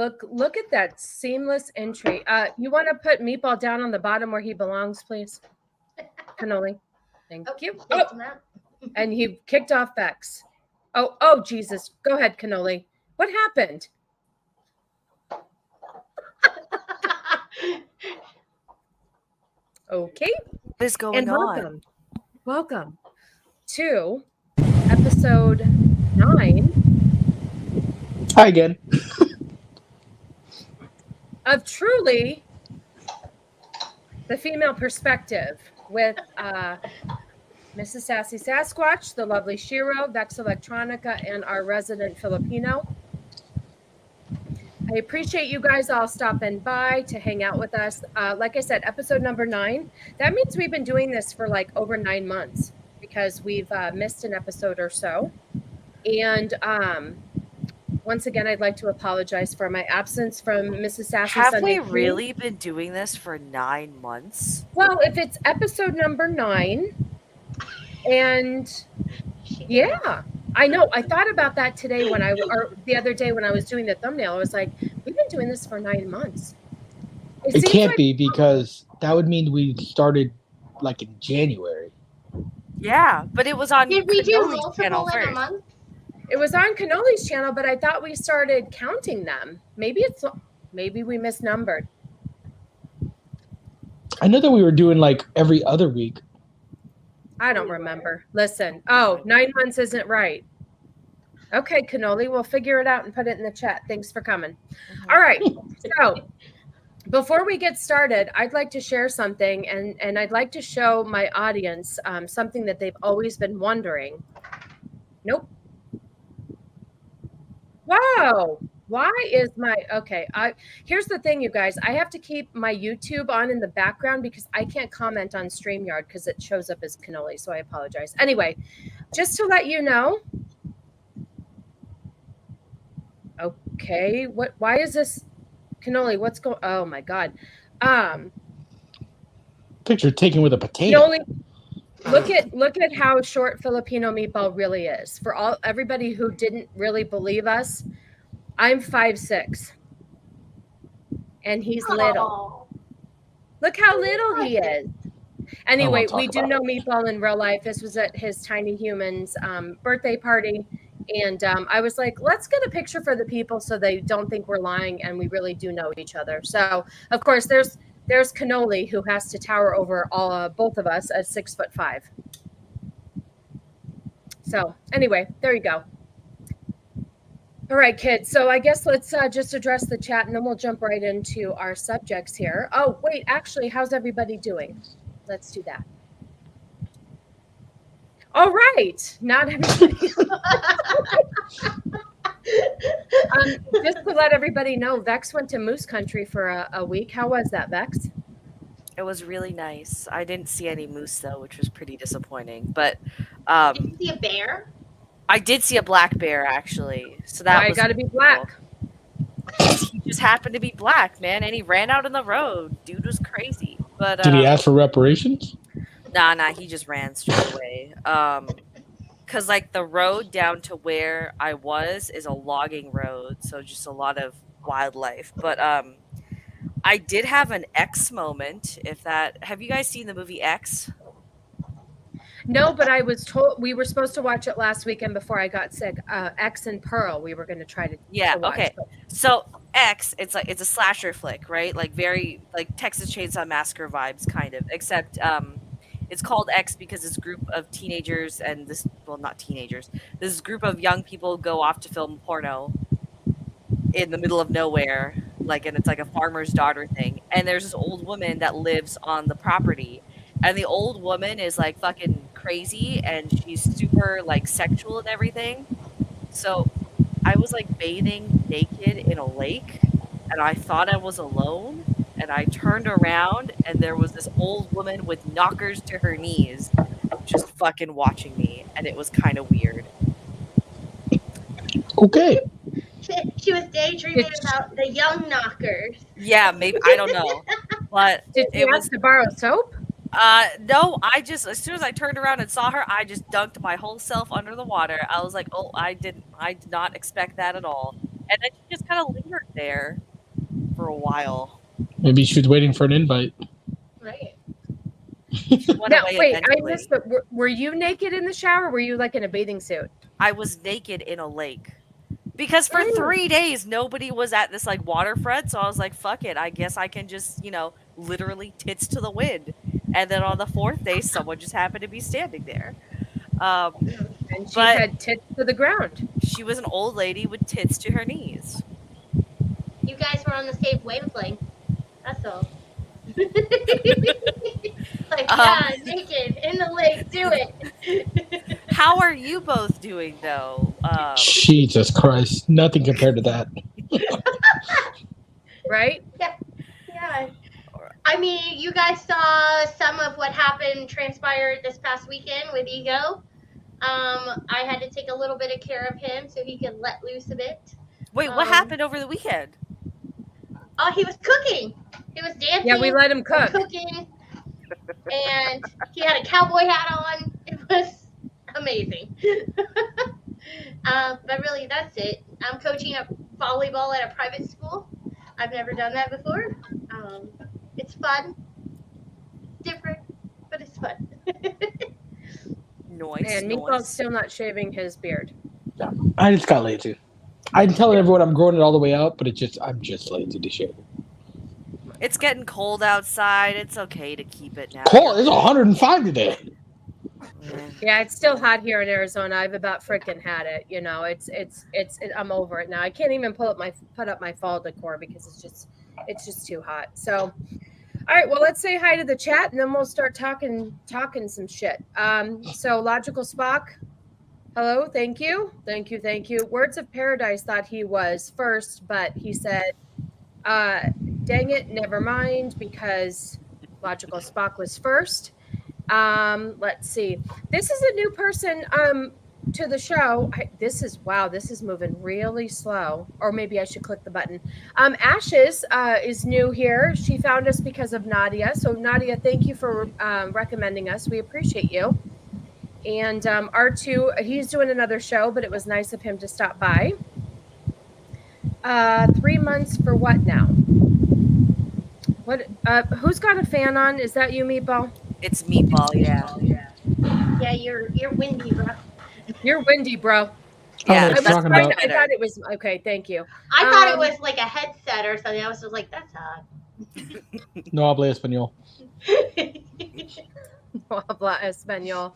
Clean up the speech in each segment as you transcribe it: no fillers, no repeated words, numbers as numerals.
look at that seamless entry. You want to put Meatball down on the bottom where he belongs, please? Cannoli. Thank you. Oh, and he kicked off Bex. Oh, Jesus. Go ahead, Cannoli. What happened? Okay. What is going on? Welcome to episode 9. Hi again. Of Truly the Female Perspective with Mrs. Sassy Sasquatch, the lovely Shiro, Vex Electronica, and our resident Filipino. I appreciate you guys all stopping by to hang out with us. Like I said, episode number 9. That means we've been doing this for like over 9 months because we've missed an episode or so. And once again, I'd like to apologize for my absence from Mrs. Sassy. Have we really been doing this for 9 months? Well, if it's episode number 9, and yeah. I know. I thought about that today or the other day when I was doing the thumbnail. I was like, we've been doing this for 9 months. It can't be because that would mean we started like in January. Yeah, but it was on. Did we do multiple in a month? It was on Cannoli's channel, but I thought we started counting them. Maybe we misnumbered. I know that we were doing like every other week. I don't remember. Listen. 9 months isn't right. Okay, Cannoli, we'll figure it out and put it in the chat. Thanks for coming. All right. So before we get started, I'd like to share something, and I'd like to show my audience something that they've always been wondering. Nope. Wow. Why is here's the thing, you guys. I have to keep my YouTube on in the background because I can't comment on StreamYard because it shows up as Cannoli, so I apologize. Anyway, just to let you know. Okay, why is this Cannoli? What's going Oh my god. Picture taken with a potato. Look at how short Filipinomeatball really is. For everybody who didn't really believe us, I'm 5'6", and he's little. Look how little he is. Anyway, we do know Meatball in real life. This was at his Tiny Humans birthday party, and I was like, let's get a picture for the people so they don't think we're lying, and we really do know each other. So, of course, there's Cannoli, who has to tower over both of us at 6'5". So, anyway, there you go. All right, kids. So I guess let's just address the chat, and then we'll jump right into our subjects here. Oh, wait, actually, how's everybody doing? Let's do that. All right. Not everybody. Just to let everybody know, Vex went to Moose Country for a week. How was that, Vex? It was really nice. I didn't see any moose, though, which was pretty disappointing. But did you see a bear? I did see a black bear, actually. So that was got to be black. He just happened to be black, man, and he ran out in the road. Dude was crazy. But did he ask for reparations? Nah, he just ran straight away. Because like the road down to where I was is a logging road, so just a lot of wildlife. But I did have an X moment. Have you guys seen the movie X? No, but I was told we were supposed to watch it last weekend before I got sick. X and Pearl, we were going to try to watch, okay. But... So X, it's a slasher flick, right? Like very like Texas Chainsaw Massacre vibes, kind of. Except it's called X because this group of teenagers and not teenagers. This group of young people go off to film porno in the middle of nowhere, and it's like a farmer's daughter thing. And there's this old woman that lives on the property. And the old woman is like fucking crazy and she's super like sexual and everything. So I was like bathing naked in a lake and I thought I was alone and I turned around and there was this old woman with knockers to her knees just fucking watching me, and it was kind of weird. Okay. She was daydreaming about the young knockers. Yeah, maybe, I don't know. But did you ask to borrow soap? No, as soon as I turned around and saw her, I just dunked my whole self under the water. I was like, oh, I did not expect that at all. And then she just kind of lingered there for a while. Maybe she was waiting for an invite. Right. She went Now, away wait, I eventually. missed it. Were you naked in the shower? Or were you like in a bathing suit? I was naked in a lake. Because for 3 days, nobody was at this like waterfront. So I was like, fuck it. I guess I can just, literally tits to the wind. And then on the 4th day, someone just happened to be standing there. And she But- had tits to the ground. She was an old lady with tits to her knees. You guys were on the same wavelength. That's all. Like, yeah, naked in the lake, do it. How are you both doing though? Jesus Christ. Nothing compared to that. Right? Yeah. I mean, you guys saw some of what transpired this past weekend with Ego. I had to take a little bit of care of him so he could let loose a bit. Wait, what happened over the weekend? Oh, he was cooking. He was dancing. Yeah, we let him cook. Cooking. And he had a cowboy hat on. It was amazing. But really, that's it. I'm coaching up volleyball at a private school. I've never done that before. It's fun. Different, but it's fun. Noise. And Meatball's still not shaving his beard. I just got lazy. I'm telling everyone I'm growing it all the way out, but I'm just lazy to shave it. It's getting cold outside. It's okay to keep it now. Cold. It's 105 today. Yeah, it's still hot here in Arizona. I've about freaking had it. I'm over it now. I can't even put up my fall decor because it's just too hot. So, all right, well, let's say hi to the chat and then we'll start talking some shit. So Logical Spock, hello, thank you. Words of Paradise thought he was first, but he said, dang it, never mind, because Logical Spock was first. Let's see. This is a new person to the show. This is moving really slow. Or maybe I should click the button. Ashes is new here. She found us because of Nadia. So Nadia, thank you for recommending us. We appreciate you. And R2, he's doing another show, but it was nice of him to stop by. 3 months for what now? What? Who's got a fan on? Is that you, Meatball? It's Meatball, yeah. Yeah, you're windy, bro. You're windy, bro. Yeah, I thought it was okay. Thank you. I thought it was like a headset or something. I was just like, that's odd. No habla español. No habla español.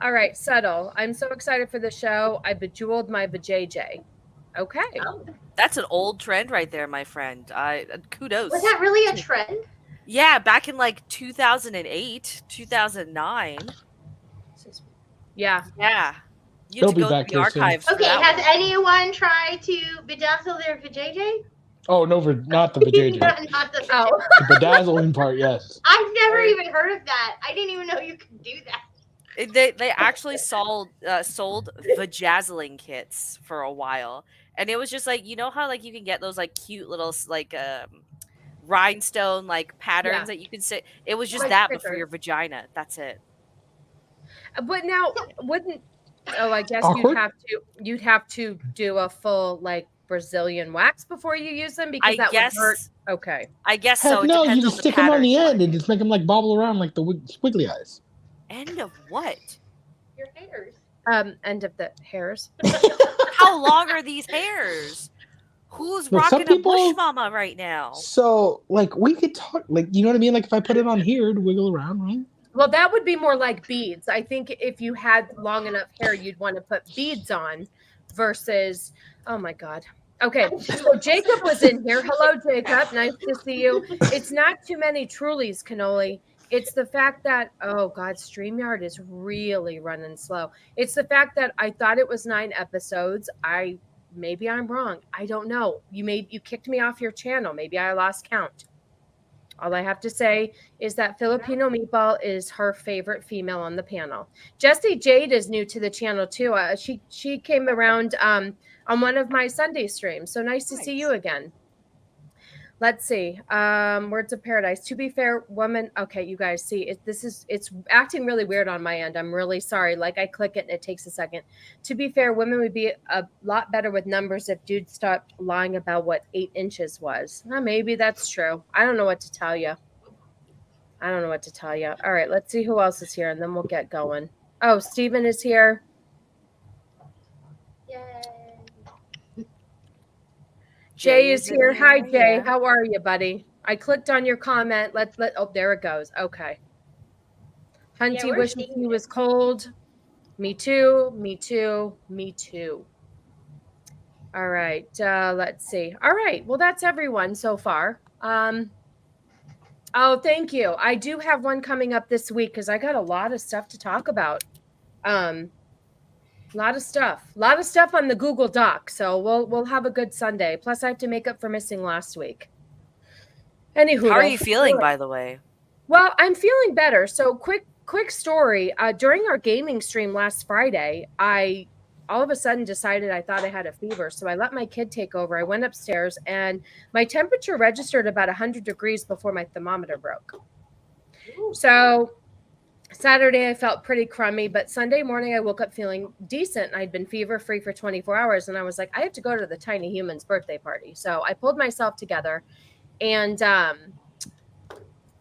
All right, subtle. I'm so excited for the show. I bejeweled my vajayjay. Okay. Oh. That's an old trend right there, my friend. Kudos. Was that really a trend? Yeah, back in like 2008, 2009. Yeah. Yeah. You They'll have to be go back to the there soon. archives. for Okay, that has one. anyone tried to bedazzle their vajayjay? Oh, no, not the vajayjay. Not the Oh. The bedazzling part, yes. I've never even heard of that. I didn't even know you could do that. They actually sold vajazzling kits for a while, and it was just like, you know how like you can get those like cute little like rhinestone like patterns that you can say. It was just Like that, but for stickers. your vagina. That's it. But now, wouldn't? Oh, I guess Awkward? you'd have to do a full like Brazilian wax before you use them because that would hurt. Okay. I guess Heck so. It no, you depends just on stick the them on pattern the you end want. and just make them like bobble around like the squiggly eyes. End of what? Your hairs. End of the hairs. How long are these hairs? Who's Look, some rocking a people- bush mama right now? So, like, we could talk, like, you know what I mean? Like, if I put it on here to wiggle around, right? Well, that would be more like beads. I think if you had long enough hair, you'd want to put beads on versus, oh my God. Okay, so Jacob was in here. Hello, Jacob. Nice to see you. It's not too many Trulies, Cannoli. It's the fact that, oh God, StreamYard is really running slow. It's the fact that I thought it was 9 episodes. Maybe I'm wrong. I don't know. You kicked me off your channel. Maybe I lost count. All I have to say is that Filipino Meatball is her favorite female on the panel. Jessie Jade is new to the channel too. She came around on one of my Sunday streams. So nice to see you again. Let's see. Words of Paradise. To be fair, woman. Okay, you guys see it's acting really weird on my end. I'm really sorry. Like I click it and it takes a second. To be fair, women would be a lot better with numbers if dudes stopped lying about what 8 inches was. Well, maybe that's true. I don't know what to tell you. I don't know what to tell you. All right, let's see who else is here and then we'll get going. Oh, Steven is here. Yay. Jay is here. Hi, Jay. Yeah. How are you, buddy? I clicked on your comment. Oh, there it goes. Okay. Hunty we're wishes seeing he it. was cold. Me too. Me too. Me too. All right. Let's see. All right. Well, that's everyone so far. Oh, thank you. I do have one coming up this week because I got a lot of stuff to talk about. A lot of stuff on the Google Doc. So we'll have a good Sunday. Plus, I have to make up for missing last week. Anywho, How are you feeling, by the way? Well, I'm feeling better. So quick story. During our gaming stream last Friday, I all of a sudden decided I thought I had a fever. So I let my kid take over. I went upstairs and my temperature registered about 100 degrees before my thermometer broke. So Saturday, I felt pretty crummy, but Sunday morning, I woke up feeling decent. I'd been fever-free for 24 hours, and I was like, I have to go to the tiny human's birthday party. So I pulled myself together, and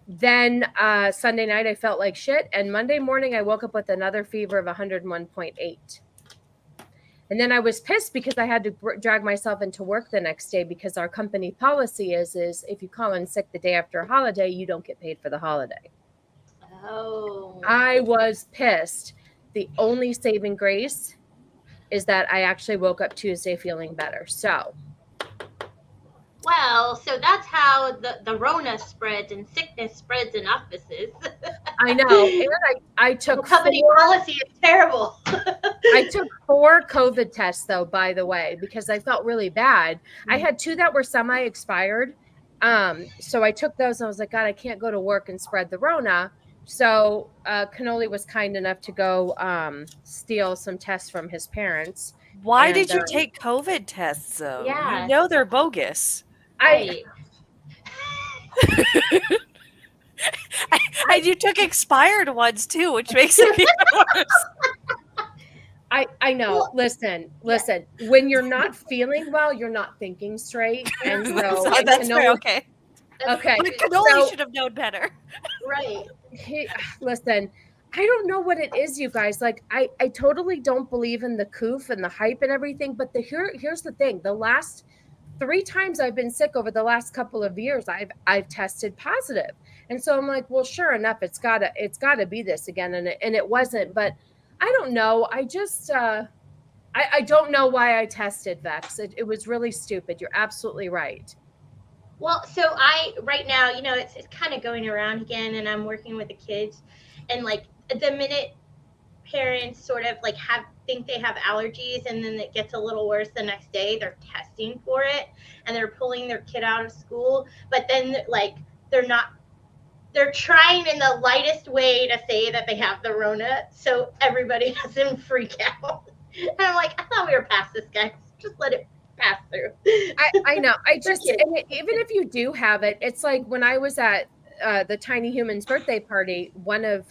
then Sunday night, I felt like shit, and Monday morning, I woke up with another fever of 101.8. And then I was pissed because I had to drag myself into work the next day because our company policy is if you call in sick the day after a holiday, you don't get paid for the holiday. Oh. I was pissed. The only saving grace is that I actually woke up Tuesday feeling better. So. Well, so that's how the Rona spreads and sickness spreads in offices. I know. And I took company policy is terrible. I took 4 COVID tests, though, by the way, because I felt really bad. I had 2 that were semi-expired. So I took those and I was like, God, I can't go to work and spread the Rona. So Cannoli was kind enough to go steal some tests from his parents. Why did you take COVID tests, though? Yeah. You know they're bogus. Right. And you took expired ones, too, which makes it even worse. I know. Listen. When you're not feeling well, you're not thinking straight. And so that's fair, okay. Okay. But Cannoli should have known better. Right. Listen, I don't know what it is, you guys. Like, I totally don't believe in the coof and the hype and everything. But here's the thing. The last 3 times I've been sick over the last couple of years, I've tested positive. And so I'm like, well, sure enough, it's gotta be this again. And it wasn't. But I don't know. I just I don't know why I tested, Vex. It was really stupid. You're absolutely right. Well, so right now, it's kind of going around again, and I'm working with the kids, and like the minute parents sort of like think they have allergies, and then it gets a little worse the next day, they're testing for it, and they're pulling their kid out of school, but then like they're trying in the lightest way to say that they have the Rona, so everybody doesn't freak out. And I'm like, I thought we were past this, guys. Just let it pass through. I know. Even if you do have it, it's like when I was at the tiny human's birthday party, one of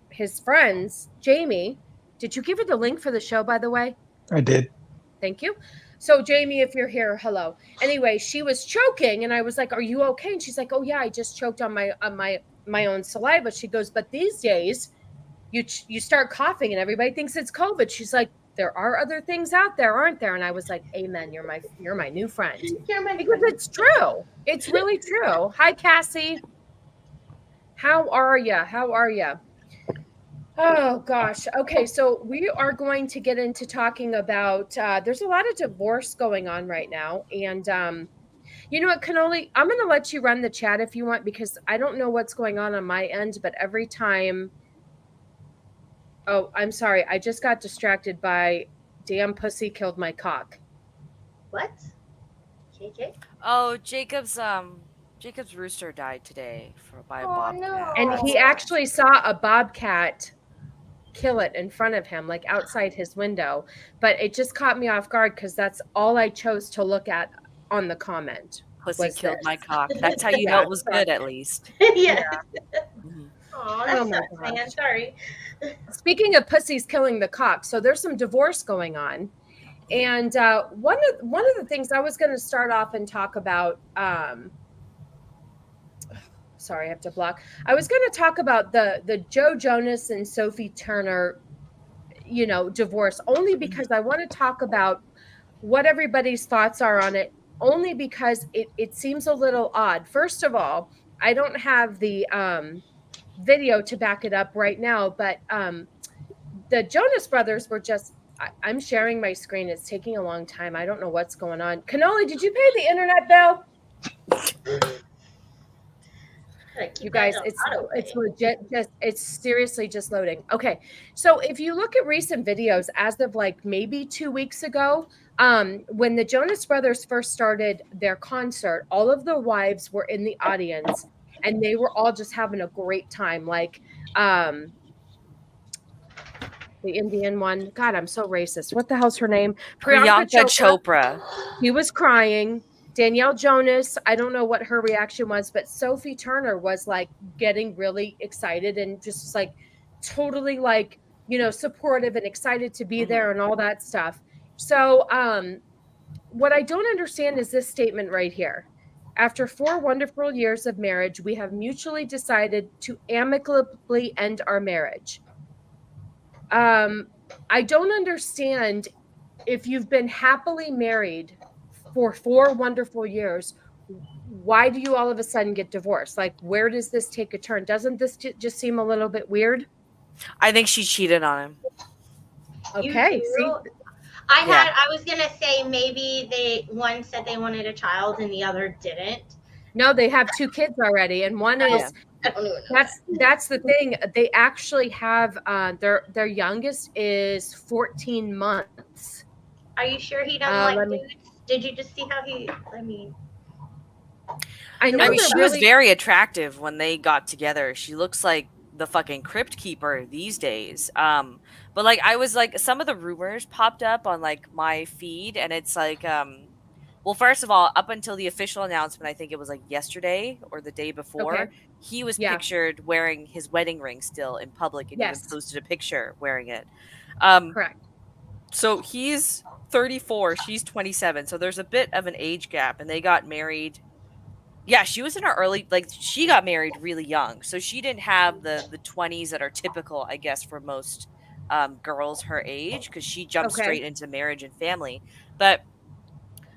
his friends, Jamie, did you give her the link for the show, by the way? I did. Thank you. So Jamie, if you're here, hello. Anyway, she was choking and I was like, are you okay? And she's like, oh yeah, I just choked on my own saliva. She goes, but these days you start coughing and everybody thinks it's COVID. She's like, there are other things out there, aren't there? And I was like, amen. You're my new friend. Because it's true. It's really true. Hi, Cassie. How are you? Oh, gosh. Okay, so we are going to get into talking about, there's a lot of divorce going on right now. And you know what, Cannoli, I'm going to let you run the chat if you want, because I don't know what's going on my end, but every time... Oh, I'm sorry. I just got distracted by damn pussy killed my cock. What? JJ? Oh, Jacob's rooster died today by a bobcat. No. And he actually saw a bobcat kill it in front of him, like outside his window. But it just caught me off guard because that's all I chose to look at on the comment. Pussy was killed this. my cock. That's how you know it was good, at least. Yeah. Mhm. Oh, that's Oh my sucks, man. gosh. Sorry. Speaking of pussies killing the cock, so there's some divorce going on. And one of the things I was going to start off and talk about, sorry, I have to block. I was going to talk about the Joe Jonas and Sophie Turner, divorce, only because I want to talk about what everybody's thoughts are on it, only because it seems a little odd. First of all, I don't have the video to back it up right now, but the Jonas brothers were just. I'm sharing my screen. It's taking a long time. I don't know what's going on. Cannoli, did you pay the internet bill? You guys, it's legit. It's seriously just loading. Okay, so if you look at recent videos, as of like maybe 2 weeks ago, when the Jonas Brothers first started their concert, all of the wives were in the audience, and they were all just having a great time. Like, the Indian one. God, I'm so racist. What the hell's her name? Priyanka Chopra. He was crying. Danielle Jonas, I don't know what her reaction was, but Sophie Turner was like getting really excited and just like totally like, supportive and excited to be there and all that stuff. So what I don't understand is this statement right here. After 4 wonderful years of marriage, we have mutually decided to amicably end our marriage. I don't understand, if you've been happily married for 4 wonderful years, why do you all of a sudden get divorced? Like, where does this take a turn? Doesn't this just seem a little bit weird? I think she cheated on him. Okay. See, I was gonna say maybe one said they wanted a child and the other didn't. No, they have 2 kids already, and one is. I don't even know. That's the thing. They actually have their youngest is 14 months. Are you sure he doesn't like dudes? Did you just see how he? I know she was very attractive when they got together. She looks like the fucking crypt keeper these days. But like I was like, some of the rumors popped up on like my feed, and it's like well, first of all, up until the official announcement, I think it was like yesterday or the day before, he was pictured wearing his wedding ring still in public, and even posted a picture wearing it. Correct. So he's 34, she's 27, so there's a bit of an age gap, and they got married. Yeah, she was in her early, like she got married really young, so she didn't have the 20s that are typical, I guess, for most girls her age, because she jumped straight into marriage and family. But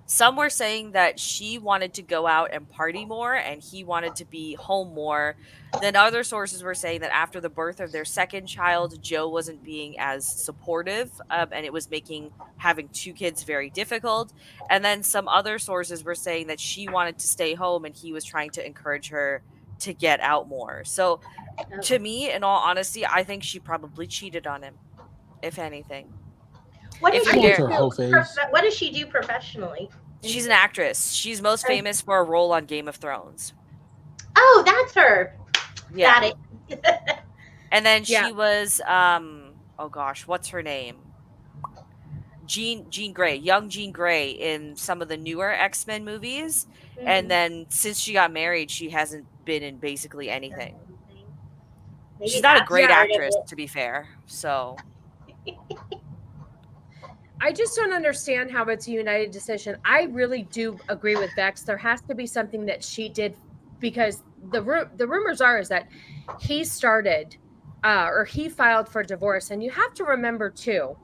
some were saying that she wanted to go out and party more and he wanted to be home more. Then other sources were saying that after the birth of their second child, Joe wasn't being as supportive, and it was making having 2 kids very difficult. And then some other sources were saying that she wanted to stay home and he was trying to encourage her to get out more. So to me, in all honesty, I think she probably cheated on him, if anything. What does she do professionally? She's an actress. She's most famous for a role on Game of Thrones. Oh, that's her. Yeah. Got it. And then she was oh gosh, what's her name? Jean Grey, young Jean Grey in some of the newer X-Men movies. Mm-hmm. And then since she got married, she hasn't been in basically anything. Maybe she's not a great actress, to be fair. So I just don't understand how it's a united decision. I really do agree with Bex. There has to be something that she did, because the rumors are is that he started or he filed for divorce. And you have to remember too,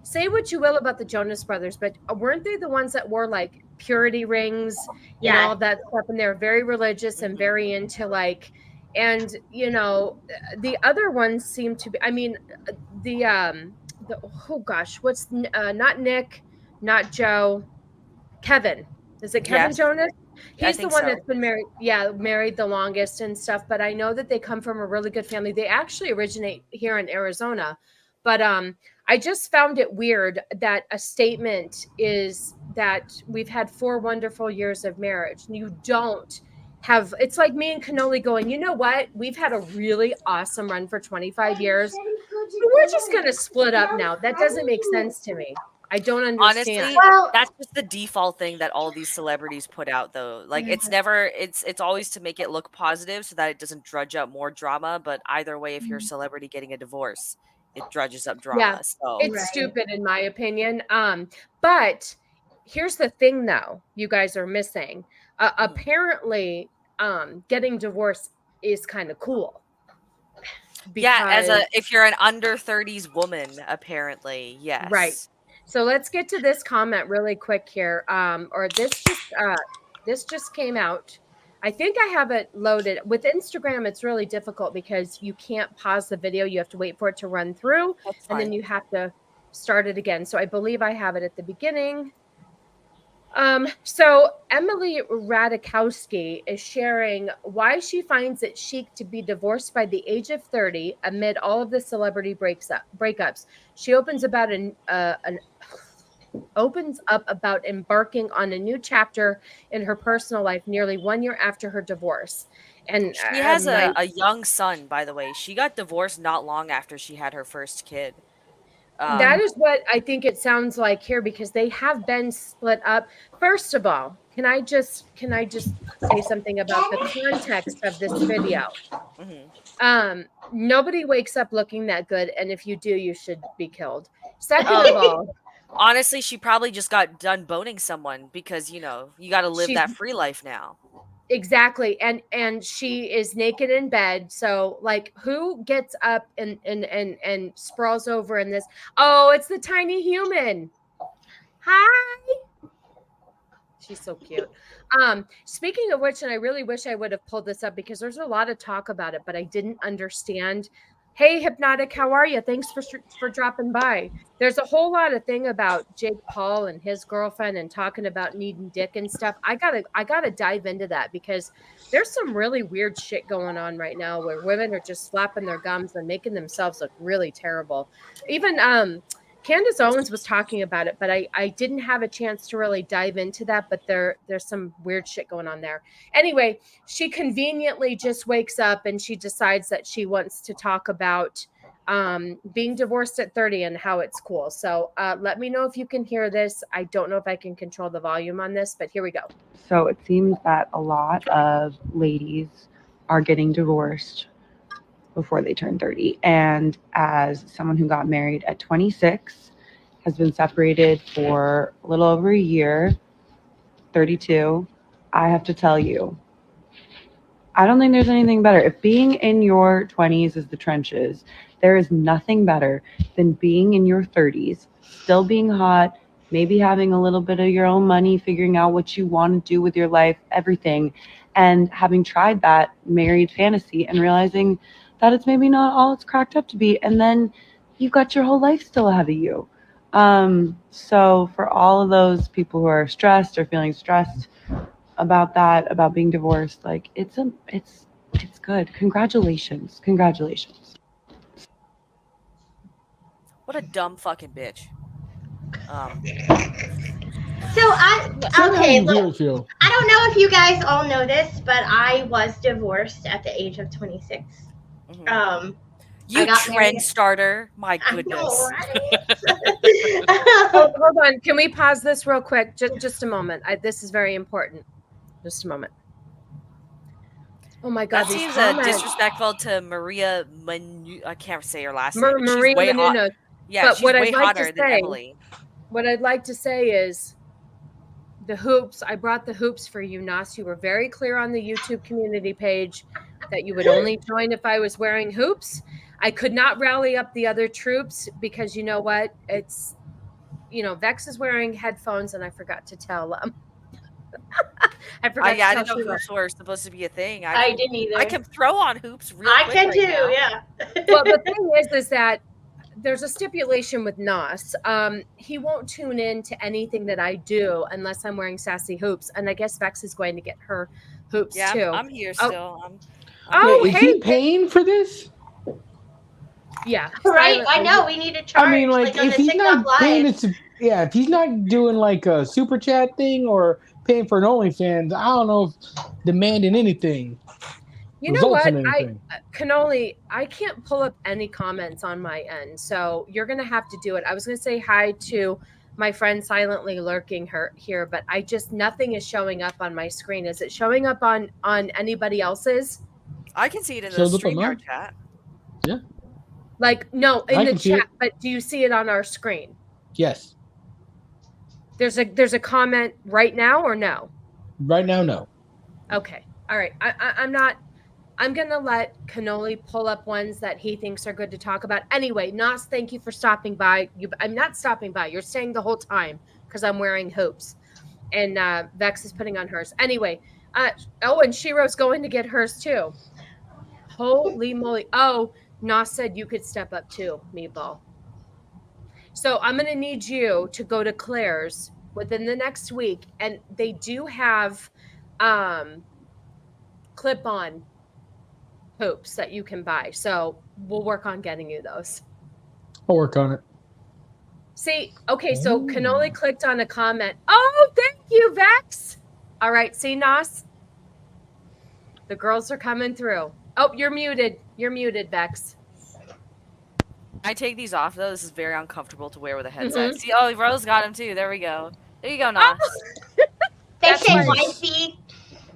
say what you will about the Jonas Brothers, but weren't they the ones that wore like purity rings and all that stuff? And they're very religious and very into like, and the other ones seem to be, I mean, oh gosh, what's not Nick, not Joe, Kevin. Is it Kevin Jonas? He's the one that's been married the longest and stuff. But I know that they come from a really good family. They actually originate here in Arizona. But I just found it weird that a statement is that we've had 4 wonderful years of marriage. You don't have, it's like me and Cannoli going, you know what? We've had a really awesome run for 25 years. We're just going to split up now. That doesn't make sense to me. I don't understand. Honestly, Well, that's just the default thing that all these celebrities put out, though. Like, it's never, it's always to make it look positive so that it doesn't drudge up more drama. But either way, if you're a celebrity getting a divorce, it drudges up drama. So It's Right. stupid in my opinion. But here's the thing, though, you guys are missing. Apparently, getting divorced is kind of cool. yeah, if you're an under 30s woman, apparently, yes. Right. So let's get to this comment really quick here. Or this just came out. I think I have it loaded. With Instagram, it's really difficult because you can't pause the video. You have to wait for it to run through, That's and then fine. you have to start it again. So I believe I have it at the beginning. So Emily Radikowski is sharing why she finds it chic to be divorced by the age of 30 amid all of the celebrity breakups. She opens up about embarking on a new chapter in her personal life nearly 1 year after her divorce. And She has a young son, by the way. She got divorced not long after she had her first kid. That is what I think it sounds like here, because they have been split up. First of all, can I just say something about the context of this video? Nobody wakes up looking that good, and if you do, you should be killed. Second of all, honestly, she probably just got done boning someone because, you got to live that free life now. Exactly. And she is naked in bed. So like, who gets up and sprawls over in this? Oh, it's the tiny human. Hi. She's so cute. Speaking of which, and I really wish I would have pulled this up because there's a lot of talk about it, but I didn't understand. Hey, Hypnotic, how are you? Thanks for dropping by. There's a whole lot of thing about Jake Paul and his girlfriend and talking about needing dick and stuff. I gotta dive into that because there's some really weird shit going on right now where women are just slapping their gums and making themselves look really terrible. Even Candace Owens was talking about it, but I didn't have a chance to really dive into that. But there's some weird shit going on there. Anyway, she conveniently just wakes up and she decides that she wants to talk about being divorced at 30 and how it's cool. So let me know if you can hear this. I don't know if I can control the volume on this, but here we go. So it seems that a lot of ladies are getting divorced before they turn 30. And as someone who got married at 26, has been separated for a little over a year, 32, I have to tell you, I don't think there's anything better. If being in your 20s is the trenches, there is nothing better than being in your 30s, still being hot, maybe having a little bit of your own money, figuring out what you want to do with your life, everything, and having tried that married fantasy and realizing that it's maybe not all it's cracked up to be, and then you've got your whole life still ahead of you. So for all of those people who are stressed or feeling stressed about that, about being divorced, like it's good. Congratulations. What a dumb fucking bitch. So okay, look, Feel. I don't know if you guys all know this, but I was divorced at the age of 26. You got trend married- starter, my I goodness. know, right? Hold on. Can we pause this real quick? Just a moment. This is very important. Just a moment. Oh my God. That these seems comments. disrespectful to Maria I can't say her last name. But Maria she's way hot. Menounos. Yeah, But she's what way I'd like to hotter than say- Emily. What I'd like to say is the hoops. I brought the hoops for you, Nas. You were very clear on the YouTube community page that you would only join if I was wearing hoops. I could not rally up the other troops because you know what? It's, Vex is wearing headphones and I forgot to tell them. I forgot Yeah, I to tell didn't know Sheila. hoops were supposed to be a thing. I didn't either. I can throw on hoops real I quick can right too, now. yeah. Well, the thing is that there's a stipulation with Nas. He won't tune in to anything that I do unless I'm wearing sassy hoops. And I guess Vex is going to get her hoops Yeah, too. I'm here still. Oh, Wait, is hey, he paying for this? Yeah. Right? I silently. know, we need to charge. I mean, like, on if the he's TikTok not paying Live. it, if he's not doing like a super chat thing or paying for an OnlyFans, I don't know if demanding anything. You know results what? in anything. I can't pull up any comments on my end. So you're going to have to do it. I was going to say hi to my friend silently lurking here, but nothing is showing up on my screen. Is it showing up on anybody else's? I can see it in the Shows up on StreamYard mine. chat. Yeah. Like, no, in I the can see chat, it. but do you see it on our screen? Yes. There's a comment right now or no? Right now, no. Okay. All right. I'm going to let Cannoli pull up ones that he thinks are good to talk about. Anyway, Nas, thank you for stopping by. I'm not stopping by. You're staying the whole time because I'm wearing hoops. And Vex is putting on hers. Anyway, and Shiro's going to get hers too. Holy moly. Oh, Nas said you could step up too, Meatball. So I'm going to need you to go to Claire's within the next week. And they do have clip-on hoops that you can buy. So we'll work on getting you those. I'll work on it. See, okay, so Cannoli clicked on a comment. Oh, thank you, Vex. All right, see, Nos? The girls are coming through. Oh, you're muted. You're muted, Vex. I take these off, though. This is very uncomfortable to wear with a headset. See, oh, Rose got him, too. There we go. There you go, Nos. They That's say why- wifey.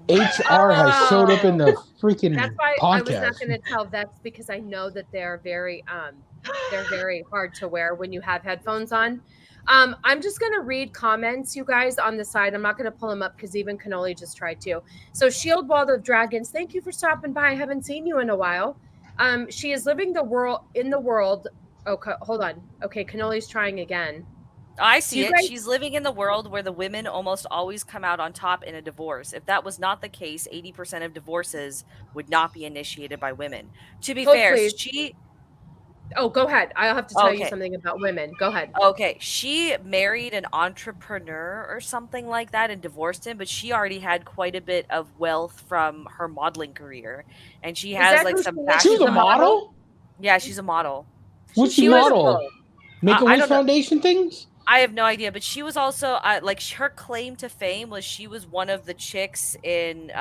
HR has showed up in the freaking That's why I was not podcast. going to tell Vex because I know that they're very hard to wear when you have headphones on. I'm just going to read comments, you guys, on the side. I'm not going to pull them up because even Cannoli just tried to. So Shield Wall of Dragons, thank you for stopping by. I haven't seen you in a while. She is living in the world. Okay, hold on. Okay, Cannoli's trying again. I see You it. guys- She's living in the world where the women almost always come out on top in a divorce. If that was not the case, 80% of divorces would not be initiated by women. To be Hold, fair, please. Oh, go ahead. I'll have to tell you Okay. something about women. Go ahead. Okay, she married an entrepreneur or something like that and divorced him, but she already had quite a bit of wealth from her modeling career, and she has that like who some she is? fashion. She was a model? Yeah, she's a model. What's She she was- model? Make a I Wish don't know. Foundation things? I have no idea, but she was also like her claim to fame was she was one of the chicks in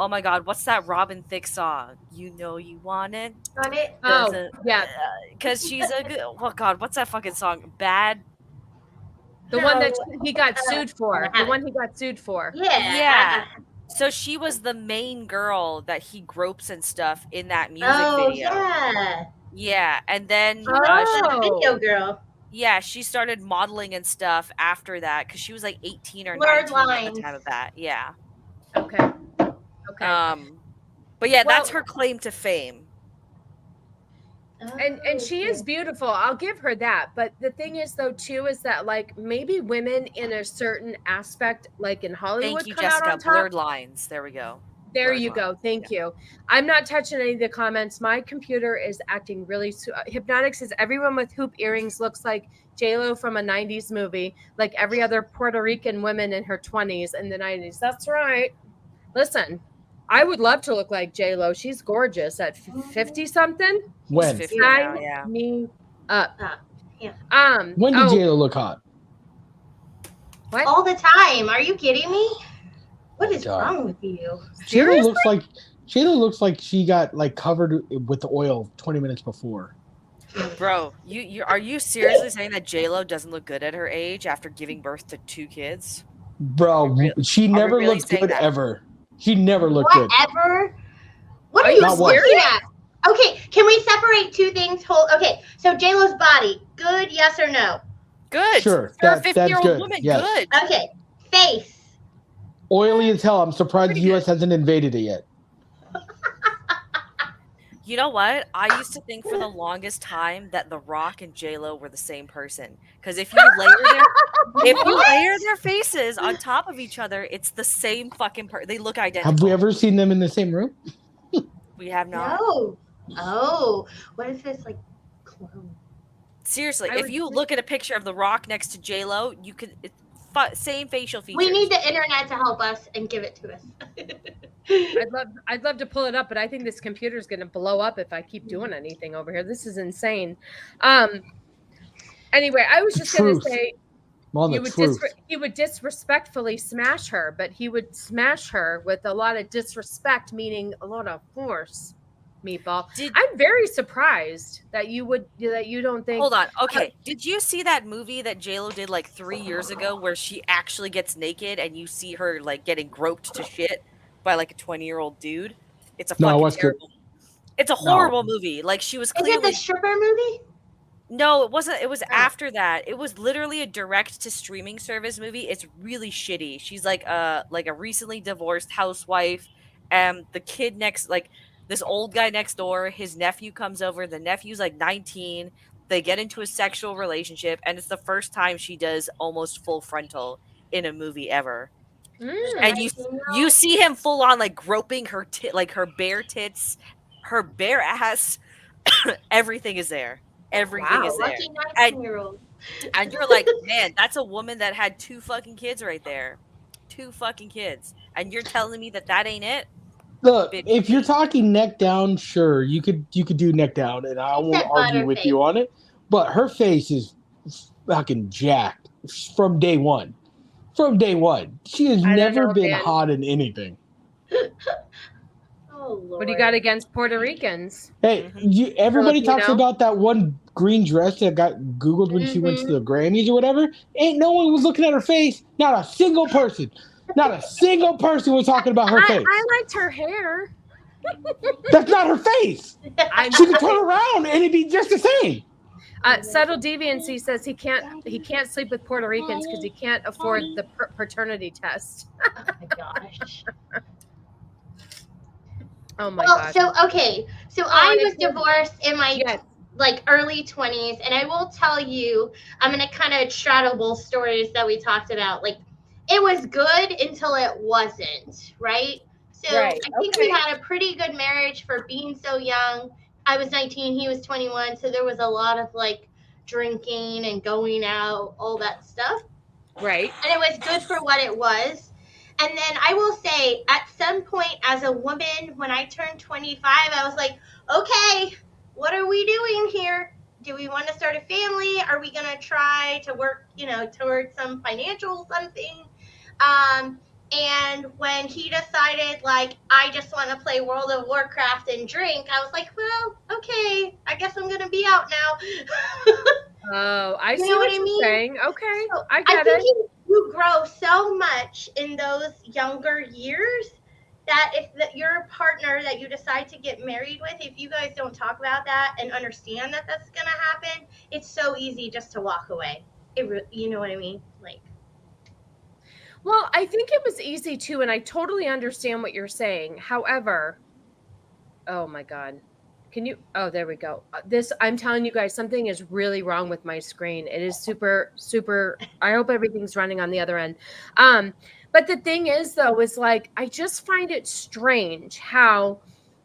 oh my god, what's that Robin Thicke song? You know you want it, On it. Oh, yeah. because she's a good. Oh god, what's that fucking song? Bad. The No, one that he got sued for. I The one he got sued for. Yeah. Yeah. So she was the main girl that he gropes and stuff in that music Oh video. yeah. Yeah, and then Oh. Video girl. she started modeling and stuff after that because she was like 18 or Blurred 19 at lines. the time of that. Yeah. Okay. Okay. But yeah, that's Well- her claim to fame. And she is beautiful. I'll give her that. But the thing is, though, too, is that like maybe women in a certain aspect, like in Hollywood, Thank you, come out Jessica. on top. Blurred lines. There we go. There blurred you go. lines. Thank you. I'm not touching any of the comments. My computer is acting really. Hypnotic says everyone with hoop earrings looks like J-Lo from a 90s movie, like every other Puerto Rican woman in her 20s in the 90s. That's right. Listen, I would love to look like J-Lo. She's gorgeous at 50 something. When? 50 now, Sign yeah. me up. Yeah. When did J-Lo look hot? What? All the time. Are you kidding me? What is God. wrong with you? J-Lo looks like she got like covered with the oil 20 minutes before. Bro, you are you seriously saying that J-Lo doesn't look good at her age after giving birth to 2 kids? Bro, she we never really looked saying good that? ever. She never looked good. Whatever. What Are are you you Not once. looking at? Okay, can we separate two things? Okay, so J-Lo's body, good, yes or no? Good. Sure, For a that's 50-year-old good. woman, Yes. good. Okay, face. Oily as hell. I'm surprised Pretty the U.S. hasn't invaded it yet. You know what? I used to think for the longest time that The Rock and J-Lo were the same person. Because if you layer their faces on top of each other, it's the same fucking person. They look identical. Have we ever seen them in the same room? We have not. No. Oh, what is this like clone? Seriously, I if would you think- look at a picture of The Rock next to J-Lo, you could same facial features. We need the internet to help us and give it to us. I'd love to pull it up, but I think this computer is going to blow up if I keep doing anything over here. This is insane. Anyway, I was just going to Truth. say On the truth. he would disrespectfully smash her, but he would smash her with a lot of disrespect, meaning a lot of force. Meatball. I'm very surprised that you don't think. Hold on. Okay. Did you see that movie that JLo did like 3 years ago where she actually gets naked and you see her like getting groped to shit by like a 20-year-old dude? It's a fucking terrible. It's a horrible movie. Like she was clearly. Is it the stripper movie? No, it wasn't. It was after that. It was literally a direct to streaming service movie. It's really shitty. She's like a recently divorced housewife, and the kid next, like this old guy next door, his nephew comes over. The nephew's like 19. They get into a sexual relationship, and it's the first time she does almost full frontal in a movie ever. And you see him full on like groping her like her bare tits, her bare ass. Everything is there. Everything is there. Lucky 19-year-old. And you're like, man, that's a woman that had 2 fucking kids right there. 2 fucking kids. And you're telling me that ain't it? Look, if you're talking neck down, sure, you could do neck down, and I won't argue with you on it. But her face is fucking jacked from day one. From day one. She has never been hot in anything. Oh, Lord. What do you got against Puerto Ricans? Hey, everybody talks about that one green dress that got Googled when she went to the Grammys or whatever. Ain't no one was looking at her face. Not a single person. Not a single person was talking about her face. I liked her hair. That's not her face. She could turn around and it'd be just the same. Subtle Deviancy says he can't sleep with Puerto Ricans because he can't afford the paternity test. Oh my gosh. Oh my gosh. So I was divorced in my like early 20s, and I will tell you, I'm gonna kind of straddle both stories that we talked about. Like, it was good until it wasn't, right? So I think we had a pretty good marriage for being so young. I was 19, he was 21, so there was a lot of like drinking and going out, all that stuff. Right. And it was good for what it was. And then I will say, at some point as a woman, when I turned 25, I was like, okay, what are we doing here? Do we want to start a family? Are we going to try to work, towards some financial something? And when he decided, like, I just want to play World of Warcraft and drink, I was like, well, okay, I guess I'm going to be out now. Oh, I see what you're saying. Okay, so I get it. You grow so much in those younger years that if your partner that you decide to get married with, if you guys don't talk about that and understand that that's going to happen, it's so easy just to walk away. You know what I mean? Like. Well, I think it was easy too, and I totally understand what you're saying. However, oh my God. Oh, there we go. I'm telling you guys, something is really wrong with my screen. It is super, super, I hope everything's running on the other end. But the thing is though, is like, I just find it strange how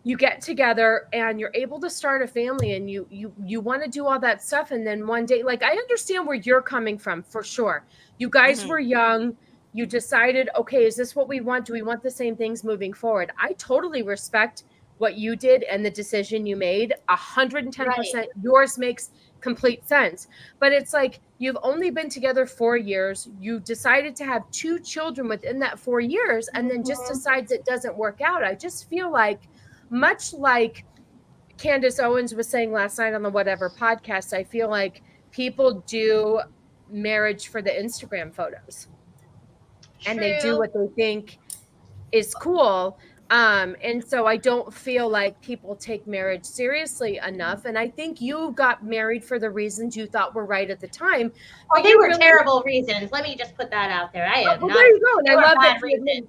you get together and you're able to start a family and you want to do all that stuff. And then one day, like, I understand where you're coming from for sure. You guys were young. You decided, okay, is this what we want? Do we want the same things moving forward? I totally respect what you did and the decision you made. 110%. Yours makes complete sense. But it's like, you've only been together 4 years. You decided to have 2 children within that 4 years and then just decides it doesn't work out. I just feel like, much like Candace Owens was saying last night on the Whatever podcast, I feel like people do marriage for the Instagram photos. And they do what they think is cool. And so I don't feel like people take marriage seriously enough. And I think you got married for the reasons you thought were right at the time. Oh, they were terrible reasons. Let me just put that out there. I have not. There you go. And I love that reasons.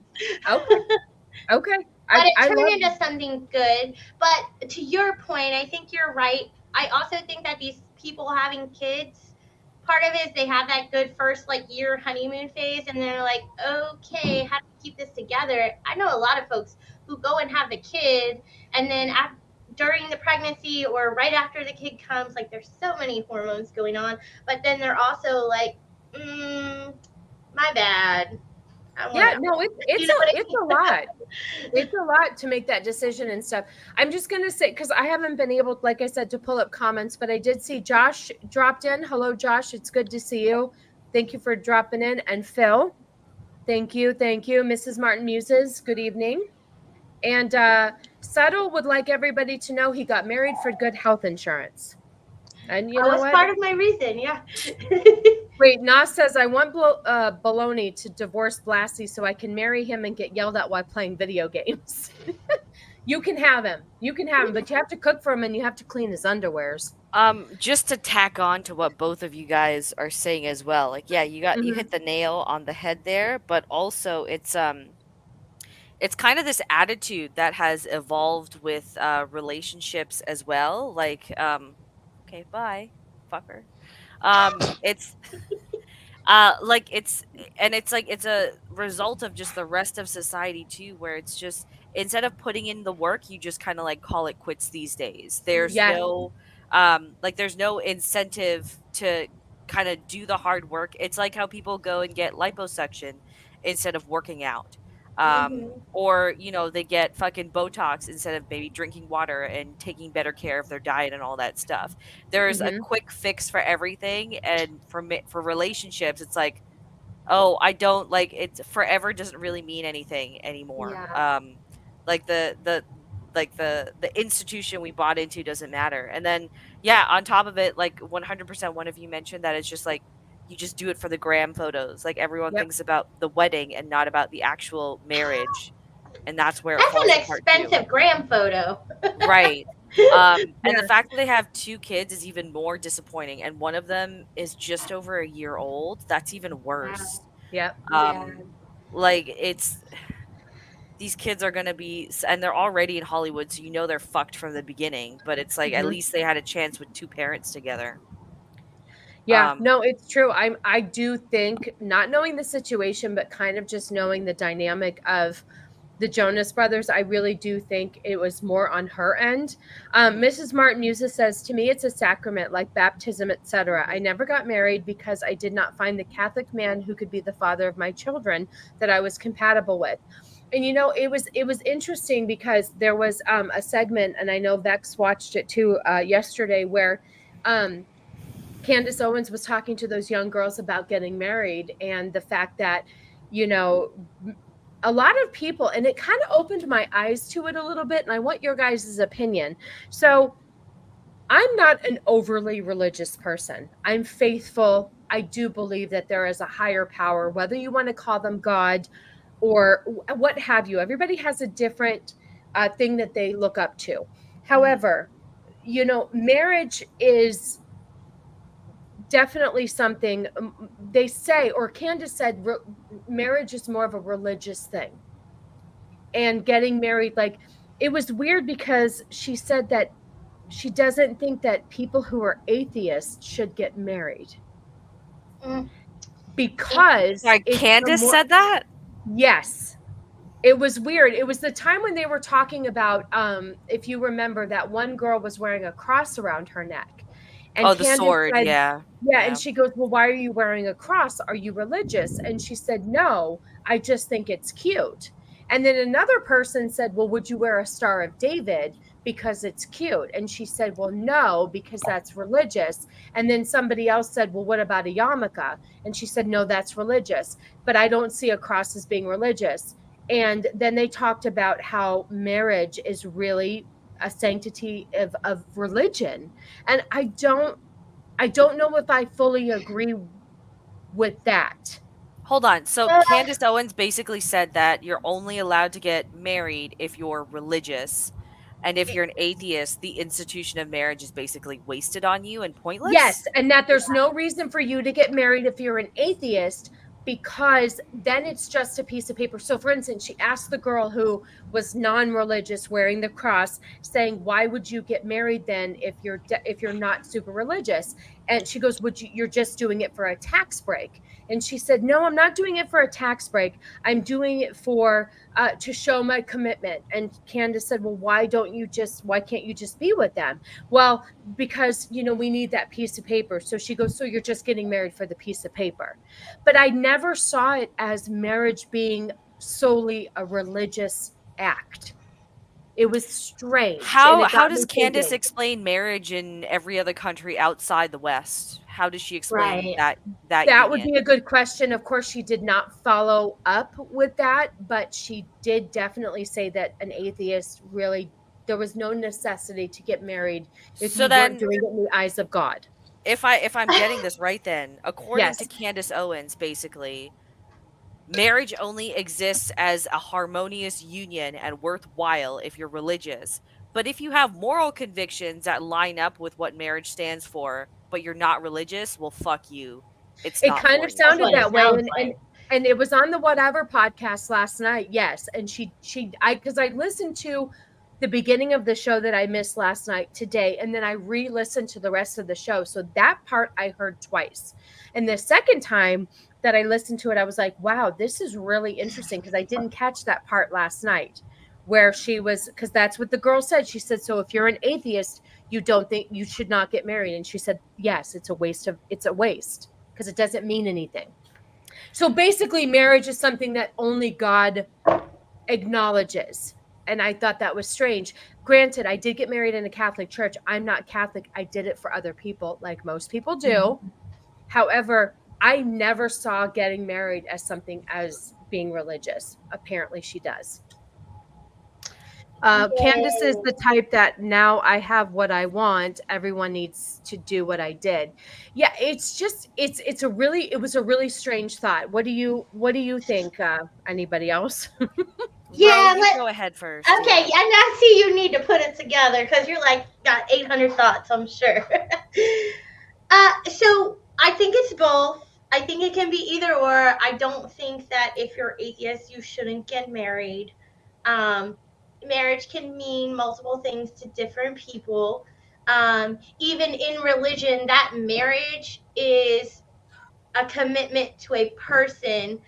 Okay. But it turned into something good. But to your point, I think you're right. I also think that these people having kids, part of it is they have that good first year honeymoon phase, and they're like, okay, how do we keep this together? I know a lot of folks who go and have the kid, and then during the pregnancy or right after the kid comes, like, there's so many hormones going on, but then they're also like, my bad. Yeah, no, it's a lot. It's a lot to make that decision and stuff. I'm just going to say, because I haven't been able, like I said, to pull up comments, but I did see Josh dropped in. Hello, Josh. It's good to see you. Thank you for dropping in. And Phil, thank you. Thank you. Mrs. Martin Muses, good evening. And Settle would like everybody to know he got married for good health insurance. And you that know was what? part of my reason, yeah. Wait, Nas says, I want Baloney to divorce Blassie so I can marry him and get yelled at while playing video games. You can have him. You can have him, but you have to cook for him and you have to clean his underwears. Just to tack on to what both of you guys are saying as well. Like, yeah, you Mm-hmm. hit the nail on the head there, but also it's kind of this attitude that has evolved with relationships as well. Like, okay, bye, fucker. It's like it's like it's a result of just the rest of society too, where it's just instead of putting in the work, you just kind of like call it quits these days. There's Yes. no like there's no incentive to kind of do the hard work. It's like how people go and get liposuction instead of working out. Or they get fucking Botox instead of maybe drinking water and taking better care of their diet and all that stuff. There's a Mhm. quick fix for everything, and for relationships, it's like, oh, I don't like it's forever doesn't really mean anything anymore. Yeah. Like the institution we bought into doesn't matter. And then yeah, on top of it, like 100% one of you mentioned that it's just like you just do it for the gram photos. Like everyone Yep. thinks about the wedding and not about the actual marriage, and that's where it That's falls an apart too. expensive gram photo. Right. And Yeah. the fact that they have 2 kids is even more disappointing, and one of them is just over a year old. That's even worse. Yep. Like it's these kids are gonna be, and they're already in Hollywood, so they're fucked from the beginning. But it's like at Mhm. least they had a chance with 2 parents together. Yeah, no, it's true. I do think, not knowing the situation, but kind of just knowing the dynamic of the Jonas brothers, I really do think it was more on her end. Mrs. Martin Musa says, to me, it's a sacrament like baptism, etc. I never got married because I did not find the Catholic man who could be the father of my children that I was compatible with. And it was interesting because there was a segment, and I know Vex watched it too yesterday, where Candace Owens was talking to those young girls about getting married and the fact that, a lot of people, and it kind of opened my eyes to it a little bit, and I want your guys' opinion. So I'm not an overly religious person. I'm faithful. I do believe that there is a higher power, whether you want to call them God or what have you. Everybody has a different thing that they look up to. However, marriage is definitely something they say, or Candace said, marriage is more of a religious thing. And getting married, like, it was weird because she said that she doesn't think that people who are atheists should get married. Because Candace said that? Yes. It was weird. It was the time when they were talking about, if you remember, that one girl was wearing a cross around her neck. And the sword, said, yeah. And she goes, well, why are you wearing a cross? Are you religious? And she said, no, I just think it's cute. And then another person said, well, would you wear a Star of David because it's cute? And she said, well, no, because that's religious. And then somebody else said, well, what about a yarmulke? And she said, no, that's religious. But I don't see a cross as being religious. And then they talked about how marriage is really a sanctity of religion. And I don't know if I fully agree with that. Hold on. So Candace Owens basically said that you're only allowed to get married if you're religious. And if you're an atheist, the institution of marriage is basically wasted on you and pointless? Yes, and that there's no reason for you to get married if you're an atheist, because then it's just a piece of paper. So for instance, she asked the girl who was non-religious wearing the cross, saying, why would you get married then if you're not super religious? And she goes, you're just doing it for a tax break? And she said, no, I'm not doing it for a tax break. I'm doing it for to show my commitment. And Candace said, well, why can't you just be with them? Well, because, we need that piece of paper. So she goes, so you're just getting married for the piece of paper. But I never saw it as marriage being solely a religious act. It was strange. and How it got does me Candace thinking. explain marriage in every other country outside the West? How does she explain Right. That would union? be a good question. Of course, she did not follow up with that, but she did definitely say that an atheist really, there was no necessity to get married if So you weren't then, doing it in the eyes of God. if I'm getting this right, then according to Yes. Candace Owens, basically, marriage only exists as a harmonious union and worthwhile if you're religious. But if you have moral convictions that line up with what marriage stands for, but you're not religious, well, fuck you. It's It not kind for of you. That's sounded what it that way. sounds And, like. and it was on the Whatever podcast last night. Yes. And because I listened to the beginning of the show that I missed last night today, and then I re-listened to the rest of the show. So that part I heard twice. And the second time that I listened to it, I was like, wow, this is really interesting, because I didn't catch that part last night where she was, because that's what the girl said. She said, so if you're an atheist, you don't think you should not get married. And she said, yes, it's a waste because it doesn't mean anything. So basically, marriage is something that only God acknowledges. And I thought that was strange. Granted, I did get married in a Catholic church. I'm not Catholic. I did it for other people, like most people do. However, I never saw getting married as something as being religious. Apparently, she does. Candace is the type that now I have what I want. Everyone needs to do what I did. Yeah, it's just it was a really strange thought. What do you think? Anybody else? Yeah, Ro, you go ahead first. Okay, Yeah. and I see you need to put it together because you're like got 800 thoughts, I'm sure. So I think it's both. I think it can be either or. I don't think that if you're atheist, you shouldn't get married. Marriage can mean multiple things to different people. Even in religion, that marriage is a commitment to a person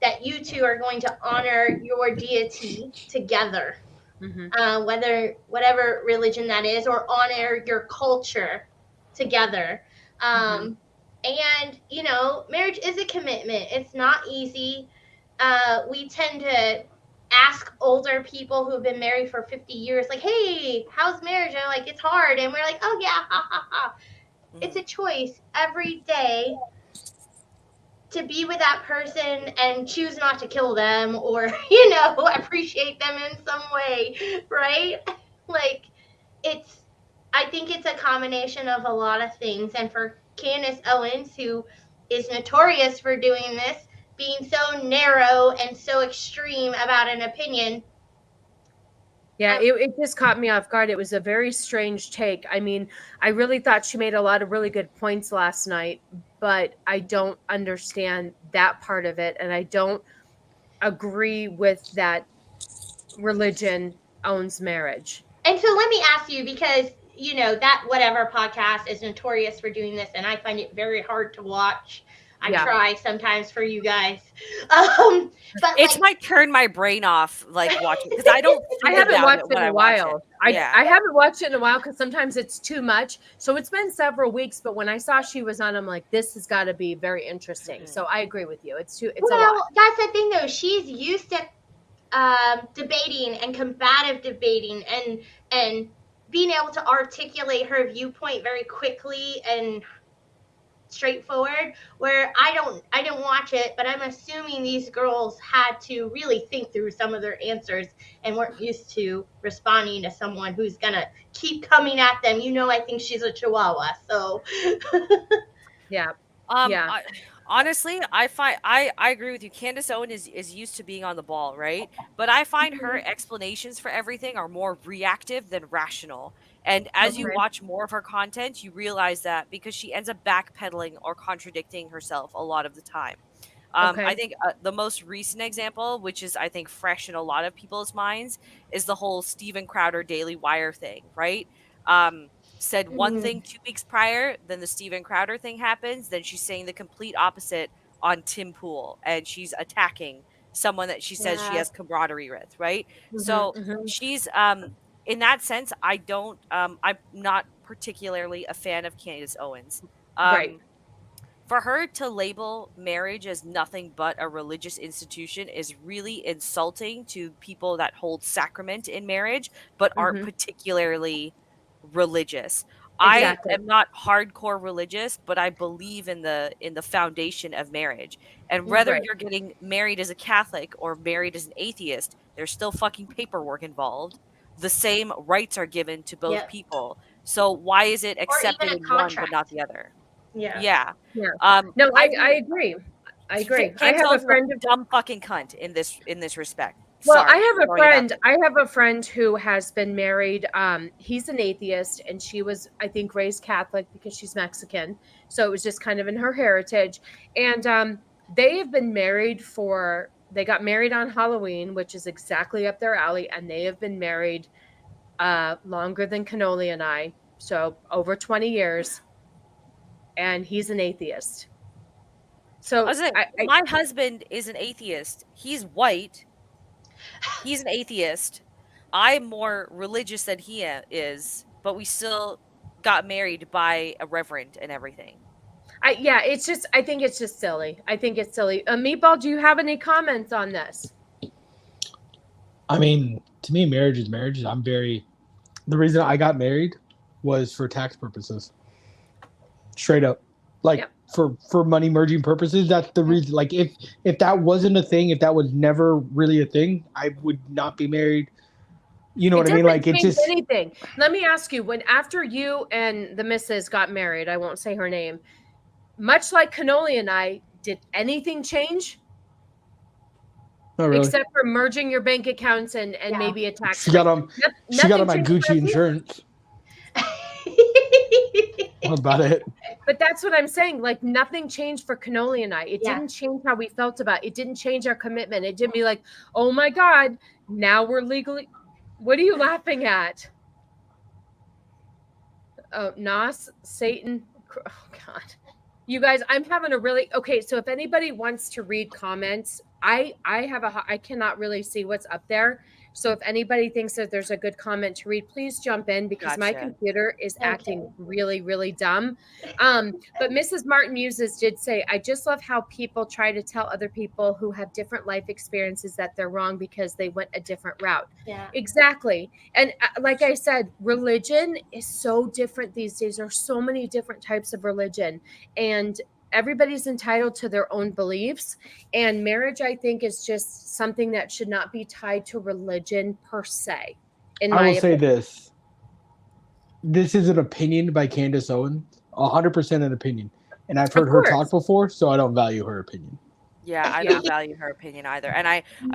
that you two are going to honor your deity together. Whatever religion that is, or honor your culture together. And marriage is a commitment. It's not easy. We tend to ask older people who've been married for 50 years, like, hey, how's marriage? And they're like, it's hard. And we're like, oh yeah, ha ha ha. It's a choice every day to be with that person and choose not to kill them, or appreciate them in some way, right? Like, I think it's a combination of a lot of things. And for Candace Owens, who is notorious for doing this, being so narrow and so extreme about an opinion. Yeah, it just caught me off guard. It was a very strange take. I mean, I really thought she made a lot of really good points last night, but I don't understand that part of it. And I don't agree with that religion owns marriage. And so let me ask you, because, that Whatever podcast is notorious for doing this, and I find it very hard to watch. I try sometimes for you guys. But It's might turn my brain off, like, watching, because I don't I think haven't about watched it it when in I a watch while. it. Yeah. I haven't watched it in a while because sometimes it's too much. So it's been several weeks, but when I saw she was on, I'm like, this has got to be very interesting. So I agree with you. It's a lot. That's the thing, though. She's used to debating and combative debating and being able to articulate her viewpoint very quickly and straightforward, where I don't watch it, but I'm assuming these girls had to really think through some of their answers and weren't used to responding to someone who's gonna keep coming at them. I think she's a chihuahua, so Yeah. Honestly, I agree with you. Candace Owen is used to being on the ball, right? But I find her explanations for everything are more reactive than rational. And as you watch more of her content, you realize that, because she ends up backpedaling or contradicting herself a lot of the time. I think the most recent example, which is, I think, fresh in a lot of people's minds, is the whole Steven Crowder Daily Wire thing, right? Said one thing 2 weeks prior, then the Steven Crowder thing happens, then she's saying the complete opposite on Tim Pool, and she's attacking someone that she says she has camaraderie with, right? So she's in that sense, I'm not particularly a fan of Candace Owens. Right. for her to label marriage as nothing but a religious institution is really insulting to people that hold sacrament in marriage but aren't particularly religious. Exactly. I am not hardcore religious, but I believe in the foundation of marriage. And whether Right. you're getting married as a Catholic or married as an atheist, there's still fucking paperwork involved. The same rights are given to both Yep. people. So why is it Or accepted even a in one but not contract. the other? Yeah. Yeah. Yeah. No, I I've agree. I agree. I have Cancel's a friend a dumb fucking cunt in this respect. Well, Sorry, I have a throwing it out friend. there. I have a friend who has been married. He's an atheist, and she was, I think, raised Catholic because she's Mexican. So it was just kind of in her heritage. And they have been married for. They got married on Halloween, which is exactly up their alley, and they have been married longer than Cannoli and I. So over 20 years, and he's an atheist. So My husband is an atheist. He's white. He's an atheist. I'm more religious than he is, but we still got married by a reverend and everything. Yeah, it's just, I think it's just silly. I think it's silly. Meatball, do you have any comments on this? I mean, to me, marriage is marriage. The reason I got married was for tax purposes. Straight up. Like, Yep. for money merging purposes, that's the reason. Like, if that wasn't a thing, if that was never really a thing, I would not be married. You know what I mean? Like, it's just anything. Let me ask you, when after you and the missus got married, I won't say her name, much like Cannoli and I, did anything change? not really. Except for merging your bank accounts and Yeah. maybe a tax She got rate. on. She got on my Nothing changed for Gucci us either. insurance. That's about it. But that's what I'm saying. Like, nothing changed for Cannoli and I. It Yeah. didn't change how we felt about it. It didn't change our commitment. It didn't be like, oh my God, now we're legally. What are you laughing at? Oh, Nas, Satan. Oh God. You guys, I'm having a really okay. So if anybody wants to read comments, I cannot really see what's up there. So if anybody thinks that there's a good comment to read, please jump in because my Gotcha. computer is Okay. acting really, really dumb. But Mrs. Martin Muses did say, I just love how people try to tell other people who have different life experiences that they're wrong because they went a different route. Yeah. Exactly. And like I said, religion is so different these days. There's so many different types of religion, and everybody's entitled to their own beliefs. And marriage, I think, is just something that should not be tied to religion per se. I will say this. This is an opinion by Candace Owens, 100% an opinion. And I've heard her talk before, so I don't value her opinion. Yeah, I Yeah. don't value her opinion either. And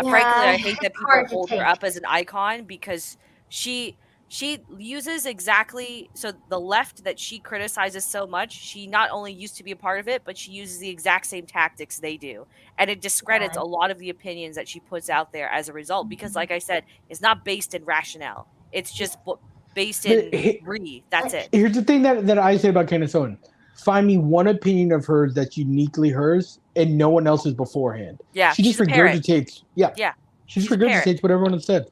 frankly, I hate that it's hard people to hold her take. up as an icon because she uses exactly so the left that she criticizes so much, she not only used to be a part of it, but she uses the exact same tactics they do. And it discredits Yeah. a lot of the opinions that she puts out there as a result because like I said, it's not based in rationale. It's just based in that's it. Here's the thing that I say about Candace Owens. Find me one opinion of hers that's uniquely hers and no one else's beforehand. Yeah, She just she's a parrot. regurgitates. Yeah. She's She just a parrot. regurgitates what everyone has said.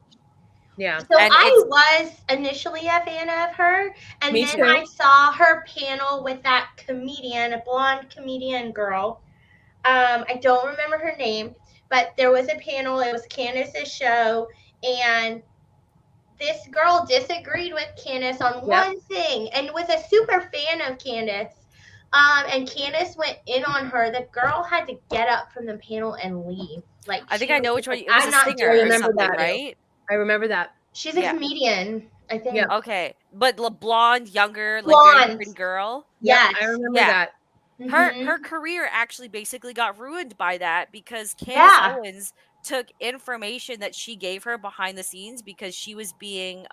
Yeah. So And I was initially a fan of her, and Me then too. I saw her panel with that comedian, a blonde comedian girl. I don't remember her name, but there was a panel. It was Candace's show, and this girl disagreed with Candace on one thing, and was a super fan of Candace. And Candace went in on her. The girl had to get up from the panel and leave. Like, I think she I know was which one. like, It was I'm a not singer doing or this. remember something, that. right? I remember that. She's a Yeah. comedian, I think. Yeah. Okay, but blonde, younger, like Blonde. very pretty girl. Yes. I remember Yeah. that. Mhm. Her career actually basically got ruined by that because Candace Yeah. Owens took information that she gave her behind the scenes because she was being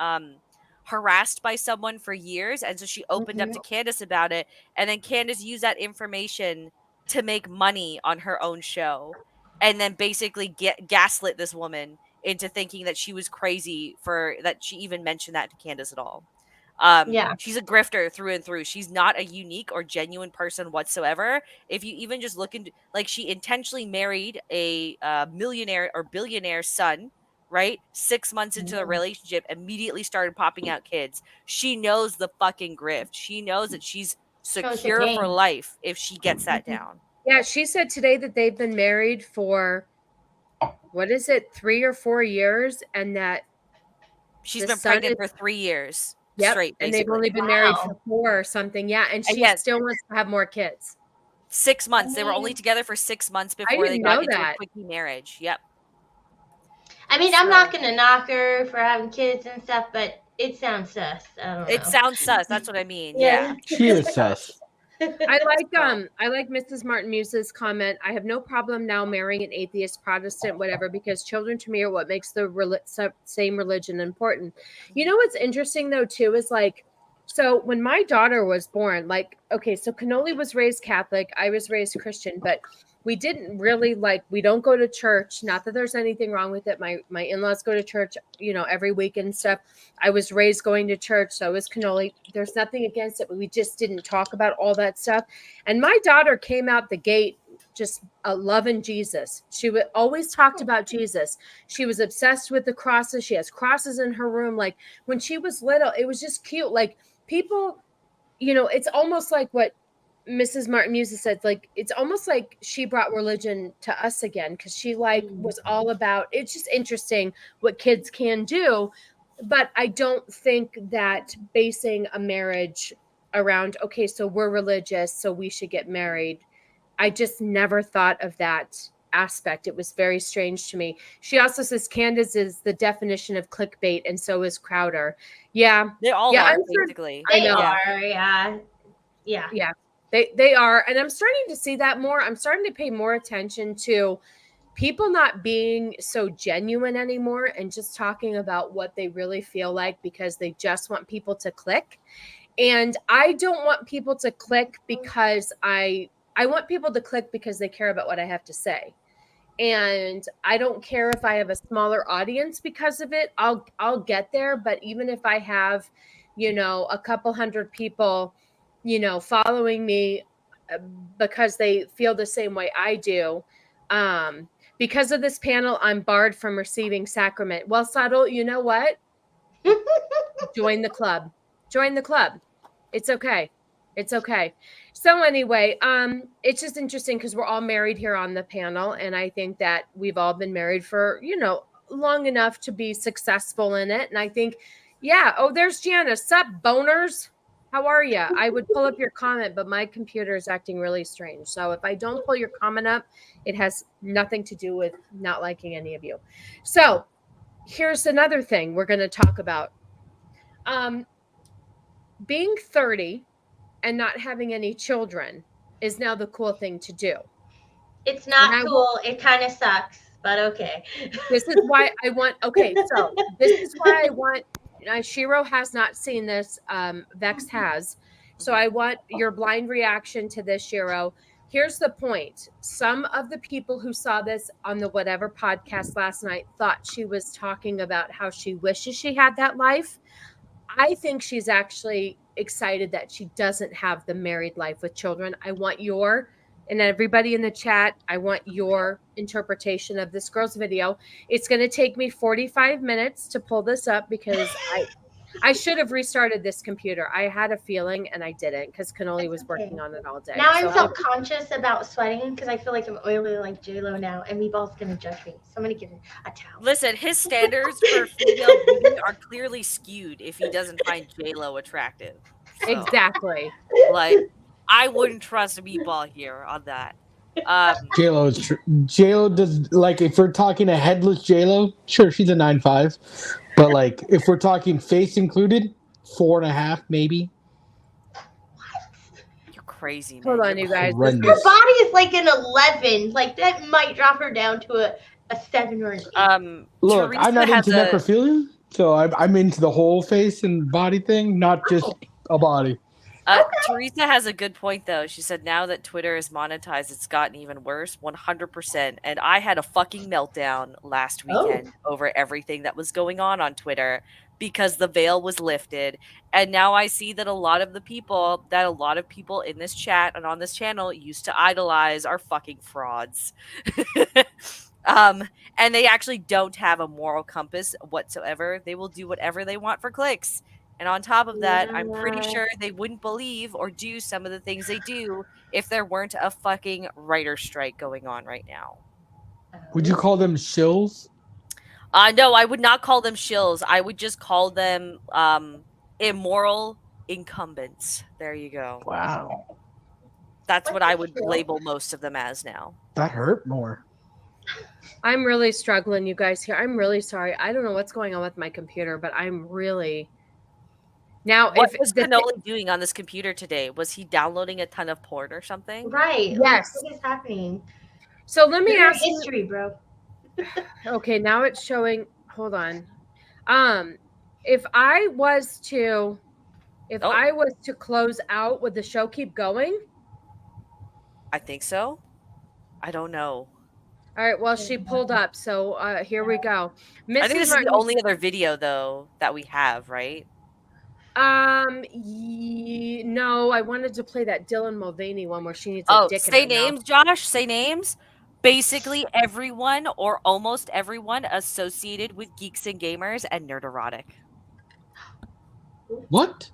harassed by someone for years, and so she opened up to Candace about it, and then Candace used that information to make money on her own show, and then basically gaslit this woman into thinking that she was crazy for that she even mentioned that to Candace at all. Yeah. She's a grifter through and through. She's not a unique or genuine person whatsoever. If you even just look into, like, she intentionally married a millionaire or billionaire son, right? 6 months into the relationship, immediately started popping out kids. She knows the fucking grift. She knows that she's secure for life if she gets that down. Yeah, she said today that they've been married for, what is it, 3 or 4 years, and that she's been pregnant for 3 years straight, basically. And they've only been married for 4 or something. Yeah, and she still wants to have more kids. 6 months. They were only together for 6 months before they got into a quickie marriage. Yep. I mean, I'm not gonna knock her for having kids and stuff, but it sounds sus. I don't know. It sounds sus. That's what I mean. Yeah. She is sus. I like Mrs. Martin Muse's comment. I have no problem now marrying an atheist, Protestant, whatever, because children to me are what makes the same religion important. You know what's interesting though too is like, so when my daughter was born, like, okay, so Cannoli was raised Catholic, I was raised Christian, but we didn't really we don't go to church. Not that there's anything wrong with it. My in-laws go to church, every week and stuff. I was raised going to church. So was Cannoli. There's nothing against it, but we just didn't talk about all that stuff. And my daughter came out the gate just loving Jesus. She always talked about Jesus. She was obsessed with the crosses. She has crosses in her room. Like when she was little, it was just cute. Like people, it's almost like what Mrs. Martin Muse said, like, it's almost like she brought religion to us again, because she was all about, it's just interesting what kids can do. But I don't think that basing a marriage around, okay, so we're religious, so we should get married. I just never thought of that aspect. It was very strange to me. She also says Candace is the definition of clickbait, and so is Crowder. Yeah. They all are, basically. They are, yeah. Yeah. Yeah. They are. And I'm starting to see that more. I'm starting to pay more attention to people not being so genuine anymore and just talking about what they really feel like because they just want people to click. And I don't want people to click because I want people to click because they care about what I have to say. And I don't care if I have a smaller audience because of it. I'll get there. But even if I have, a couple hundred people, following me because they feel the same way I do. Because of this panel, I'm barred from receiving sacrament. Well, Subtle, you know what? Join the club. Join the club. It's okay. It's okay. So anyway, it's just interesting because we're all married here on the panel. And I think that we've all been married for, long enough to be successful in it. And I think, there's Janice. Sup, boners? How are you? I would pull up your comment, but my computer is acting really strange. So if I don't pull your comment up, it has nothing to do with not liking any of you. So here's another thing we're going to talk about. Being 30 and not having any children is now the cool thing to do. It's not cool. It kind of sucks, but okay. This is why I want, Shiro has not seen this. Vex has. So I want your blind reaction to this, Shiro. Here's the point. Some of the people who saw this on the whatever podcast last night thought she was talking about how she wishes she had that life. I think she's actually excited that she doesn't have the married life with children. I want and everybody in the chat, I want your interpretation of this girl's video. It's going to take me 45 minutes to pull this up because I should have restarted this computer. I had a feeling and I didn't because Cannoli was working on it all day. Now I'm self-conscious about sweating because I feel like I'm oily like J-Lo now, and Meatball's going to judge me. So I'm going to give him a towel. Listen, his standards for female beauty are clearly skewed if he doesn't find J-Lo attractive. So, exactly. I wouldn't trust Meatball here on that. J-Lo does, if we're talking a headless J-Lo, sure, she's a 9.5. But if we're talking face included, 4.5 maybe. You're crazy, man. Hold on, you guys. Her body is like an 11. That might drop her down to a 7 or an 8. Look, Teresa I'm not into necrophilia, so I'm into the whole face and body thing, not just a body. Teresa has a good point, though. She said now that Twitter is monetized, it's gotten even worse, 100%. And I had a fucking meltdown last weekend over everything that was going on Twitter because the veil was lifted. And now I see that a lot of people in this chat and on this channel used to idolize are fucking frauds. And they actually don't have a moral compass whatsoever. They will do whatever they want for clicks. And on top of that, I'm pretty Yeah. sure they wouldn't believe or do some of the things they do if there weren't a fucking writer strike going on right now. Would you call them shills? No, I would not call them shills. I would just call them immoral incumbents. There you go. Wow. That's What's what I a would shill? label most of them as now. That hurt more. I'm really struggling, you guys here. I'm really sorry. I don't know what's going on with my computer, but I'm really now. What If was Cannoli doing on this computer today? Was he downloading a ton of porn or something? Right. Yes. Like, what is happening? so let me Your ask you. history, bro. Okay, now it's showing. Hold on. If I was to close out, would the show keep going? I think so. I don't know. All right. Well, she pulled up, so here we go. Mrs. I think this Martin, is the only other video though that we have, right? No, I wanted to play that Dylan Mulvaney one where she needs a Oh, dick in say her names, mouth. Josh. Say names. Basically, everyone or almost everyone associated with Geeks and Gamers and Nerd Erotic. What?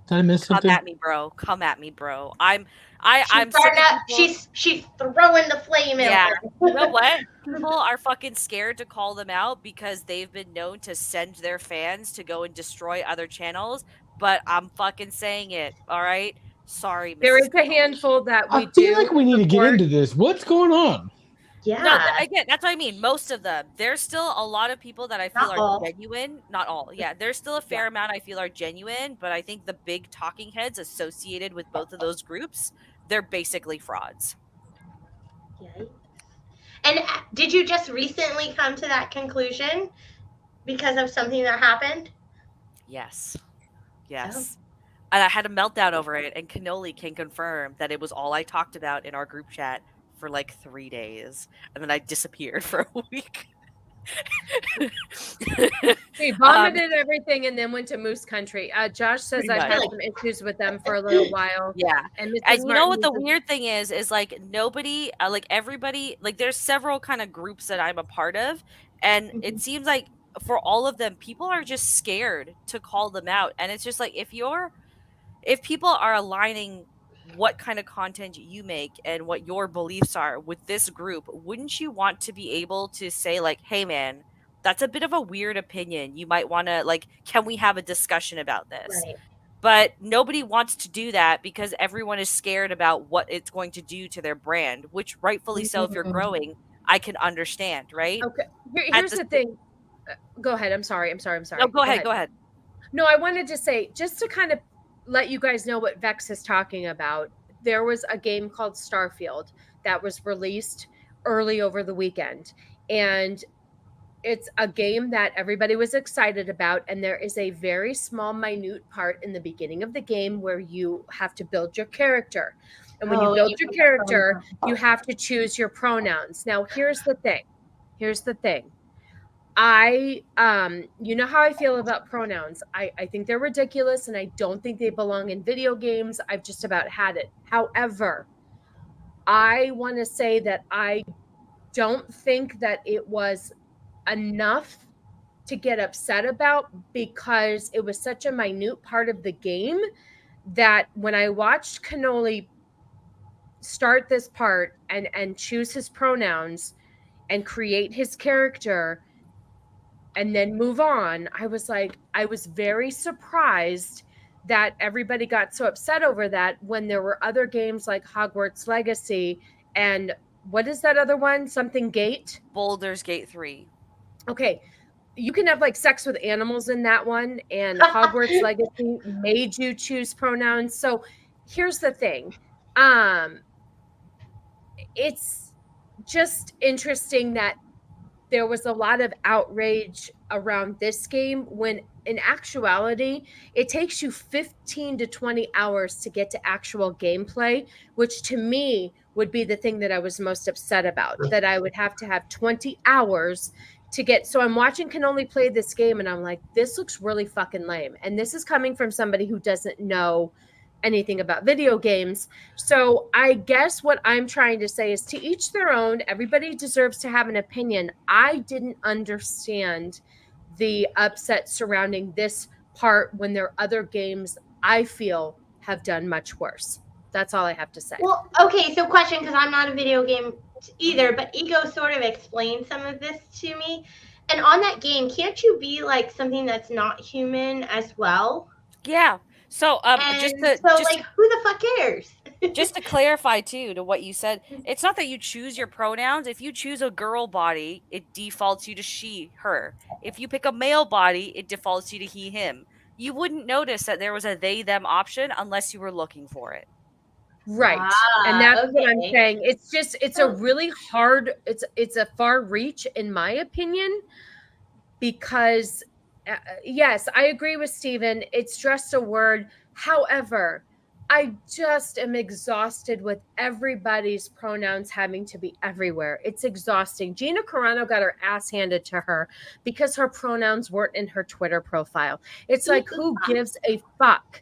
Did I miss Come something? at me, bro. Come at me, bro. I'm She's sick of people. she's throwing the flame Yeah. out there. You know what? People are fucking scared to call them out because they've been known to send their fans to go and destroy other channels. But I'm fucking saying it. All right. Sorry, Mrs. There is a Cannoli. handful that I we feel do. like we need to get support. into this. What's going on? Yeah. No, again, that's what I mean. Most of them. There's still a lot of people that I feel Not are all. genuine. Not all. Yeah, there's still a fair amount I feel are genuine, but I think the big talking heads associated with both of those groups, they're basically frauds. Yikes. And did you just recently come to that conclusion because of something that happened? Yes. Yes. And I had a meltdown over it, and Cannoli can confirm that it was all I talked about in our group chat for like 3 days. And then I disappeared for a week. She vomited everything and then went to Moose Country. Josh says Pretty I've had much. some issues with them for a little while. Yeah. And Mrs. And you know what the Martin weird thing is like nobody, like everybody, like there's several kind of groups that I'm a part of. And it seems like for all of them, people are just scared to call them out. And it's just like, if people are aligning what kind of content you make and what your beliefs are with this group, wouldn't you want to be able to say like, hey man, that's a bit of a weird opinion. You might want to like, can we have a discussion about this? Right. But nobody wants to do that because everyone is scared about what it's going to do to their brand, which rightfully so, if you're growing, I can understand, right? Okay. Here's the thing. Go ahead. I'm sorry. No, go ahead. No, I wanted to say, just to kind of let you guys know what Vex is talking about, there was a game called Starfield that was released early over the weekend. And it's a game that everybody was excited about. And there is a very small, minute part in the beginning of the game where you have to build your character. And when you build your character, you have to choose your pronouns. Now, here's the thing. You know how I feel about pronouns. I think they're ridiculous and I don't think they belong in video games. I've just about had it. However, I want to say that I don't think that it was enough to get upset about because it was such a minute part of the game that when I watched Cannoli start this part and choose his pronouns and create his character and then move on, I was very surprised that everybody got so upset over that when there were other games like Hogwarts Legacy and what is that other one? Something Gate? Baldur's Gate 3. Okay. You can have like sex with animals in that one, and Hogwarts Legacy made you choose pronouns. So here's the thing. It's just interesting that there was a lot of outrage around this game when in actuality, it takes you 15 to 20 hours to get to actual gameplay, which to me would be the thing that I was most upset about, that I would have to have 20 hours to get. So I'm watching Cannoli play this game and I'm like, this looks really fucking lame. And this is coming from somebody who doesn't know anything about video games. So I guess what I'm trying to say is to each their own. Everybody deserves to have an opinion. I didn't understand the upset surrounding this part when there are other games I feel have done much worse. That's all I have to say. Well, okay, so question, because I'm not a video game either, but Ego sort of explained some of this to me. And on that game, can't you be like something that's not human as well? Yeah. So And like, who the fuck cares? Just to clarify too to what you said, it's not that you choose your pronouns. If you choose a girl body, it defaults you to she, her. If you pick a male body, it defaults you to he, him. You wouldn't notice that there was a they, them option unless you were looking for it. Right. And that's what I'm saying. It's just, it's a really hard, it's a far reach in my opinion, because yes, I agree with Steven. It's just a word. However, I just am exhausted with everybody's pronouns having to be everywhere. It's exhausting. Gina Carano got her ass handed to her because her pronouns weren't in her Twitter profile. It's like, who gives a fuck?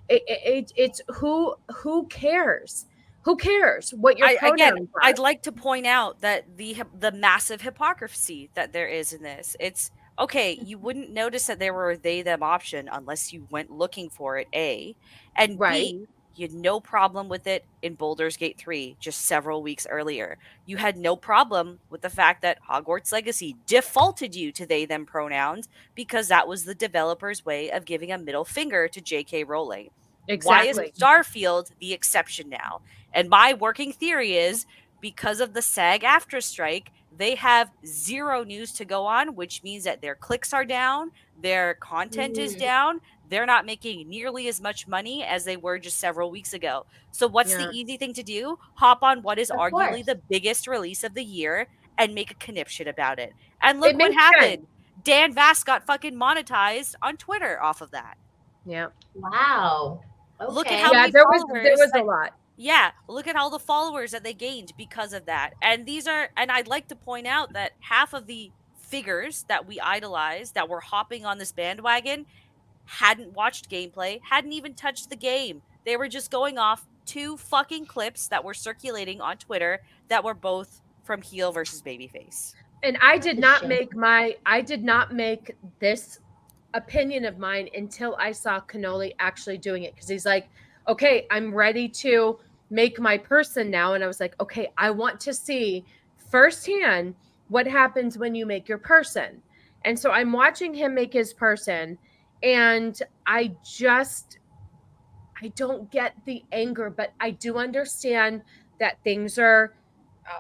It's who cares? Who cares what your pronouns are? I'd like to point out that the massive hypocrisy that there is in this. It's okay, you wouldn't notice that there were a they them option unless you went looking for it, A. And B, you had no problem with it in Baldur's Gate 3 just several weeks earlier. You had no problem with the fact that Hogwarts Legacy defaulted you to they them pronouns because that was the developer's way of giving a middle finger to J.K. Rowling. Exactly. Why is Starfield the exception now? And my working theory is because of the SAG-AFTRA strike, they have zero news to go on, which means that their clicks are down, their content is down, they're not making nearly as much money as they were just several weeks ago. So what's the easy thing to do? Hop on what is arguably the biggest release of the year and make a conniption about it. And look what happened. Dan Vass got fucking monetized on Twitter off of that. Yeah. Wow. Okay. Look at how many there followers was a lot. Yeah, look at all the followers that they gained because of that. And I'd like to point out that half of the figures that we idolize that were hopping on this bandwagon hadn't watched gameplay, hadn't even touched the game. They were just going off 2 fucking clips that were circulating on Twitter that were both from heel versus babyface. And I did not make this opinion of mine until I saw Cannoli actually doing it, because he's like, okay, I'm ready to make my person now. And I was like, okay, I want to see firsthand what happens when you make your person. And so I'm watching him make his person, and I don't get the anger, but I do understand that things are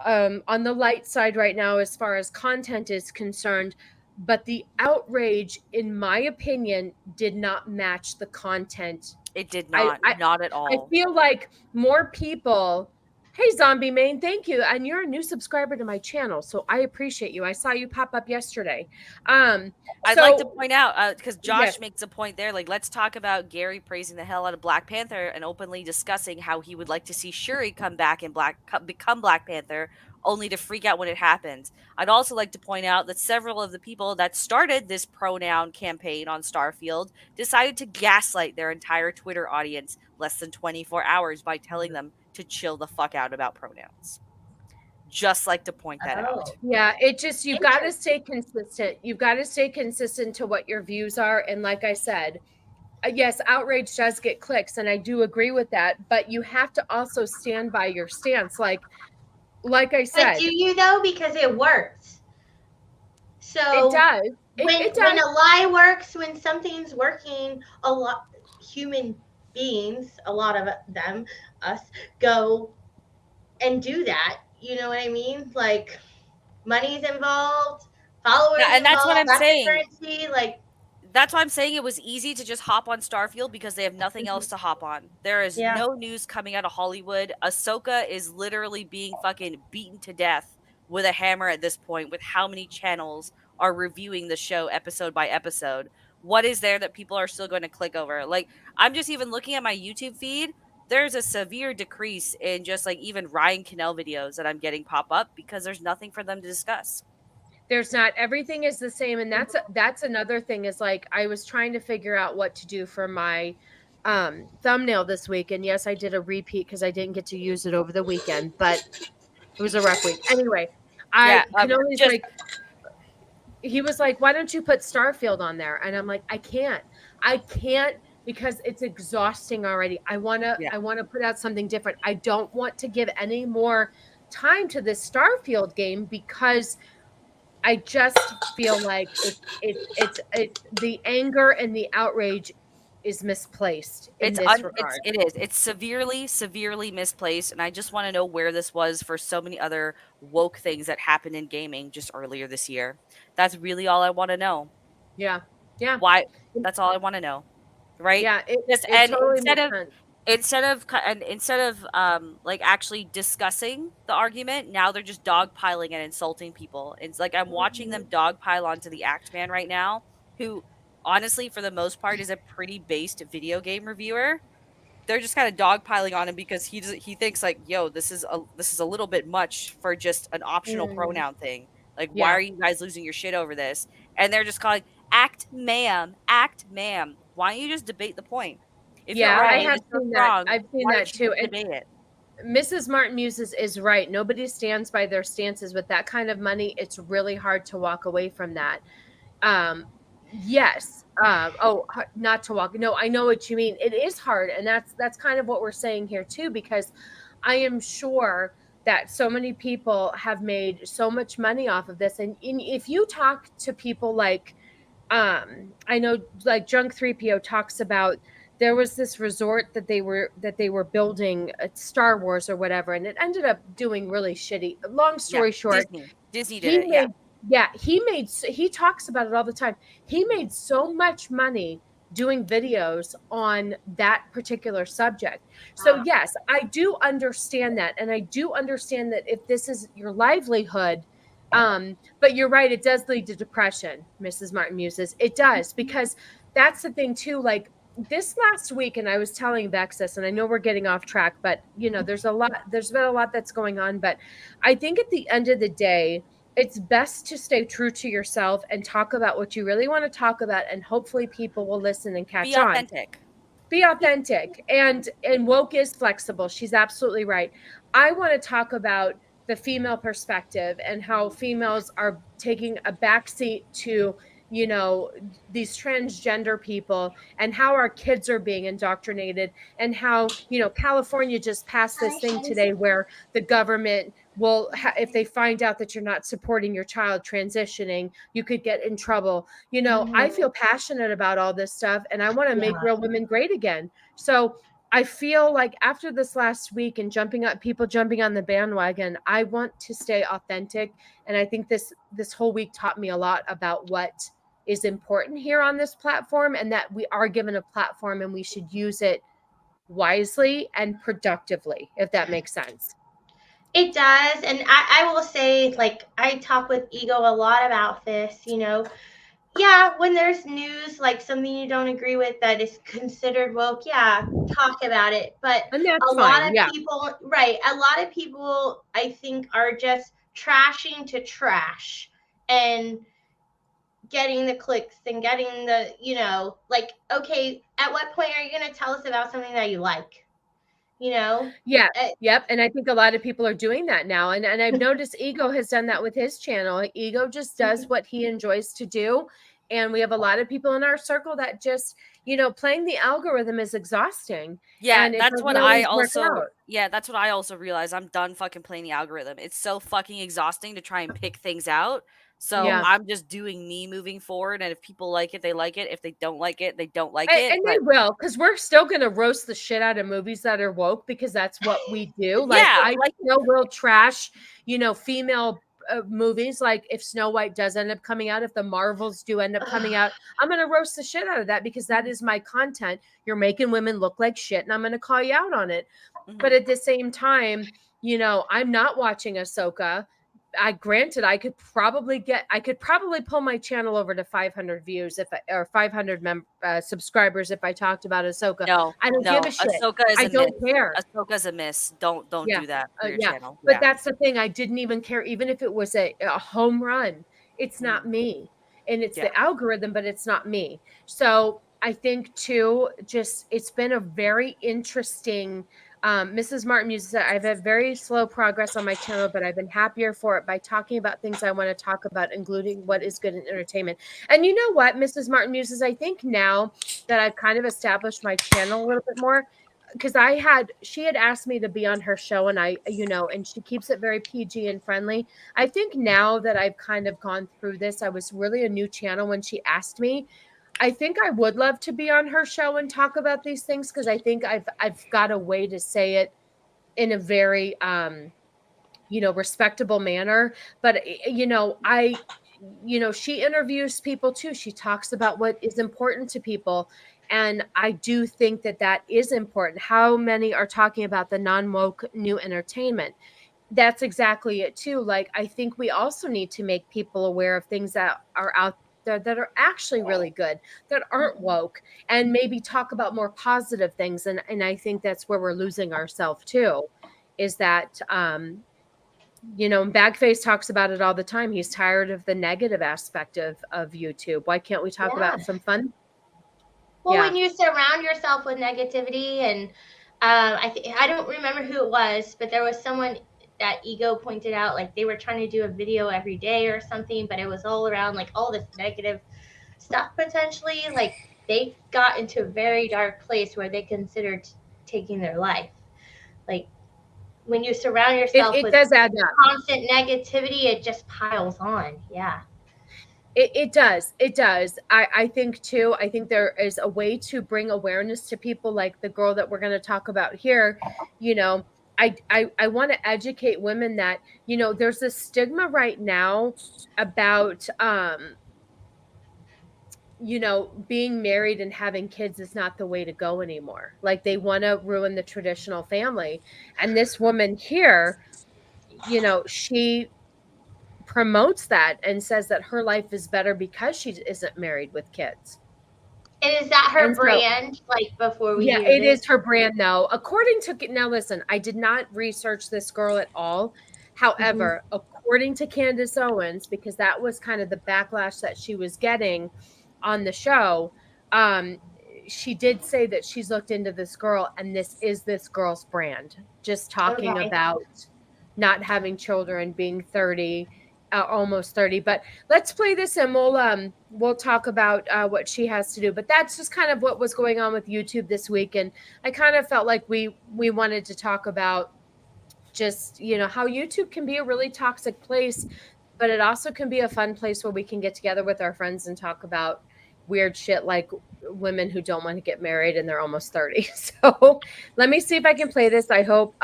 on the light side right now as far as content is concerned. But the outrage, in my opinion, did not match the content. It did not, not at all. I feel like more people, hey, Zombie Main, thank you. And you're a new subscriber to my channel, so I appreciate you. I saw you pop up yesterday. I'd like to point out, because Josh makes a point there, like, let's talk about Gary praising the hell out of Black Panther and openly discussing how he would like to see Shuri come back and become Black Panther, only to freak out when it happens. I'd also like to point out that several of the people that started this pronoun campaign on Starfield decided to gaslight their entire Twitter audience less than 24 hours by telling them to chill the fuck out about pronouns. Just like to point that out. Yeah, it just, you've got to stay consistent. You've got to stay consistent to what your views are. And like I said, yes, outrage does get clicks, and I do agree with that, but you have to also stand by your stance. Like I said. But do you though? Because it works. So it does. When a lie works, when something's working, a lot human beings, a lot of them, us, go and do that. You know what I mean? Like, money's involved, followers and that's involved, what I'm saying. currency, like. That's why I'm saying it was easy to just hop on Starfield because they have nothing else to hop on. There is no news coming out of Hollywood. Ahsoka is literally being fucking beaten to death with a hammer at this point, with how many channels are reviewing the show episode by episode. What is there that people are still going to click over? Like, I'm just even looking at my YouTube feed. There's a severe decrease in just like even Ryan Cannell videos that I'm getting pop up because there's nothing for them to discuss. There's not, everything is the same. And that's another thing, is like, I was trying to figure out what to do for my thumbnail this week. And yes, I did a repeat because I didn't get to use it over the weekend, but it was a rough week. Anyway, he was like, why don't you put Starfield on there? And I'm like, I can't because it's exhausting already. I want to put out something different. I don't want to give any more time to this Starfield game because I just feel like it's the anger and the outrage is misplaced in this regard. It's severely misplaced, and I just want to know where this was for so many other woke things that happened in gaming just earlier this year. That's really all I want to know. Yeah. Why? That's all I want to know. Right? Yeah, it and totally makes sense. instead of like actually discussing the argument, now they're just dogpiling and insulting people. It's like I'm watching them dogpile onto the Act Man right now, who honestly, for the most part, is a pretty based video game reviewer. They're just kind of dogpiling on him because he thinks like, yo, this is a little bit much for just an optional pronoun thing. Like, why are you guys losing your shit over this? And they're just calling act ma'am. Why don't you just debate the point? If you're I right, have seen that. I've seen that too. Debate it. Mrs. Martin Muses is right. Nobody stands by their stances with that kind of money. It's really hard to walk away from that. Yes. Not to walk. No, I know what you mean. It is hard, and that's kind of what we're saying here too, because I am sure that so many people have made so much money off of this. And if you talk to people like, I know like Drunk 3PO talks about, there was this resort that they were building at Star Wars or whatever, and it ended up doing really shitty. Long story short, Disney did it. He talks about it all the time. He made so much money doing videos on that particular subject. So yes, I do understand that. And I do understand that if this is your livelihood, but you're right, it does lead to depression, Mrs. Martin Muses. It does, because that's the thing too. Like this last week, and I was telling Vexus, and I know we're getting off track, but there's been a lot that's going on. But I think at the end of the day, it's best to stay true to yourself and talk about what you really want to talk about, and hopefully people will listen and catch on. Be authentic. And woke is flexible. She's absolutely right. I want to talk about the female perspective and how females are taking a backseat to these transgender people, and how our kids are being indoctrinated, and how California just passed this thing today where the government will if they find out that you're not supporting your child transitioning, you could get in trouble. I feel passionate about all this stuff, and I want to make real women great again. So I feel like after this last week and people jumping on the bandwagon, I want to stay authentic. And I think this whole week taught me a lot about what is important here on this platform, and that we are given a platform and we should use it wisely and productively, if that makes sense. It does. And I will say, like, I talk with Ego a lot about this, when there's news, like something you don't agree with that is considered woke, talk about it. But a lot of people, I think, are just trashing to trash and getting the clicks and getting the, like, okay, at what point are you going to tell us about something that you like? Yep. And I think a lot of people are doing that now. And I've noticed Ego has done that with his channel. Ego just does what he enjoys to do. And we have a lot of people in our circle that just, playing the algorithm is exhausting. Yeah, that's what I also realized. I'm done fucking playing the algorithm. It's so fucking exhausting to try and pick things out. So I'm just doing me moving forward. And if people like it, they like it. If they don't like it, they don't like it. And they will, because we're still going to roast the shit out of movies that are woke, because that's what we do. We'll trash, female movies. Like if Snow White does end up coming out, if the Marvels do end up coming out, I'm going to roast the shit out of that, because that is my content. You're making women look like shit, and I'm going to call you out on it. Mm-hmm. But at the same time, I'm not watching Ahsoka. I could probably pull my channel over to 500 views or 500 subscribers if I talked about Ahsoka. No, I don't give a shit. I don't care. Ahsoka's a miss. Don't do that for your channel. But that's the thing. I didn't even care, even if it was a home run. It's not me, and it's the algorithm, but it's not me. So I think too, just it's been a very interesting Mrs. Martin Muse said, I've had very slow progress on my channel, but I've been happier for it by talking about things I want to talk about, including what is good in entertainment. And you know what, Mrs. Martin Muse, I think now that I've kind of established my channel a little bit more, because she had asked me to be on her show, and and she keeps it very PG and friendly. I think now that I've kind of gone through this, I was really a new channel when she asked me. I think I would love to be on her show and talk about these things, because I think I've got a way to say it in a very respectable manner. But she interviews people too. She talks about what is important to people, and I do think that is important. How many are talking about the non-woke new entertainment? That's exactly it too. Like, I think we also need to make people aware of things that are out there that are actually really good, that aren't woke, and maybe talk about more positive things. And I think that's where we're losing ourselves too, is that Bagface talks about it all the time. He's tired of the negative aspect of YouTube. Why can't we talk about some fun? Well, when you surround yourself with negativity, and I don't remember who it was, but there was someone that Ego pointed out, like they were trying to do a video every day or something, but it was all around like all this negative stuff potentially. Like they got into a very dark place where they considered taking their life. Like when you surround yourself with does add up. Constant negativity, it just piles on. Yeah. It does. It does. I think too, I think there is a way to bring awareness to people, like the girl that we're going to talk about here. I want to educate women that, there's a stigma right now about, being married and having kids is not the way to go anymore. Like they want to ruin the traditional family. And this woman here, she promotes that and says that her life is better because she isn't married with kids. And is that her brand? Like before we it is her brand now. According to, now listen, I did not research this girl at all. However, according to Candace Owens, because that was kind of the backlash that she was getting on the show, she did say that she's looked into this girl, and this is this girl's brand. Just talking about not having children, being 30, almost 30. But let's play this, and we'll talk about what she has to do. But that's just kind of what was going on with YouTube this week, and I kind of felt like we wanted to talk about just how YouTube can be a really toxic place, but it also can be a fun place where we can get together with our friends and talk about weird shit, like women who don't want to get married and they're almost 30. So let me see if I can play this. I hope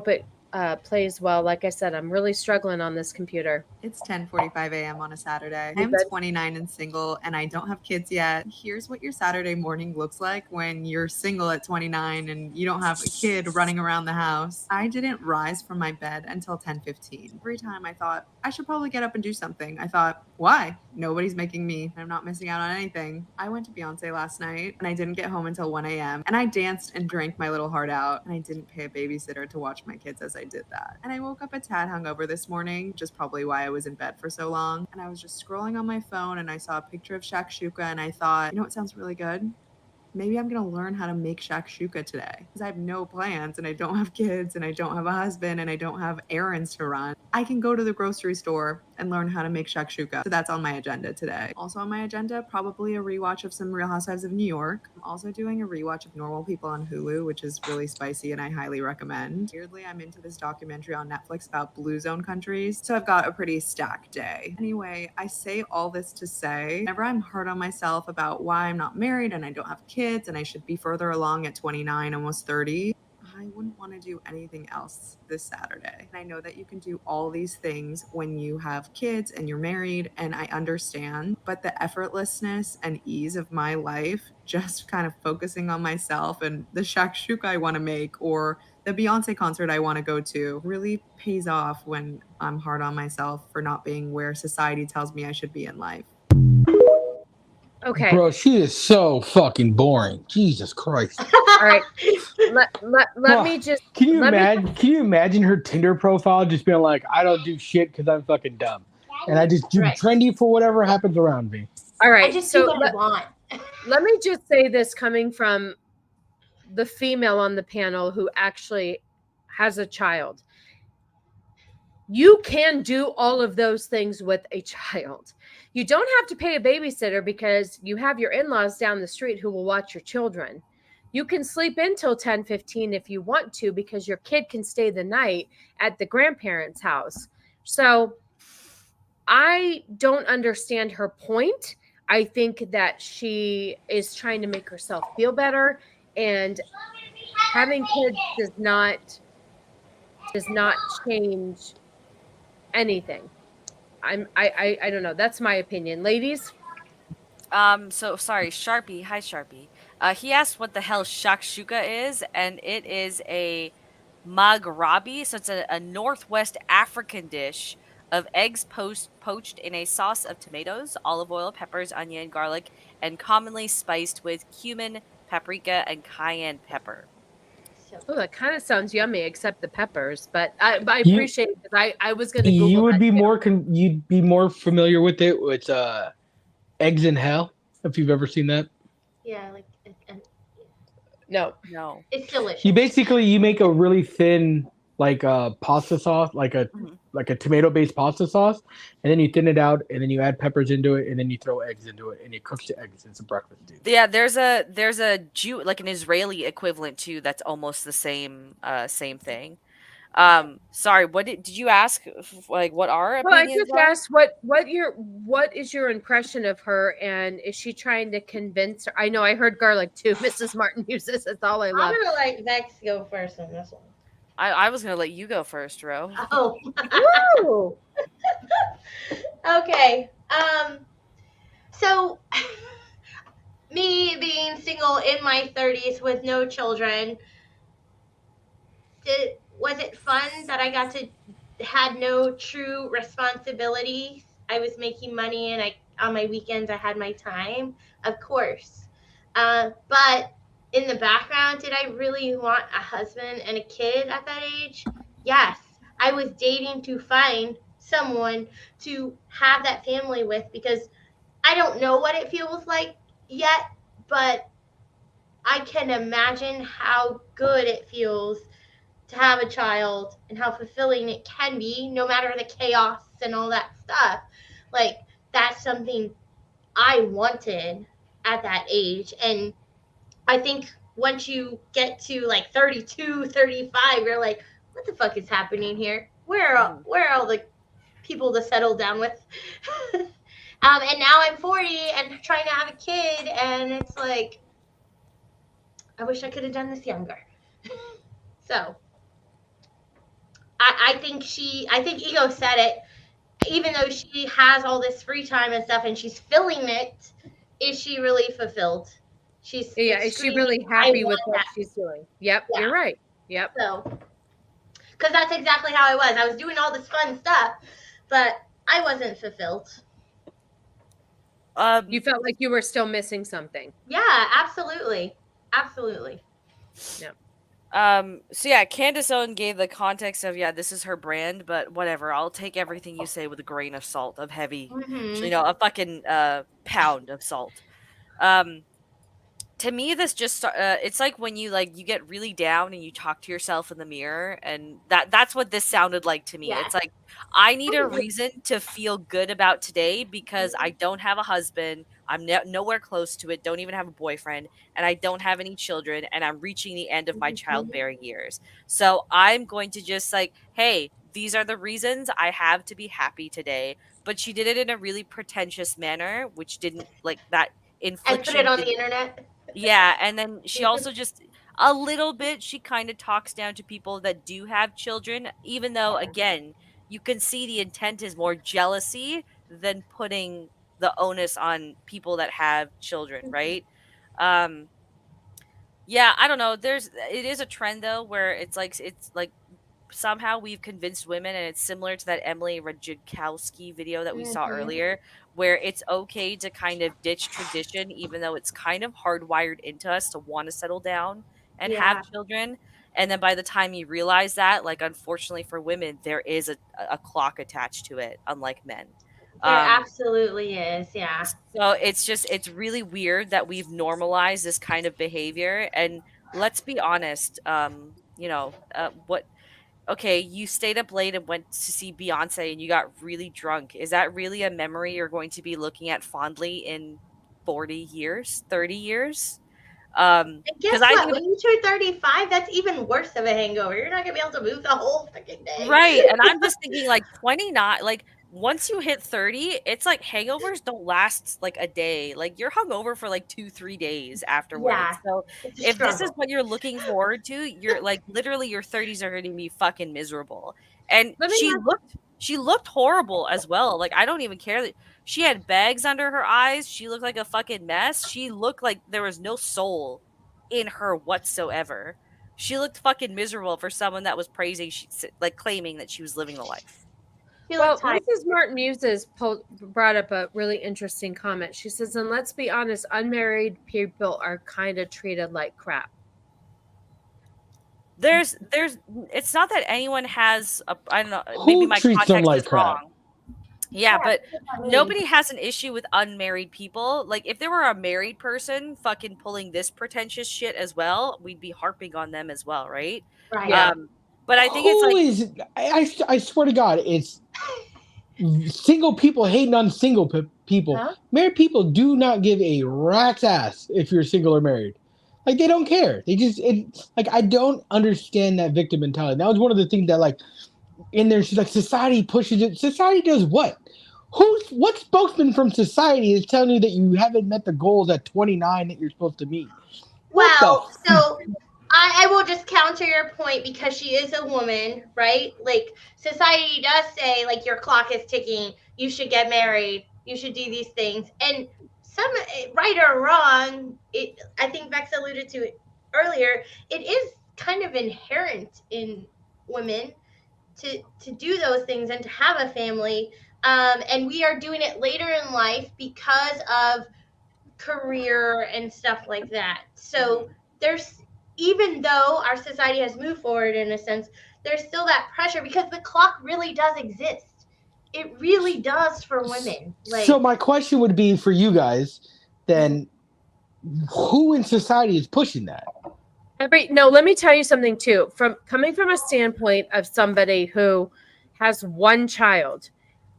it plays well. Like I said, I'm really struggling on this computer. It's 10:45 a.m. on a Saturday. I'm 29 and single, and I don't have kids yet. Here's what your Saturday morning looks like when you're single at 29 and you don't have a kid running around the house. I didn't rise from my bed until 10:15. Every time I thought, I should probably get up and do something. I thought, why? Nobody's making me. I'm not missing out on anything. I went to Beyonce last night, and I didn't get home until 1 a.m. And I danced and drank my little heart out, and I didn't pay a babysitter to watch my kids as I did that. And I woke up a tad hungover this morning, which is probably why I was in bed for so long. And I was just scrolling on my phone, and I saw a picture of shakshuka, and I thought, it sounds really good. Maybe I'm going to learn how to make shakshuka today, because I have no plans, and I don't have kids, and I don't have a husband, and I don't have errands to run. I can go to the grocery store and learn how to make shakshuka. So that's on my agenda today. Also on my agenda, probably a rewatch of some Real Housewives of New York. I'm also doing a rewatch of Normal People on Hulu, which is really spicy and I highly recommend. Weirdly, I'm into this documentary on Netflix about blue zone countries. So I've got a pretty stacked day. Anyway, I say all this to say, whenever I'm hard on myself about why I'm not married and I don't have kids and I should be further along at 29, almost 30, I wouldn't want to do anything else this Saturday. And I know that you can do all these things when you have kids and you're married, and I understand, but the effortlessness and ease of my life, just kind of focusing on myself and the shakshuka I want to make or the Beyonce concert I want to go to, really pays off when I'm hard on myself for not being where society tells me I should be in life. Okay. Bro, she is so fucking boring. Jesus Christ. All right. Let me just. Can you imagine her Tinder profile just being like, I don't do shit because I'm fucking dumb, and I just do trendy for whatever happens around me. All right. I just do what I want. Let me just say this, coming from the female on the panel who actually has a child. You can do all of those things with a child. You don't have to pay a babysitter because you have your in-laws down the street who will watch your children. You can sleep in till 10:15 if you want to, because your kid can stay the night at the grandparents' house. So I don't understand her point. I think that she is trying to make herself feel better, and having kids does not change anything. I don't know. That's my opinion. Ladies? So sorry, Sharpie. Hi, Sharpie. He asked what the hell shakshuka is, and it is a maghrabi. So it's a northwest African dish of eggs poached in a sauce of tomatoes, olive oil, peppers, onion, garlic, and commonly spiced with cumin, paprika, and cayenne pepper. Oh, that kind of sounds yummy, except the peppers. But I You- appreciate it because I was going to Google You would that be too. you'd be more familiar with it. It's Eggs in Hell, if you've ever seen that. Yeah, like No. No. it's delicious. You make a really thin pasta sauce, like a tomato based pasta sauce, and then you thin it out, and then you add peppers into it, and then you throw eggs into it, and it cooks the eggs. It's a breakfast, dude. Yeah, there's a Jew, like an Israeli equivalent too, that's almost the same thing. Sorry, what did you ask? Like, what our Well, I opinions just are? asked what is your impression of her, and is she trying to convince her? I know I heard garlic too. Mrs. Martin uses. That's all I love. I'm gonna let Vex go first on this one. I was gonna let you go first, Ro. Oh. Woo! Okay. So me being single in my 30s with no children, was it fun that I had no true responsibilities? I was making money, and on my weekends I had my time, of course. But in the background, did I really want a husband and a kid at that age? Yes. I was dating to find someone to have that family with, because I don't know what it feels like yet, but I can imagine how good it feels to have a child and how fulfilling it can be, no matter the chaos and all that stuff. Like, that's something I wanted at that age. And I think once you get to like 32, 35, you're like, what the fuck is happening here? Where are all the people to settle down with? And now I'm 40 and trying to have a kid, and it's like, I wish I could have done this younger. So I think Ego said it. Even though she has all this free time and stuff, and she's filling it, is she really fulfilled? Is she really happy with what she's doing? Yep, yeah. You're right. Yep. So, because that's exactly how I was. I was doing all this fun stuff, but I wasn't fulfilled. You felt like you were still missing something. Yeah, absolutely. Yeah. So yeah, Candace Owen gave the context of, this is her brand, but whatever. I'll take everything you say with a grain of salt, of heavy, a fucking pound of salt. To me, this just it's like when you get really down and you talk to yourself in the mirror, and that's what this sounded like to me. Yeah. It's like, I need a reason to feel good about today because I don't have a husband, I'm nowhere close to it, don't even have a boyfriend, and I don't have any children, and I'm reaching the end of my childbearing years. So I'm going to just hey, these are the reasons I have to be happy today. But she did it in a really pretentious manner, which didn't that infliction. And put it on the internet. Yeah, and then she also just a little bit, she kind of talks down to people that do have children, even though, again, you can see the intent is more jealousy than putting the onus on people that have children, right? Yeah, I don't know. It is a trend though, where it's like somehow we've convinced women, and it's similar to that Emily Ratajkowski video that we saw earlier, where it's okay to kind of ditch tradition, even though it's kind of hardwired into us to want to settle down and have children. And then by the time you realize that, unfortunately for women, there is a clock attached to it, unlike men. There absolutely is, yeah. So it's really weird that we've normalized this kind of behavior. And let's be honest. What? Okay, you stayed up late and went to see Beyonce and you got really drunk. Is that really a memory you're going to be looking at fondly in 40 years, 30 years? And guess Because I what? do. When you turn 35, that's even worse of a hangover. You're not gonna be able to move the whole fucking day. Right. And I'm just thinking like 29, like once you hit 30, it's like hangovers don't last like a day. Like you're hungover for like 2, 3 days afterwards. Yeah, So it's a if this is struggle. what you're looking forward to, you're like literally your 30s are going to be fucking miserable. And Let me she looked horrible as well. Like I don't even care that she had bags under her eyes. She looked like a fucking mess. She looked like there was no soul in her whatsoever. She looked fucking miserable for someone that was praising, like claiming that she was living the life. She Well, looks tired. Mrs. Martin Muses brought up a really interesting comment. She says, and let's be honest, unmarried people are kind of treated like crap. It's not that anyone has I don't know, Who maybe my treats them context like is crap? wrong. Yeah, but nobody has an issue with unmarried people. Like if there were a married person fucking pulling this pretentious shit as well, we'd be harping on them as well, right? Right. Yeah. But I think it's like I swear to God, it's single people hating on single people. Huh? Married people do not give a rat's ass if you're single or married. Like they don't care. Like I don't understand that victim mentality. That was one of the things that like in there. She's like, society pushes it. Society does what? What spokesman from society is telling you that you haven't met the goals at 29 that you're supposed to meet? Well, so I will just counter your point because she is a woman, right? Like society does say like your clock is ticking. You should get married. You should do these things. And some right or wrong, I think Vex alluded to it earlier. It is kind of inherent in women to do those things and to have a family. And we are doing it later in life because of career and stuff like that. So there's, even though our society has moved forward in a sense, there's still that pressure because the clock really does exist. It really does for women. Like, so my question would be for you guys, then, who in society is pushing that? No, let me tell you something too. Coming from a standpoint of somebody who has one child,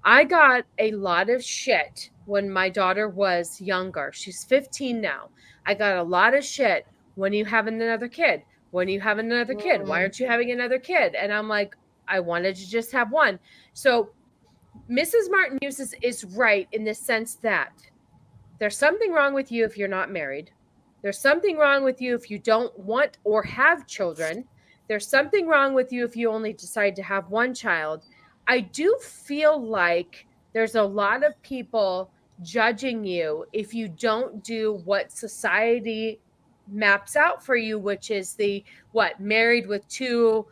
I got a lot of shit when my daughter was younger. She's 15 now. I got a lot of shit. When are you having another kid? When are you having another kid? Why aren't you having another kid? And I'm like, I wanted to just have one. So Mrs. Martin Muses is right in the sense that there's something wrong with you if you're not married. There's something wrong with you if you don't want or have children. There's something wrong with you if you only decide to have one child. I do feel like there's a lot of people judging you if you don't do what society maps out for you, which is married with 2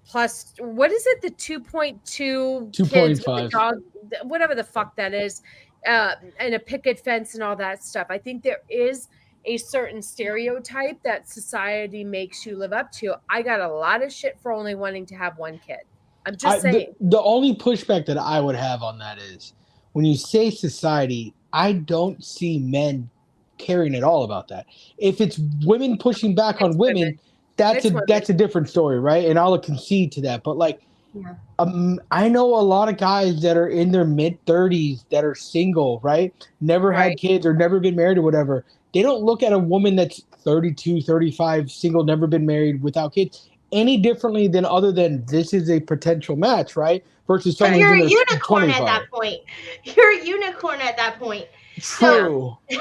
plus, what is it? The 2.2 kids with a 2.5. dog, whatever the fuck that is, and a picket fence and all that stuff. I think there is a certain stereotype that society makes you live up to. I got a lot of shit for only wanting to have one kid. I'm just saying. The only pushback that I would have on that is when you say society, I don't see men caring at all about that. If it's women pushing back on women, that's a different story, right? And I'll concede to that. But like, I know a lot of guys that are in their mid 30s that are single, right? Never had kids or never been married or whatever. They don't look at a woman that's 32, 35, single, never been married, without kids any differently than other than this is a potential match, right? Versus someone you're who's a unicorn at that point. You're a unicorn at that point. True. So.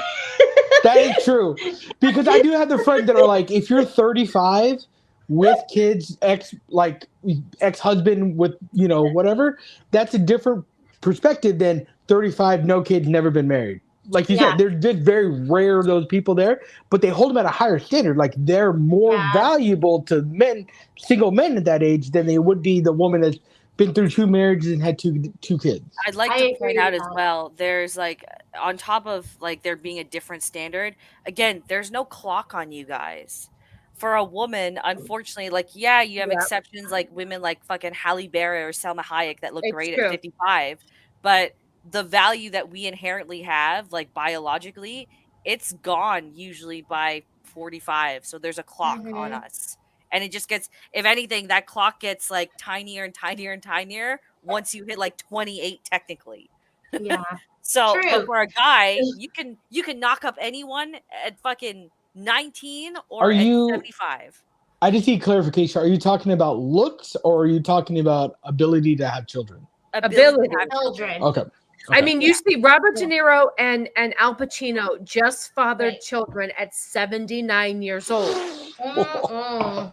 That is true. Because I do have the friends that are like, if you're 35 with kids, ex-husband with, whatever, that's a different perspective than 35, no kids, never been married. Like you said, there's very rare of those people there, but they hold them at a higher standard. Like they're more valuable to men, single men at that age, than they would be the woman that's been through 2 marriages and had two kids. I'd like to point out as well, there's like, on top of like there being a different standard, again, there's no clock on you guys. For a woman, unfortunately, like, you have exceptions like women like fucking Halle Berry or Selma Hayek that look great at 55, but the value that we inherently have, like biologically, it's gone usually by 45. So there's a clock on us. And it just gets, if anything, that clock gets like tinier and tinier and tinier once you hit like 28 technically. Yeah. So, True. but for a guy, you can knock up anyone at fucking 19 or at 75. I just need clarification. Are you talking about looks or are you talking about ability to have children? Ability. To have Children. Okay. I mean, you see Robert De Niro and Al Pacino just fathered children at 79 years old.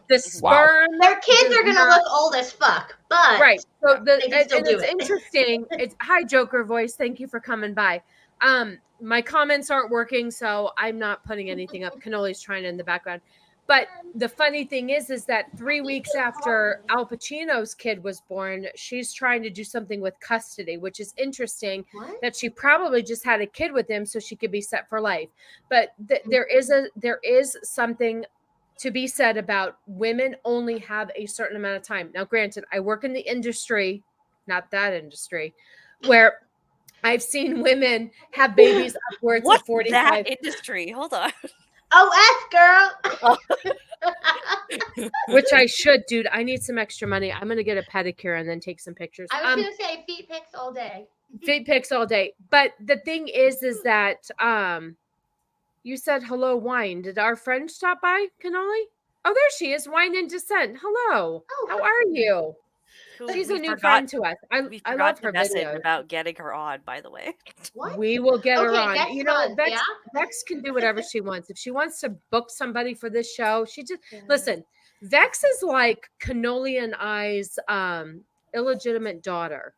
The sperm. Their kids are gonna look old as fuck, but right. So they can still do it's it. interesting. It's hi Joker voice. Thank you for coming by. My comments aren't working, so I'm not putting anything up. Cannoli's trying in the background. But the funny thing is that 3 weeks after Al Pacino's kid was born, she's trying to do something with custody, which is interesting. That she probably just had a kid with him so she could be set for life. But there is something to be said about women only have a certain amount of time. Now, granted, I work in the industry, not that industry, where I've seen women have babies upwards of 45. That industry? Hold on. OS girl. Which I should, dude. I need some extra money. I'm gonna get a pedicure and then take some pictures. I was gonna say feet pics all day. Feet pics all day. But the thing is that you said hello, wine. Did our friend stop by, Cannoli? Oh, there she is, Wine in Descent. Hello. Oh, how are you? She's a new friend to us. I love her videos. About getting her on, by the way. What? We will get her on. That's You know, fun, Vex can do whatever she wants. If she wants to book somebody for this show, she just listen. Vex is like Cannoli and I's illegitimate daughter.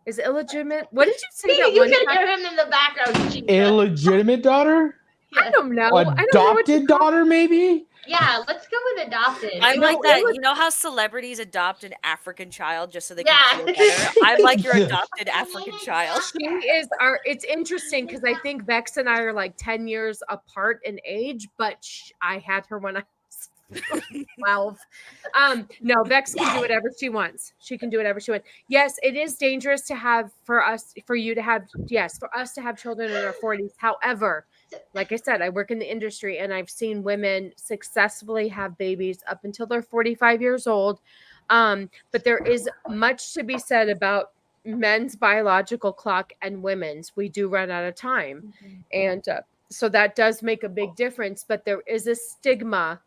Is it illegitimate? What did you say? You can hear him in the background. Illegitimate daughter? I don't know. Adopted daughter, maybe? Yeah, let's go with adopted. I like that. You know how celebrities adopt an African child just so they can feel better? I'm like your adopted African child. She is it's interesting because I think Vex and I are like 10 years apart in age, but I had her when I was 12. No, Vex can do whatever she wants. She can do whatever she wants. Yes, it is dangerous for us to have children in our 40s. However, like I said, I work in the industry and I've seen women successfully have babies up until they're 45 years old. But there is much to be said about men's biological clock and women's. We do run out of time. And so that does make a big difference. But there is a stigma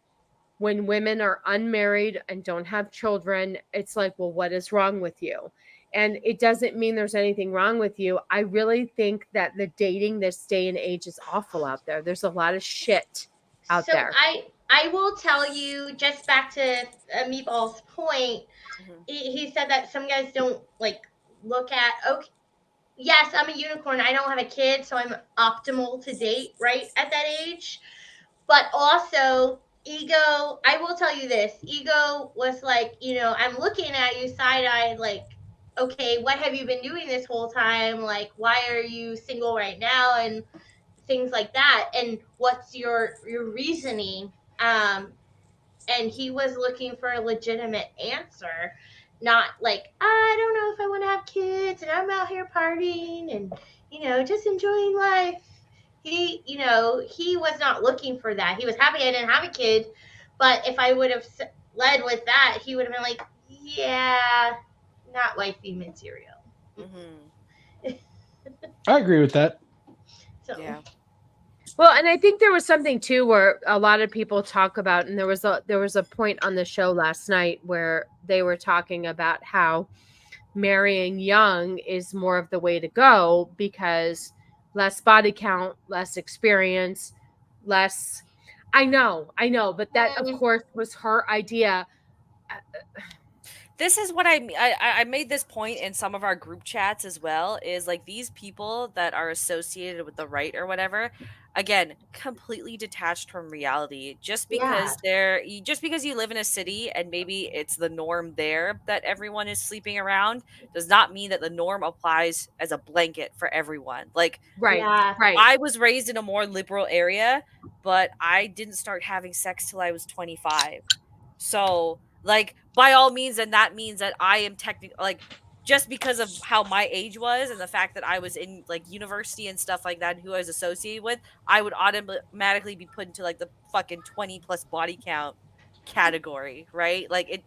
when women are unmarried and don't have children. It's like, well, what is wrong with you? And it doesn't mean there's anything wrong with you. I really think that the dating this day and age is awful out there. There's a lot of shit out there. I will tell you, just back to Meatball's point, he said that some guys don't like look at, okay, yes, I'm a unicorn. I don't have a kid, so I'm optimal to date right at that age. But also, ego, I will tell you this, ego was like, I'm looking at you side-eyed like, okay, what have you been doing this whole time? Like, why are you single right now? And things like that. And what's your reasoning? And he was looking for a legitimate answer, not like, I don't know if I want to have kids and I'm out here partying and, just enjoying life. He was not looking for that. He was happy I didn't have a kid. But if I would have led with that, he would have been like, yeah, not wifey material. I agree with that. So. Yeah. Well, and I think there was something too where a lot of people talk about, and there was a point on the show last night where they were talking about how marrying young is more of the way to go because less body count, less experience, less. I know, but that of course was her idea. This is what I made this point in some of our group chats as well, is like these people that are associated with the right or whatever, again, completely detached from reality. Just because you live in a city and maybe it's the norm there that everyone is sleeping around does not mean that the norm applies as a blanket for everyone. Like, right. I was raised in a more liberal area, but I didn't start having sex till I was 25. So, like, by all means, and that means that I am technically, like, just because of how my age was and the fact that I was in like university and stuff like that, and who I was associated with, I would automatically be put into like the fucking 20 plus body count category, right? Like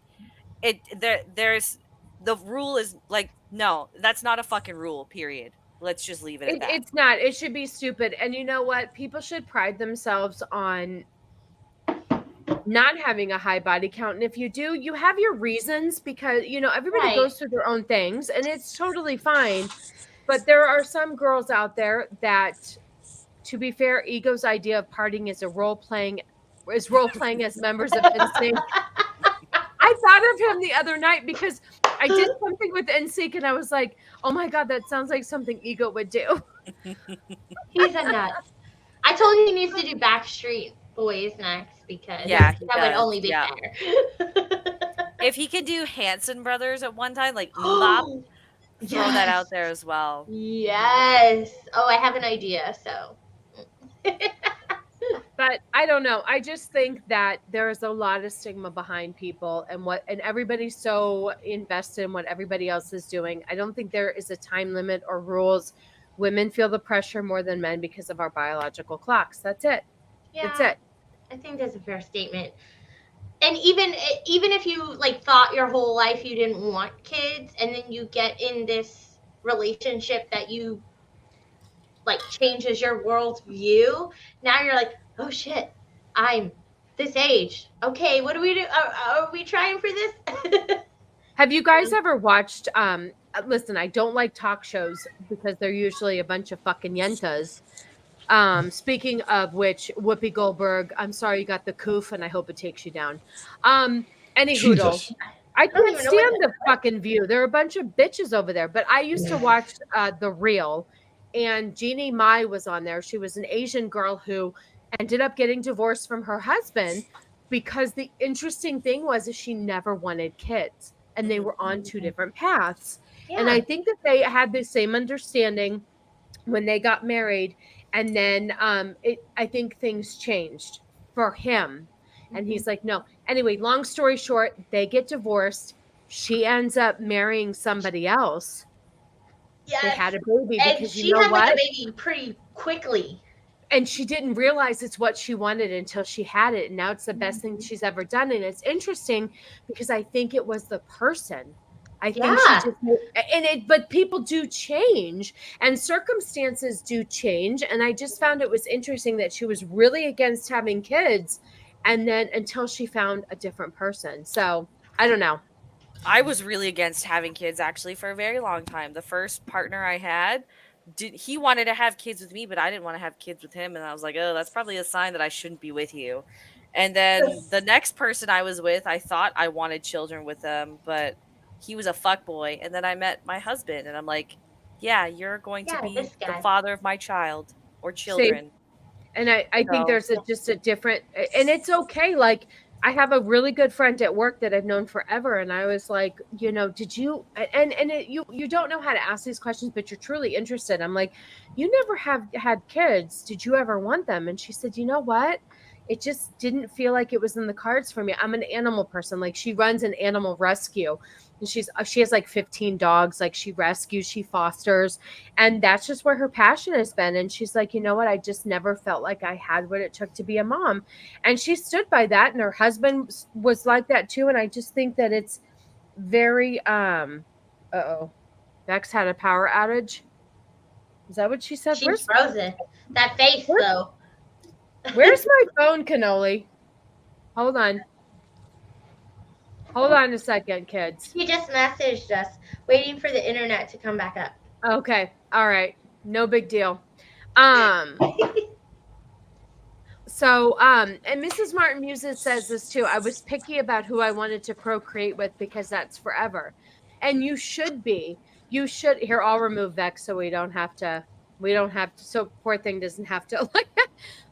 there's the rule is like, no, that's not a fucking rule, period. Let's just leave it at that. It's not. It should be stupid. And you know what? People should pride themselves on not having a high body count. And if you do, you have your reasons, because, you know, everybody goes through their own things and it's totally fine. But there are some girls out there that, to be fair, Ego's idea of partying is role playing as members of NSYNC. I thought of him the other night because I did something with NSYNC and I was like, oh my God, that sounds like something Ego would do. He's a nut. I told him he needs to do Backstreet Boys next, because that would only be fair. If he could do Hanson Brothers at one time, like throw that out there as well. Yes. Oh, I have an idea. So. But I don't know. I just think that there is a lot of stigma behind people and everybody's so invested in what everybody else is doing. I don't think there is a time limit or rules. Women feel the pressure more than men because of our biological clocks. That's it. Yeah, that's it. I think that's a fair statement. And even if you like thought your whole life you didn't want kids, and then you get in this relationship that you like changes your world view, now you're like, oh shit, I'm this age. Okay, what do we do? Are we trying for this? Have you guys ever watched, listen, I don't like talk shows because they're usually a bunch of fucking yentas. Speaking of which, Whoopi Goldberg, I'm sorry you got the coof and I hope it takes you down. Any hoodle. I can't stand the fucking View. There are a bunch of bitches over there, but I used to watch The Real, and Jeannie Mai was on there. She was an Asian girl who ended up getting divorced from her husband because the interesting thing was she never wanted kids, and they were on two different paths. Yeah. And I think that they had the same understanding when they got married, and then I think things changed for him, and he's like, no. Anyway, long story short, they get divorced. She ends up marrying somebody else. Yes. They had a baby because she had like a baby pretty quickly. And she didn't realize it's what she wanted until she had it. And now it's the best thing she's ever done. And it's interesting because I think it was the person. I think she just, but people do change and circumstances do change. And I just found it was interesting that she was really against having kids, and then until she found a different person. So I don't know. I was really against having kids actually for a very long time. The first partner I had, he wanted to have kids with me, but I didn't want to have kids with him. And I was like, oh, that's probably a sign that I shouldn't be with you. And then the next person I was with, I thought I wanted children with them, but he was a fuckboy. And then I met my husband, and I'm like, yeah, you're going to be the father of my child or children. See? And I think there's just a different, and it's okay. Like, I have a really good friend at work that I've known forever. And I was like, you know, did you, you don't know how to ask these questions, but you're truly interested. I'm like, you never have had kids. Did you ever want them? And she said, you know what? It just didn't feel like it was in the cards for me. I'm an animal person. Like, she runs an animal rescue, and she has like 15 dogs. Like, she rescues, she fosters, and that's just where her passion has been. And she's like, you know what? I just never felt like I had what it took to be a mom. And she stood by that, and her husband was like that too. And I just think that it's very, Bex had a power outage. Is that what she said? She's frozen. That face though. Where's my phone, Cannoli? Hold on. Hold on a second, kids. He just messaged us, waiting for the internet to come back up. Okay. All right. No big deal. So, and Mrs. Martin Muses says this too. I was picky about who I wanted to procreate with because that's forever. And you should be. You should. Here, I'll remove Vex so we don't have to, so poor thing doesn't have to like that.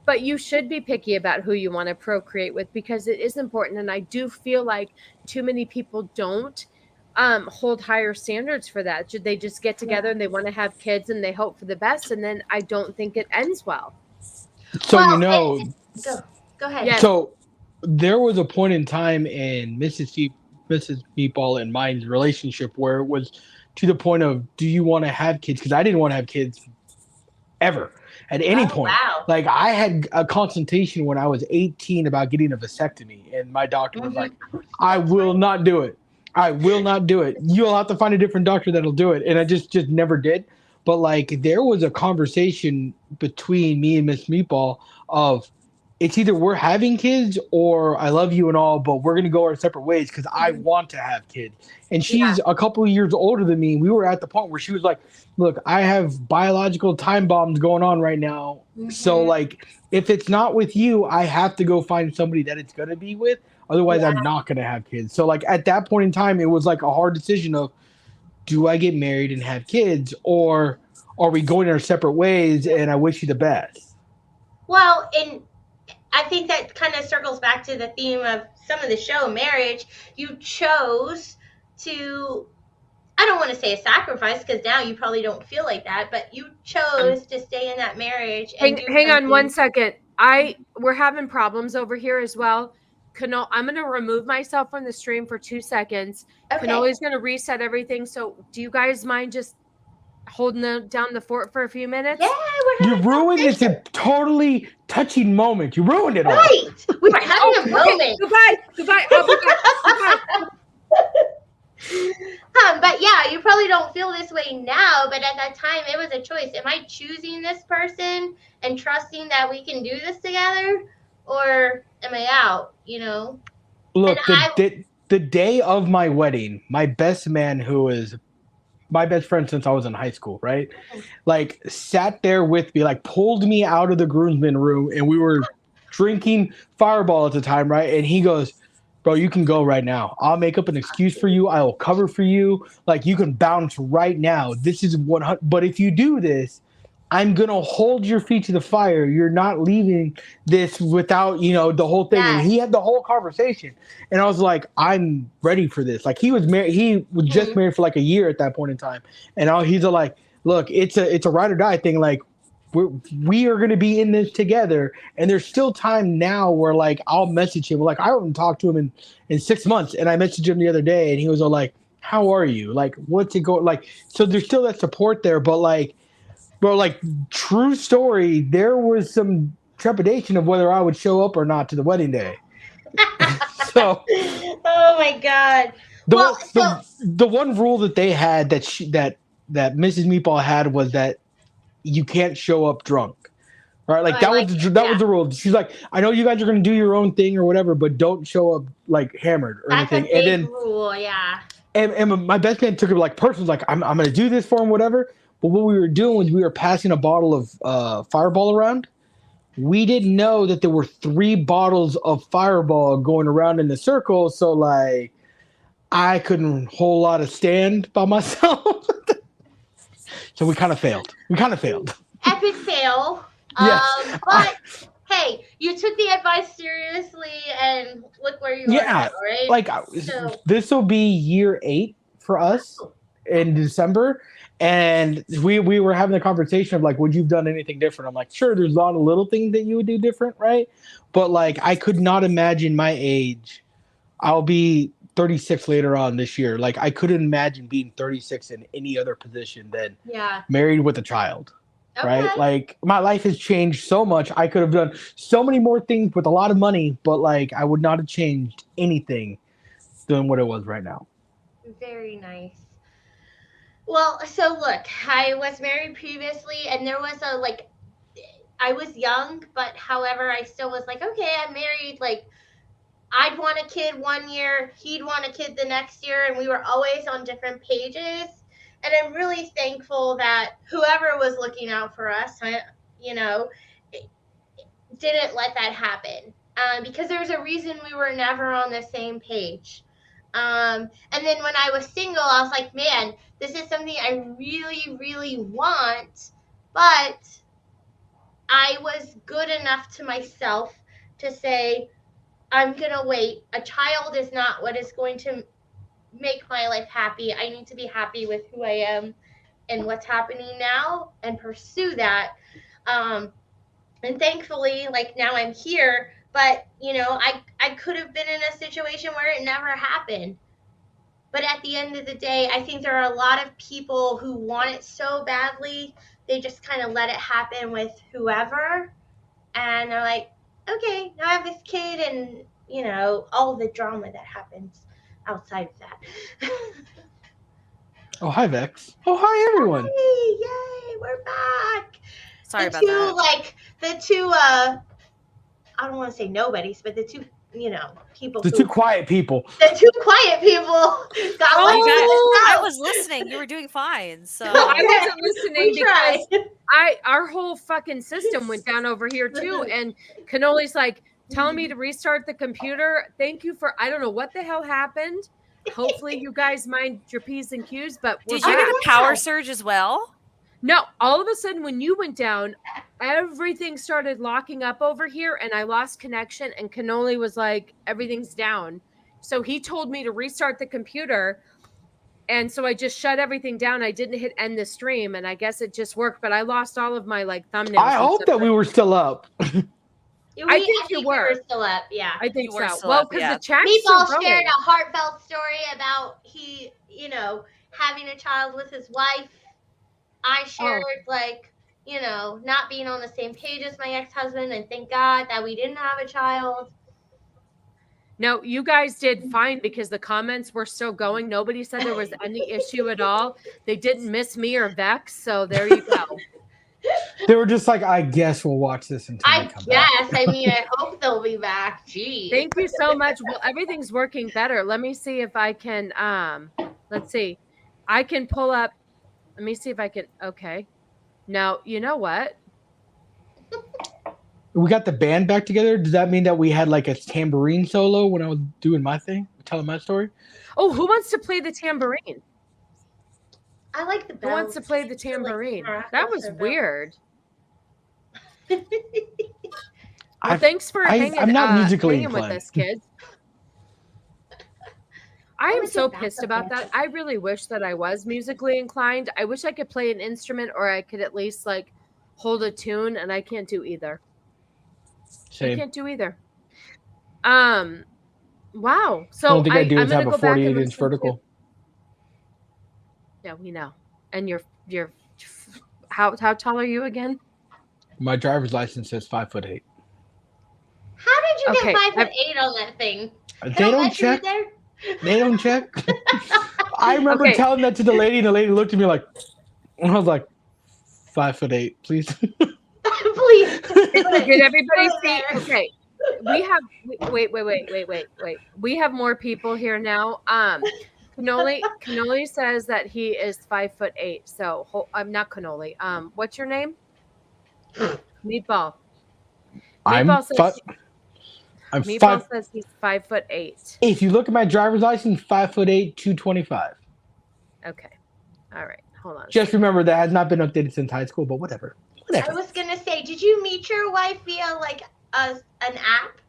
But you should be picky about who you want to procreate with, because it is important. And I do feel like too many people don't hold higher standards for that. They just get together and they want to have kids and they hope for the best. And then I don't think it ends well. So, go ahead. Yes. So there was a point in time in Mrs. Meatball and mine's relationship where it was to the point of, do you want to have kids? Because I didn't want to have kids ever at any point. Wow. Like, I had a consultation when I was 18 about getting a vasectomy, and my doctor was like, I will not do it. I will not do it. You'll have to find a different doctor that'll do it. And I just never did. But like, there was a conversation between me and Miss Meatball of, it's either we're having kids or I love you and all, but we're going to go our separate ways because I want to have kids. And she's a couple of years older than me. We were at the point where she was like, look, I have biological time bombs going on right now. So like, if it's not with you, I have to go find somebody that it's going to be with. Otherwise, I'm not going to have kids. So like, at that point in time, it was like a hard decision of, do I get married and have kids, or are we going our separate ways? And I wish you the best. Well, and I think that kind of circles back to the theme of some of the show, marriage. You chose to, I don't want to say a sacrifice, because now you probably don't feel like that, but you chose to stay in that marriage. And hang on 1 second. We're having problems over here as well. I'm going to remove myself from the stream for 2 seconds. Okay. Canola's going to reset everything. So do you guys mind just holding down the fort for a few minutes? Yeah, You ruined this totally touching moment. You ruined it all. Right. We were having a moment. Goodbye. Goodbye. But yeah, you probably don't feel this way now, but at that time it was a choice. Am I choosing this person and trusting that we can do this together, or am I out, you know? Look, the day of my wedding, my best man, who is my best friend since I was in high school, right? Like, sat there with me, like pulled me out of the groomsmen room, and we were drinking Fireball at the time, right? And he goes, bro, you can go right now. I'll make up an excuse for you. I will cover for you. Like, you can bounce right now. This is 100. But if you do this, I'm going to hold your feet to the fire. You're not leaving this without, the whole thing. Yes. And he had the whole conversation. And I was like, I'm ready for this. Like, he was married. He was just married for like a year at that point in time. And he's like, look, it's a ride or die thing. Like, we are going to be in this together. And there's still time now where like, I'll message him. Like, I haven't talked to him in 6 months. And I messaged him the other day and he was all like, how are you? Like, what's it going? Like, so there's still that support there, but like, bro, like, true story, there was some trepidation of whether I would show up or not to the wedding day. So, oh my God. The one rule that they had that Mrs. Meatball had was that you can't show up drunk, right? Like, that was the rule. She's like, I know you guys are going to do your own thing or whatever, but don't show up like hammered or anything. That's a big rule, yeah. And my best man took it like personal, like, I'm going to do this for him, whatever. But what we were doing was we were passing a bottle of Fireball around. We didn't know that there were 3 bottles of Fireball going around in the circle. So, like, I couldn't whole lot of stand by myself. So we kind of failed. Epic fail. Yes. But hey, you took the advice seriously, and look where you are now, right? Like, this will be year 8 for us in December. And we were having a conversation of like, would you have done anything different? I'm like, sure, there's a lot of little things that you would do different, right? But like, I could not imagine my age. I'll be 36 later on this year. Like, I couldn't imagine being 36 in any other position than married with a child, right? Like, my life has changed so much. I could have done so many more things with a lot of money, but like, I would not have changed anything than what it was right now. Very nice. Well, so look, I was married previously, and there was I was young, but however, I still was like, okay, I'm married. Like, I'd want a kid 1 year, he'd want a kid the next year, and we were always on different pages. And I'm really thankful that whoever was looking out for us, didn't let that happen. Because there's a reason we were never on the same page. And then when I was single, I was like, man, this is something I really, really want, but I was good enough to myself to say, I'm going to wait. A child is not what is going to make my life happy. I need to be happy with who I am and what's happening now and pursue that. And thankfully, like, now I'm here, but, I could have been in a situation where it never happened. But at the end of the day, I think there are a lot of people who want it so badly, they just kind of let it happen with whoever. And they're like, okay, now I have this kid and, you know, all the drama that happens outside of that. Oh, hi, Vex. Oh, hi, everyone. Hey, yay, we're back. Sorry the about two, that. Like, the two, I don't want to say nobodies, but the two, you know, people. The two quiet people. The two quiet people got Oh, like you guys, that. I was listening. You were doing fine. So I wasn't listening We tried. because our whole fucking system went down over here too. And Cannoli's like telling me to restart the computer. Thank you for, I don't know what the hell happened. Hopefully you guys mind your P's and Q's, but did you get a power surge as well? No, all of a sudden when you went down, everything started locking up over here and I lost connection and Cannoli was like, everything's down. So he told me to restart the computer. And so I just shut everything down. I didn't hit end the stream and I guess it just worked, but I lost all of my like thumbnails. I hope that we were still up. I think you were. We were still up, yeah. I think You were so. still Well, up, because yeah. the chat's Meatball still shared going. a heartfelt story about he, you know, having a child with his wife. I shared like, you know, not being on the same page as my ex-husband, and thank God that we didn't have a child. No, you guys did fine because the comments were still going. Nobody said there was any issue at all. They didn't miss me or Vex, so there you go. They were just like, I guess we'll watch this until I they come guess. back. I mean, I hope they'll be back. Gee. Thank you so much. Well, everything's working better. Let me see if I can, let's see. I can pull up, let me see if I can, okay. Now, you know what? We got the band back together. Does that mean that we had like a tambourine solo when I was doing my thing, telling my story? Oh, who wants to play the tambourine? I like the Who bells. wants to play the tambourine? That was weird. Well, thanks for I'm not musically hanging with inclined. us, kids. I am was so your pissed backup about that. I really wish that I was musically inclined. I wish I could play an instrument or I could at least like hold a tune, and I can't do either. I Same. can't do either. Wow. So The only thing I do I'm is gonna have go a back and 48-inch listen vertical. Yeah, we know. And you're how tall are you again? My driver's license says 5'8". How did you Okay, get 5'8" on that thing? They don't check. There? They don't check. I remember Okay. telling that to the lady, and the lady looked at me like, and I was like, 5'8", please. Please. Did everybody Put see? it there. Okay. We have wait. We have more people here now. Cannoli says that he is 5'8". So I'm not Cannoli. What's your name? Meatball. Meatball says he's 5'8". If you look at my driver's license, 5'8", 225. Okay. All right. Hold on. Just remember that has not been updated since high school, but whatever. I was gonna say, did you meet your wife via like an app?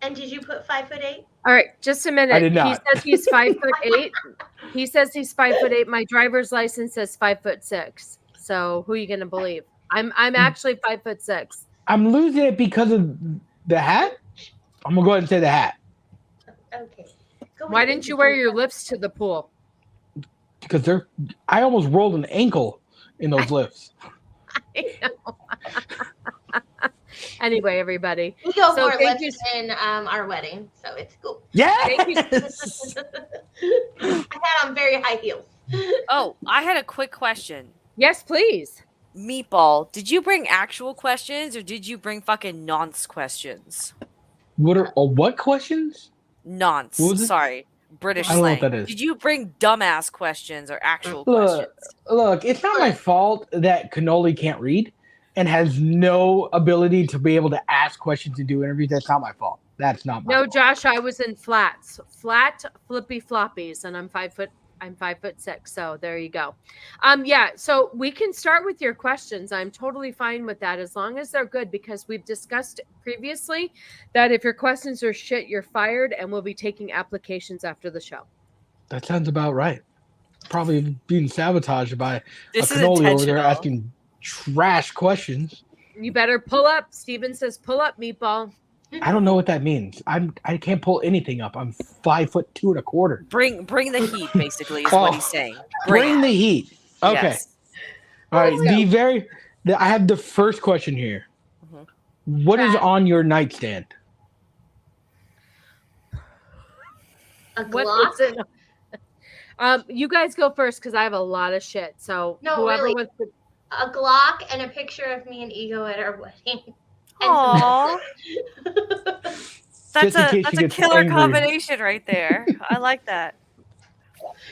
And did you put 5'8"? All right, just a minute. I did not. He says he's 5'8". He says he's 5'8". My driver's license says 5'6". So who are you gonna believe? I'm actually 5'6". I'm losing it because of the hat. I'm gonna go ahead and say the hat Okay. Why didn't you wear your lifts to the pool? because I almost rolled an ankle in those lifts. I know. Anyway, everybody. We go So more thank lifts in our wedding, so it's cool. Thank you. Yes. I had on very high heels. Oh, I had a quick question. Yes, please. Meatball, did you bring actual questions or did you bring fucking nonce questions? What questions? Nonce. What was it? Sorry. British I don't know slang. what that is. Did you bring dumbass questions or actual questions? Look, it's not my fault that Cannoli can't read and has no ability to be able to ask questions and do interviews. That's not my fault. That's not my No, fault. Josh, I was in flat flippy floppies, and I'm 5'6". So there you go. Yeah. So we can start with your questions. I'm totally fine with that as long as they're good, because we've discussed previously that if your questions are shit, you're fired, and we'll be taking applications after the show. That sounds about right. Probably being sabotaged by This a is Cannoli over there intentional. asking trash questions. You better pull up. Steven says, pull up, Meatball. I don't know what that means. I can't pull anything up. I'm 5'2 1/4. Bring the heat, basically, is what he's saying. Bring the heat. Okay. Yes. All right. I have the first question here. Mhm. What is on your nightstand? A What Glock? is it? You guys go first because I have a lot of shit. So No, whoever really. wants to. A Glock and a picture of me and Ego at our wedding. Aww. That's Just in a case she gets killer angry. combination right there. I like that.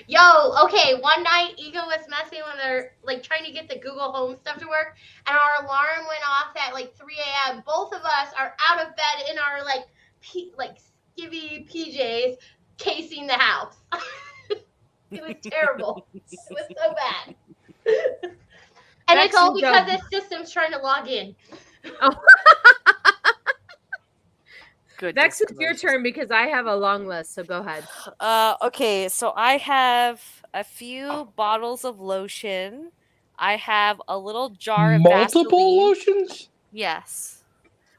Yo, okay, one night Ego was messing with her, like trying to get the Google Home stuff to work, and our alarm went off at like 3 a.m. Both of us are out of bed in our like skivvy PJs, casing the house. It was terrible. It was so bad. And That's it's all so because dumb. this system's trying to log in. Good. Vex, it's your turn because I have a long list. So go ahead. Okay, so I have a few bottles of lotion. I have a little jar of Multiple Vaseline. lotions? Yes.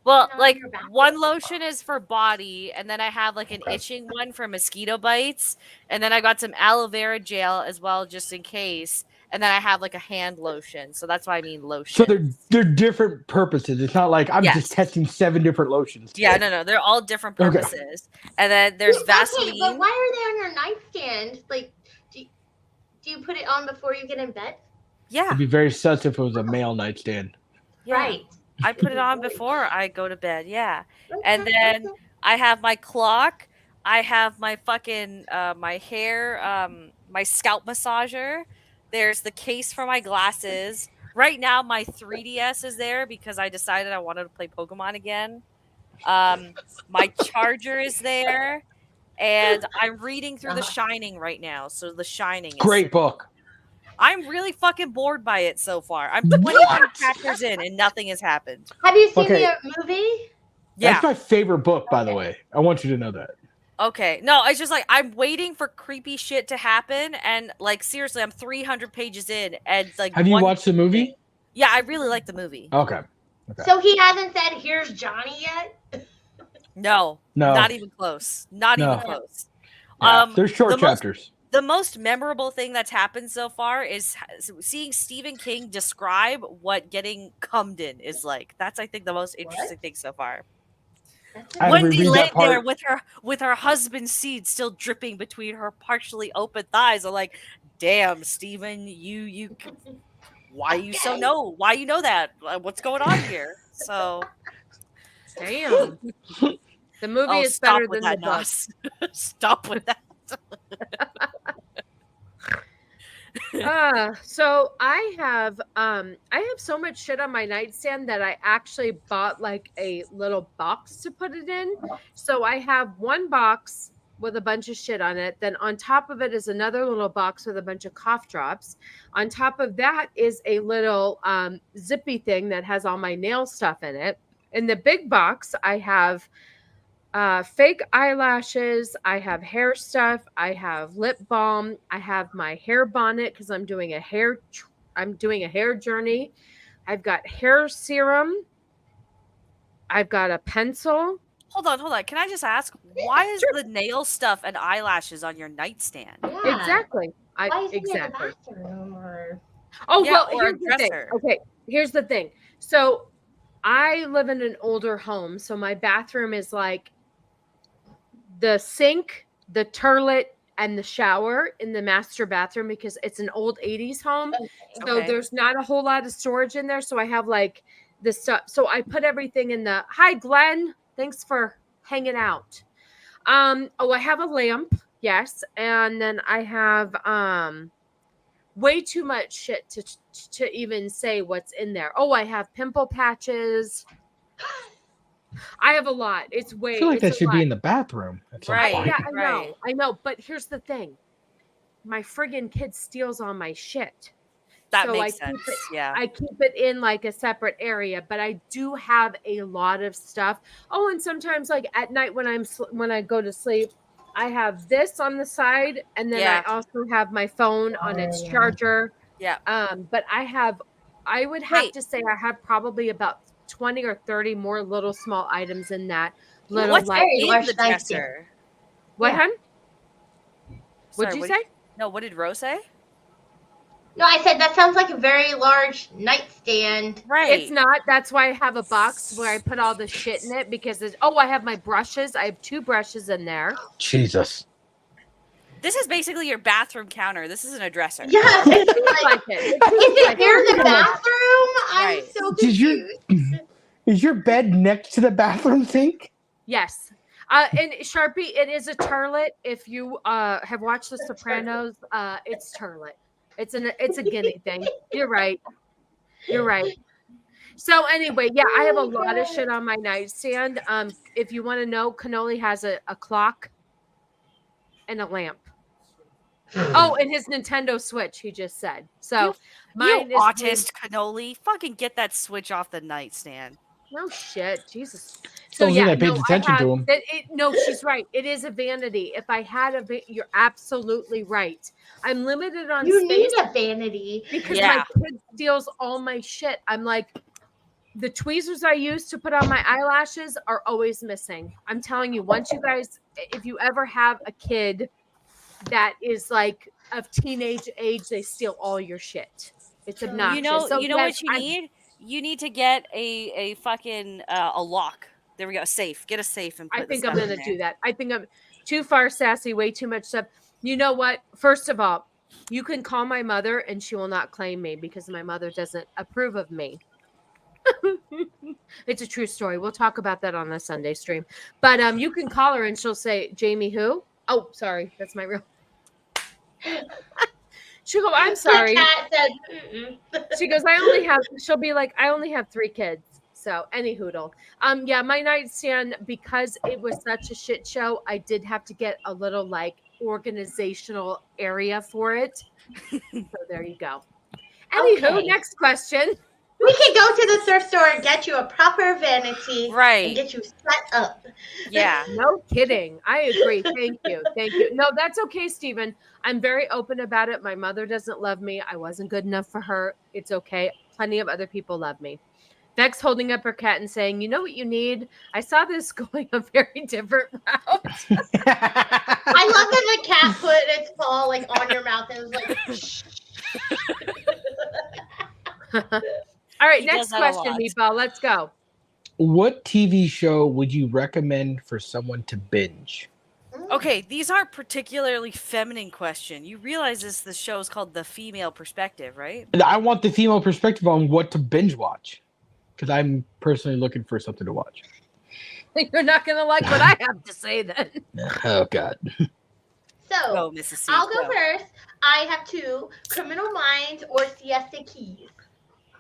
Well, No, like you're back. one lotion is for body, and then I have like an itching one for mosquito bites, and then I got some aloe vera gel as well, just in case. And then I have like a hand lotion, so that's why I mean lotion. So they're different purposes. It's not like I'm Yes. just testing 7 different lotions. Yeah, no, they're all different Okay. purposes. And then there's Vaseline. Okay, but why are they on your nightstand? Like, do you put it on before you get in bed? Yeah, It'd be very sus if it was a male nightstand. yeah. Right. I put it on before I go to bed. Yeah. And then I have my clock. I have my fucking my hair, my scalp massager. There's the case for my glasses. Right now, my 3DS is there because I decided I wanted to play Pokemon again. My charger is there, and I'm reading through The Shining right now. So The Shining is Great book. I'm really fucking bored by it so far. I'm 22 chapters in and nothing has happened. Have you seen Okay. the movie? Yeah. That's my favorite book, by the way. I want you to know that. Okay. No, it's just like I'm waiting for creepy shit to happen, and like seriously, I'm 300 pages in, and like. Have you watched the movie? Yeah, I really like the movie. Okay. So he hasn't said, "Here's Johnny" yet? No, not even close. Not even close. Yeah, they're short chapters. The most memorable thing that's happened so far is seeing Stephen King describe what getting cummed in is like. That's, I think, the most interesting thing so far. Wendy lay there with her husband's seed still dripping between her partially open thighs. I'm like, damn, Stephen, you why you know that? What's going on here? So damn. The movie is better than the book. Stop with that. So I have so much shit on my nightstand that I actually bought like a little box to put it in. So I have one box with a bunch of shit on it. Then on top of it is another little box with a bunch of cough drops. On top of that is a little zippy thing that has all my nail stuff in it. In the big box, I have fake eyelashes, I have hair stuff, I have lip balm, I have my hair bonnet because I'm doing a hair journey. I've got hair serum. I've got a pencil. Hold on. Can I just ask, why is the nail stuff and eyelashes on your nightstand? Yeah. Exactly. Why is exactly. it in the bathroom or? Oh, Yeah, well, or a here's the thing. dresser. Okay, here's the thing. So I live in an older home, so my bathroom is like the sink, the toilet, and the shower in the master bathroom because it's an old 80s home. So Okay. there's not a whole lot of storage in there. So I have like this stuff. So I put everything in the, hi, Glenn. Thanks for hanging out. I have a lamp. Yes. And then I have way too much shit to even say what's in there. Oh, I have pimple patches. I have a lot. It's way. I feel like that should lot. be in the bathroom. Right. Yeah, I know. But here's the thing. My friggin' kid steals all my shit. That So makes sense. Yeah. I keep it in like a separate area, but I do have a lot of stuff. Oh, and sometimes like at night when I go to sleep, I have this on the side, and then I also have my phone on its charger. Yeah. But I would have to say I have probably about 20 or 30 more little small items in that little What's like in large the nightstand. dresser? what, Yeah. hun? Sorry, What'd you what say? did- No, what did Rose say? No, I said that sounds like a very large nightstand. Right. It's not. That's why I have a box where I put all the shit in it because I have my brushes. I have 2 brushes in there. Jesus. This is basically your bathroom counter. This isn't a dresser. Yeah, It it's feels like, like it. It is feels it like near it. the bathroom? I'm Right. so Did you- confused. Is your bed next to the bathroom sink? Yes. And Sharpie, it is a turlet. If you have watched The Sopranos, it's turlet. It's a guinea thing. You're right. You're right. So anyway, yeah, I have a lot of shit on my nightstand. If you want to know, Cannoli has a clock and a lamp. Oh, and his Nintendo Switch, he just said. So You mine is autist cannoli. Fucking get that switch off the nightstand. no shit, Jesus. So Those yeah, that pays no, attention to him. No, she's right. It is a vanity. If I had you're absolutely right. I'm limited on You space need a vanity. because Yeah. my kid steals all my shit. I'm like, the tweezers I use to put on my eyelashes are always missing. I'm telling you, once you guys, if you ever have a kid that is like of teenage age, they steal all your shit. It's obnoxious. You know, So you know yes, what you need? You need to get a fucking a lock. There we go. A safe. Get a safe and put I the think I'm stuff in going to there. do that. I think I'm too far sassy, way too much stuff. You know what? First of all, you can call my mother and she will not claim me because my mother doesn't approve of me. It's a true story. We'll talk about that on the Sunday stream. But you can call her and she'll say, Jamie who? Oh, sorry. That's my real. She'll go, I'm sorry. The cat said, "Mm-mm." She goes, she'll be like, I only have 3 kids. So any hoodle. Yeah, my nightstand, because it was such a shit show, I did have to get a little like organizational area for it. So there you go. Anywho, Okay. next question. We could go to the thrift store and get you a proper vanity and Right. get you set up. Yeah. No kidding. I agree. Thank you. Thank you. No, that's okay, Stephen. I'm very open about it. My mother doesn't love me. I wasn't good enough for her. It's okay. Plenty of other people love me. Beck's holding up her cat and saying, you know what you need? I saw this going a very different route. I love that the cat put its paw like on your mouth and it was like, shh. All right, He next does that a question, lot. Meatball. Let's go. What TV show would you recommend for someone to binge? Okay, these aren't particularly feminine question. You realize this show is called The Female Perspective, right? And I want the female perspective on what to binge watch, because I'm personally looking for something to watch. You're not going to like what I have to say then. Oh God. So, Oh, Mrs. C. I'll go first. I have 2, Criminal Minds or Siesta Keys.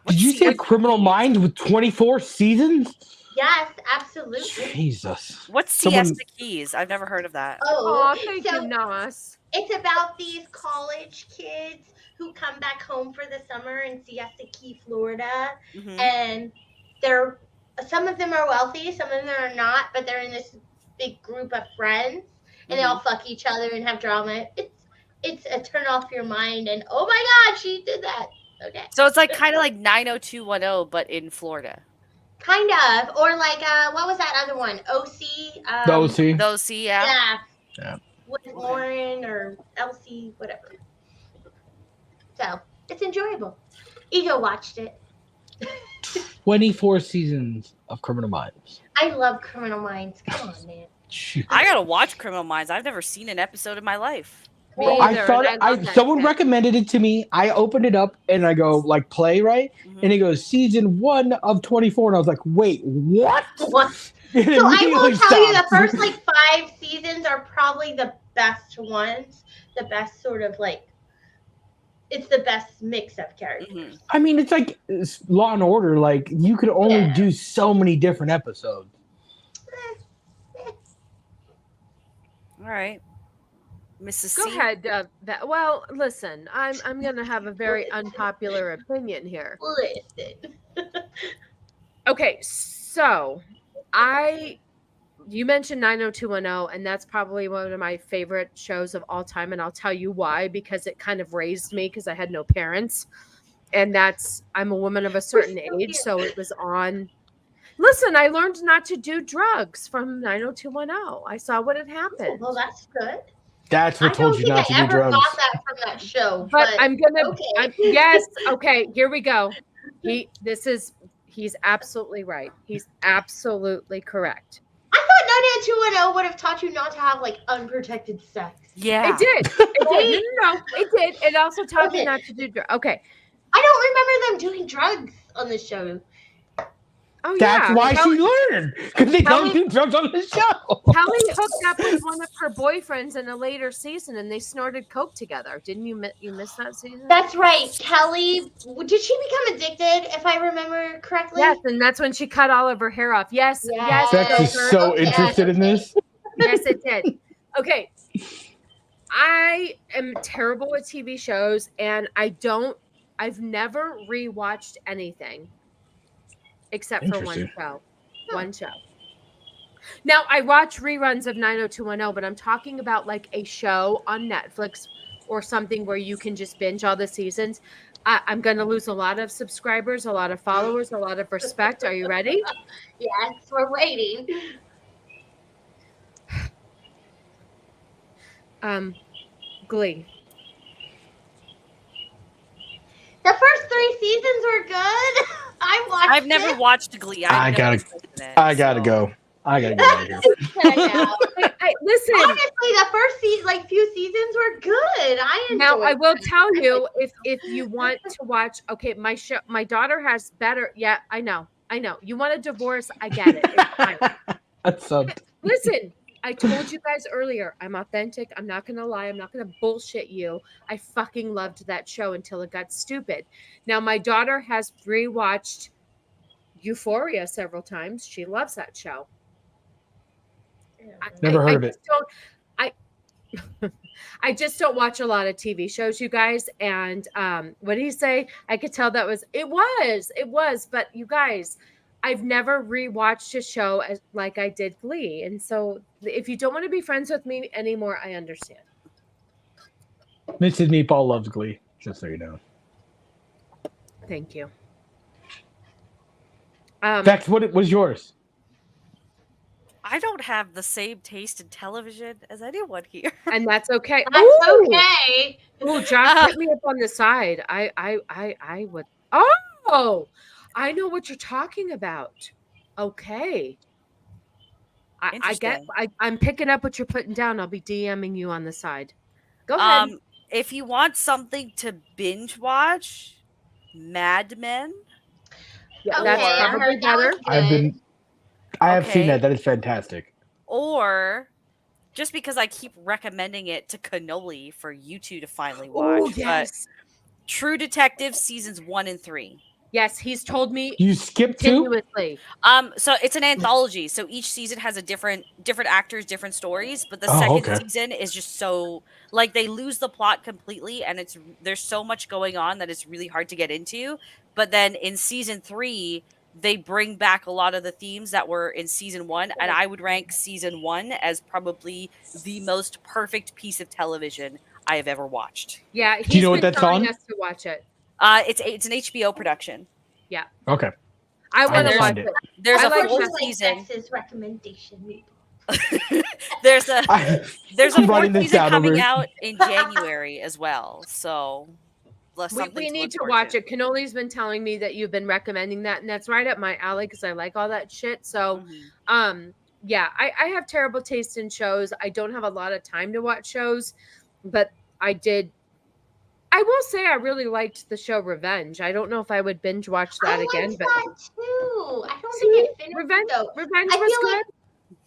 Did you say Criminal Minds with 24 seasons? Yes, absolutely. Jesus. What's Someone- Siesta Keys? I've never heard of that. Oh, thank so you, Nas. it's about these college kids who come back home for the summer in Siesta Key, Florida. Mhm. And some of them are wealthy, some of them are not, but they're in this big group of friends and they all fuck each other and have drama. It's a turn off your mind and oh my God, she did that. Okay. So it's like kind of like 90210, but in Florida. Kind of. Or like what was that other one? OC? Those see. Those see, yeah. Yeah. Yeah. With Lauren or Elsie, whatever. So it's enjoyable. Ego watched it. 24 seasons of Criminal Minds. I love Criminal Minds. Come on, man. Shoot. I gotta watch Criminal Minds. I've never seen an episode in my life. Me Well, I either, thought and I love that someone shit. recommended it to me. I opened it up and I go like play right, Mhm. and it goes season 1 of 24, and I was like, wait, what? What? It So I immediately will tell you the stopped. first like 5 seasons are probably the best ones. The best sort of like it's the best mix of characters. Mhm. I mean, it's Law and Order. Like you could only Yeah. do so many different episodes. All right. Mrs. Go C. ahead. Well, listen, I'm going to have a very unpopular opinion here. Listen. Okay, so you mentioned 90210, and that's probably one of my favorite shows of all time, and I'll tell you why, because it kind of raised me because I had no parents, and I'm a woman of a certain so age, cute. so it was on Listen, I learned not to do drugs from 90210. I saw what had happened. Well, that's good. That's what I told don't you think not to I do ever drugs. got that from that show. But I'm gonna. okay. Yes. Okay. Here we go. He's absolutely right. He's absolutely correct. I thought 90210 would have taught you not to have like unprotected sex. Yeah. It did. It did. No, it did. It also taught you not to do drugs. Okay. I don't remember them doing drugs on the show. Oh, That's yeah. why she learned, because they don't Kelly- do drugs on the show. Kelly hooked up with one of her boyfriends in a later season, and they snorted coke together. Didn't you miss that season? That's right. Kelly, did she become addicted, if I remember correctly? Yes, and that's when she cut all of her hair off. Yes, yes. Bex is Joker. so Okay. interested in this. Yes, it did. Okay. I am terrible with TV shows, and I've never rewatched anything except for one Interesting. show. One show. Now, I watch reruns of 90210, but I'm talking about like a show on Netflix or something where you can just binge all the seasons. I'm going to lose a lot of subscribers, a lot of followers, a lot of respect. Are you ready? Yes, we're waiting. Glee. The first 3 seasons were good. I've never watched Glee. I gotta go. I gotta get out of here. Listen. Honestly, the first few seasons were good. I enjoyed. Now I will tell you if you want to watch. Okay, my daughter has better. Yeah, I know. You want a divorce? I get it. It's fine. That's something. Listen, I told you guys earlier. I'm authentic. I'm not gonna lie. I'm not gonna bullshit you. I fucking loved that show until it got stupid. Now my daughter has rewatched Euphoria several times. She loves that show. Never heard it. I just don't watch a lot of TV shows, you guys. And what did he say? I could tell it was. But you guys, I've never rewatched a show like I did Glee. And so if you don't want to be friends with me anymore, I understand. Mrs. Meatball loves Glee, just so you know. Thank you. Bex, what was yours? I don't have the same taste in television as anyone here. And that's okay. That's okay. Oh, Josh put me up on the side. I would. Oh, I know what you're talking about. Okay. I get. I'm picking up what you're putting down. I'll be DMing you on the side. Go ahead. If you want something to binge watch, Mad Men. Yeah, that's probably better. I have seen that. That is fantastic. Or just because I keep recommending it to Cannoli for you two to finally watch. Oh, yes. But True Detective seasons 1 and 3. Yes, he's told me you skipped continuously. So it's an anthology. So each season has a different actors, different stories. But the second season is just so like they lose the plot completely, and there's so much going on that it's really hard to get into. But then in season 3, they bring back a lot of the themes that were in season 1, and I would rank season 1 as probably the most perfect piece of television I have ever watched. Yeah, he's do you know what that's on? Us to watch it. It's an HBO production. Yeah. Okay. I want to watch it. There's a full season. Recommendation. There's a fourth season coming over. out in January as well. So we need to watch it. Cannoli's been telling me that you've been recommending that, and that's right up my alley because I like all that shit. So, yeah, I have terrible taste in shows. I don't have a lot of time to watch shows, but I did. I will say I really liked the show Revenge. I don't know if I would binge watch that again, but that too. I don't think I finished Revenge I was feel good. like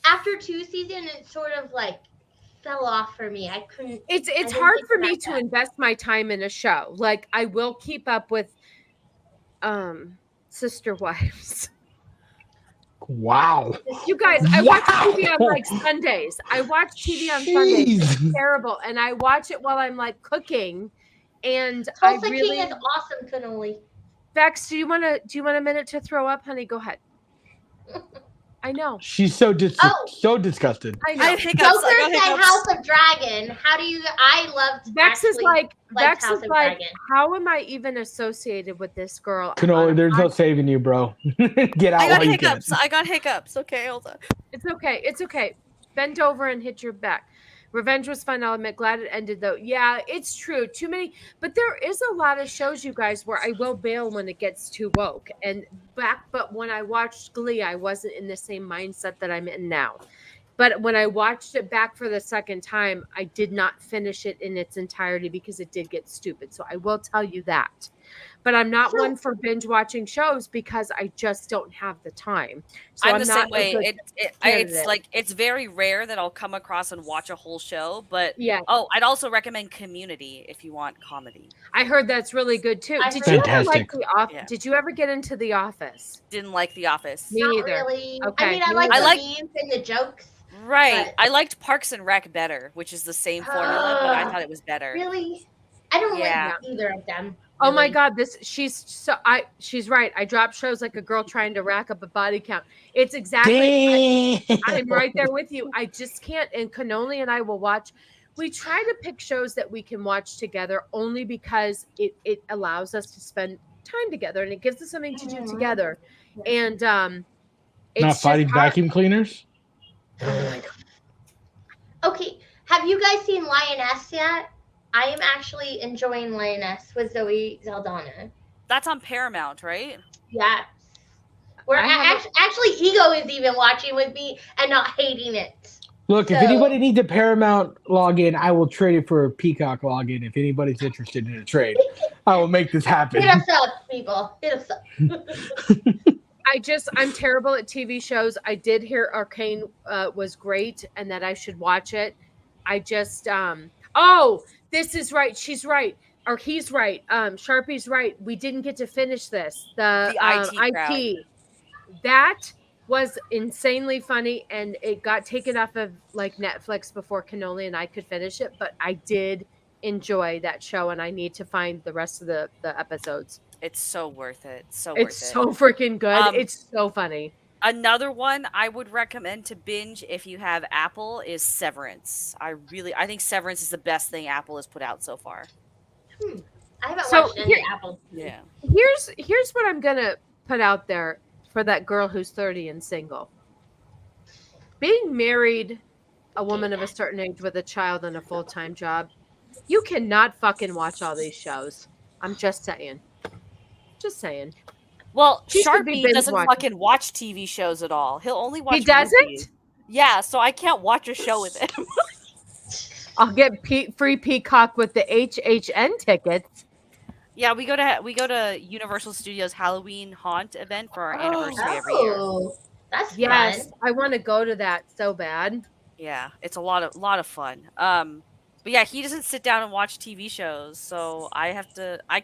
after 2 seasons, it sort of like fell off for me. I couldn't. It's hard for me to invest my time in a show. Like I will keep up with Sister Wives. Wow. You guys, I watch TV on like Sundays. I watch TV on Sundays. It's terrible. And I watch it while I'm like cooking. And Tulsa King is awesome, Cannoli. Bex, do you want a minute to throw up, honey? Go ahead. I know. She's so Oh. so disgusted. I I know. have hiccups. Joker I got said hiccups. House of Dragon. How do you? I loved. Vex is actually like liked Vex House is of like, Dragon. how am I even associated with this girl? Cannoli, there's no saving you, bro. Get out I got while you can. hiccups. I got hiccups. Okay, hold on. It's okay. It's okay. Bend over and hit your back. Revenge was fun. I'll admit. Glad it ended though. Yeah, it's true. Too many, but there is a lot of shows, you guys, where I will bail when it gets too woke. But when I watched Glee, I wasn't in the same mindset that I'm in now. But when I watched it back for the second time, I did not finish it in its entirety because it did get stupid. So I will tell you that. But I'm not one for binge watching shows because I just don't have the time. So I'm the same not a way. good It's candidate. like it's very rare that I'll come across and watch a whole show. But Yeah, oh, I'd also recommend Community if you want comedy. I heard that's really good too. I Did heard you that. ever like Fantastic. The Office? Yeah. Did you ever get into The Office? Didn't like The Office. Me Not either. really. Okay, I mean, I me like neither. the I memes and the jokes. Right. But- I liked Parks and Rec better, which is the same formula, but I thought it was better. Really, I don't Yeah. like either of them. Oh my really. God, she's right. I drop shows like a girl trying to rack up a body count. It's exactly. Damn. I'm right there with you. I just can't. And Cannoli and I will watch. We try to pick shows that we can watch together only because it allows us to spend time together and it gives us something to do together. And it's Not just fighting hard. vacuum cleaners? Okay, have you guys seen Lioness yet? I am actually enjoying Lioness with Zoe Saldana. That's on Paramount, right? Yes. Where I haven't- actually Ego is even watching with me and not hating it. Look, if So- anybody needs a Paramount login, I will trade it for a Peacock login. If anybody's interested in a trade, I will make this happen. Hit us up, people. Hit us up. I'm terrible at TV shows. I did hear Arcane was great and that I should watch it. I just this is right. She's right. Or he's right. Sharpie's right. We didn't get to finish this. The IT crowd. IT. That was insanely funny and it got taken off of like Netflix before Cannoli and I could finish it, but I did enjoy that show and I need to find the rest of the episodes. It's so worth it. It's worth it. so freaking good. It's so funny. Another one I would recommend to binge if you have Apple is Severance. I think Severance is the best thing Apple has put out so far. I haven't So watched any here- Apple. Yeah. Here's what I'm gonna put out there for that girl who's 30 and single. Being married, a woman of a certain age with a child and a full-time job, you cannot fucking watch all these shows. I'm just saying. Just saying. Well, She should be Sharpie binge doesn't watching. fucking watch TV shows at all. He'll only watch He doesn't? movies. Yeah, so I can't watch a show with him. I'll get free Peacock with the HHN tickets. Yeah, we go to Universal Studios Halloween Haunt event for our anniversary every year. Oh, that's Yes, fun. I want to go to that so bad. Yeah, it's a lot of fun. But yeah, he doesn't sit down and watch TV shows, so I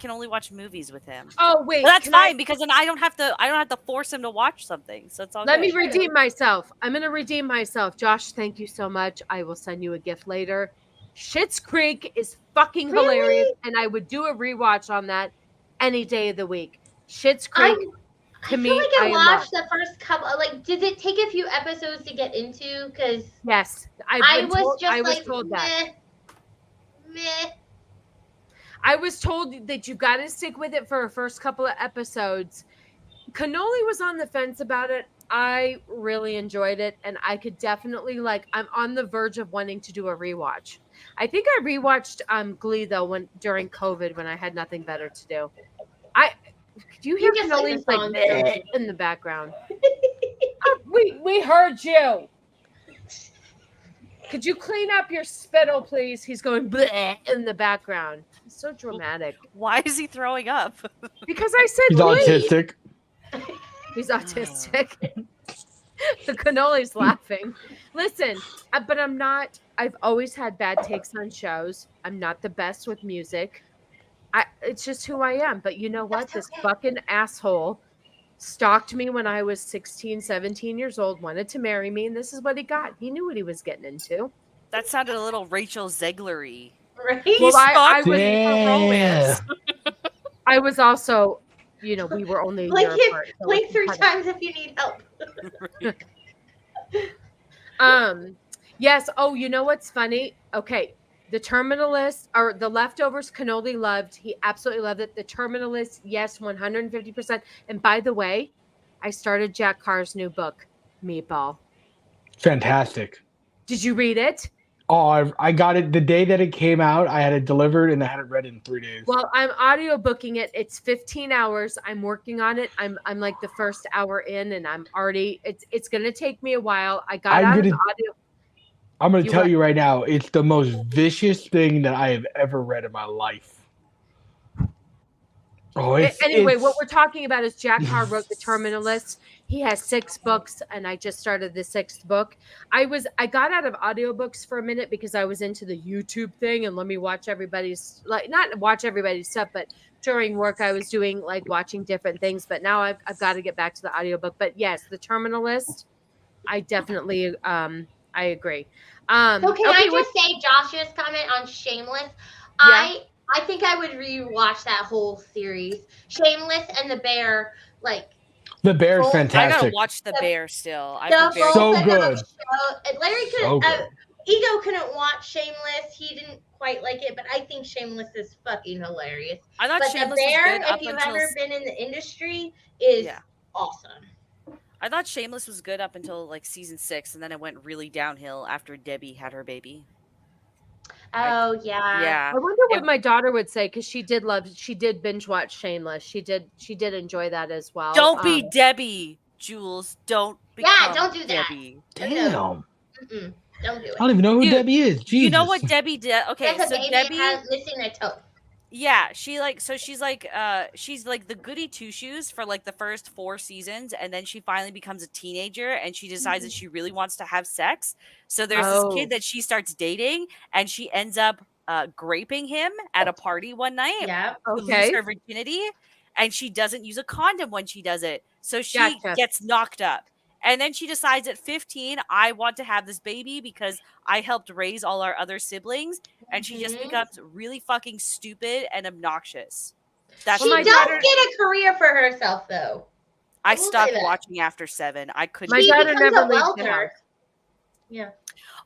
can only watch movies with him. Oh wait, But that's can I- fine because then I don't have to force him to watch something. So it's all Let good. me redeem myself. I'm going to redeem myself. Josh, thank you so much. I will send you a gift later. Schitt's Creek is fucking Really? hilarious, and I would do a rewatch on that any day of the week. Schitt's Creek, I to me, feel like I I am watched the first couple. Like, did it take a few episodes to get into? Because yes, I was told that. meh. I was told that you got to stick with it for the first couple of episodes. Cannoli was on the fence about it. I really enjoyed it, and I could definitely I'm on the verge of wanting to do a rewatch. I think I rewatched Glee though during COVID when I had nothing better to do. Do you hear You just like Cannoli's the like song, "Bleh" in the background? We heard you. Could you clean up your spittle, please? He's going "Bleh" in the background. It's so dramatic. Why is he throwing up? Because I said He's Glee. autistic. He's autistic. The Cannoli's laughing. Listen, but I'm not. I've always had bad takes on shows. I'm not the best with music. It's just who I am. But you know what? That's This okay. fucking asshole stalked me when I was 16, 17 years old, wanted to marry me, and this is what he got. He knew what he was getting into. That sounded a little Rachelzegler-y. Right? Well, I was, Damn. I was also, we were only a Blink year it- apart. so Blink it's 3 kind of- times if you need help. Yes. Oh, you know what's funny? Okay. The Terminalist or the Leftovers, cannoli loved. He absolutely loved it. The Terminalist, yes, 150%. And by the way, I started Jack Carr's new book, Meatball. Fantastic. Did you read it? Oh, I got it the day that it came out. I had it delivered and I had it read in 3 days. Well, I'm audio booking it. It's 15 hours. I'm working on it. I'm like the first hour in, and I'm already. It's gonna take me a while. I got out of the audio. I'm going to tell you right now, it's the most vicious thing that I have ever read in my life. Oh, anyway, what we're talking about is Jack Carr wrote The Terminalist. He has 6 books, and I just started the 6th book. I got out of audiobooks for a minute because I was into the YouTube thing, and let me watch everybody's, like, not watch everybody's stuff, but during work I was doing, like, watching different things. But now I've got to get back to the audiobook. But yes, The Terminalist, I definitely I agree. So can I just say Josh's comment on Shameless? Yeah. I think I would rewatch that whole series. Shameless and The Bear, like. The Bear's fantastic. I gotta watch The Bear still. So good. Larry couldn't. Ego couldn't watch Shameless. He didn't quite like it, but I think Shameless is fucking hilarious. I thought Shameless The Bear, was good if you've ever been in the industry, is awesome. I thought Shameless was good up until like season 6, and then it went really downhill after Debbie had her baby. Oh yeah. I wonder what my daughter would say, because she did binge watch Shameless. She did enjoy that as well. Don't be Debbie, Jules. Don't do that. Debbie. Damn. Don't do it. I don't even know who Debbie is. Jesus. You know what Debbie did? Okay, so Debbie has missing a toe. Yeah, she's like the goody two shoes for like the first 4 seasons, and then she finally becomes a teenager and she decides that she really wants to have sex. So there's this kid that she starts dating, and she ends up graping him at a party one night. Yeah, to lose her virginity, and she doesn't use a condom when she does it, so she gets knocked up. And then she decides at 15, I want to have this baby because I helped raise all our other siblings. And she just becomes really fucking stupid and obnoxious. She does get a career for herself, though. I stopped watching after 7. I couldn't. My daughter never leaves the house. Yeah.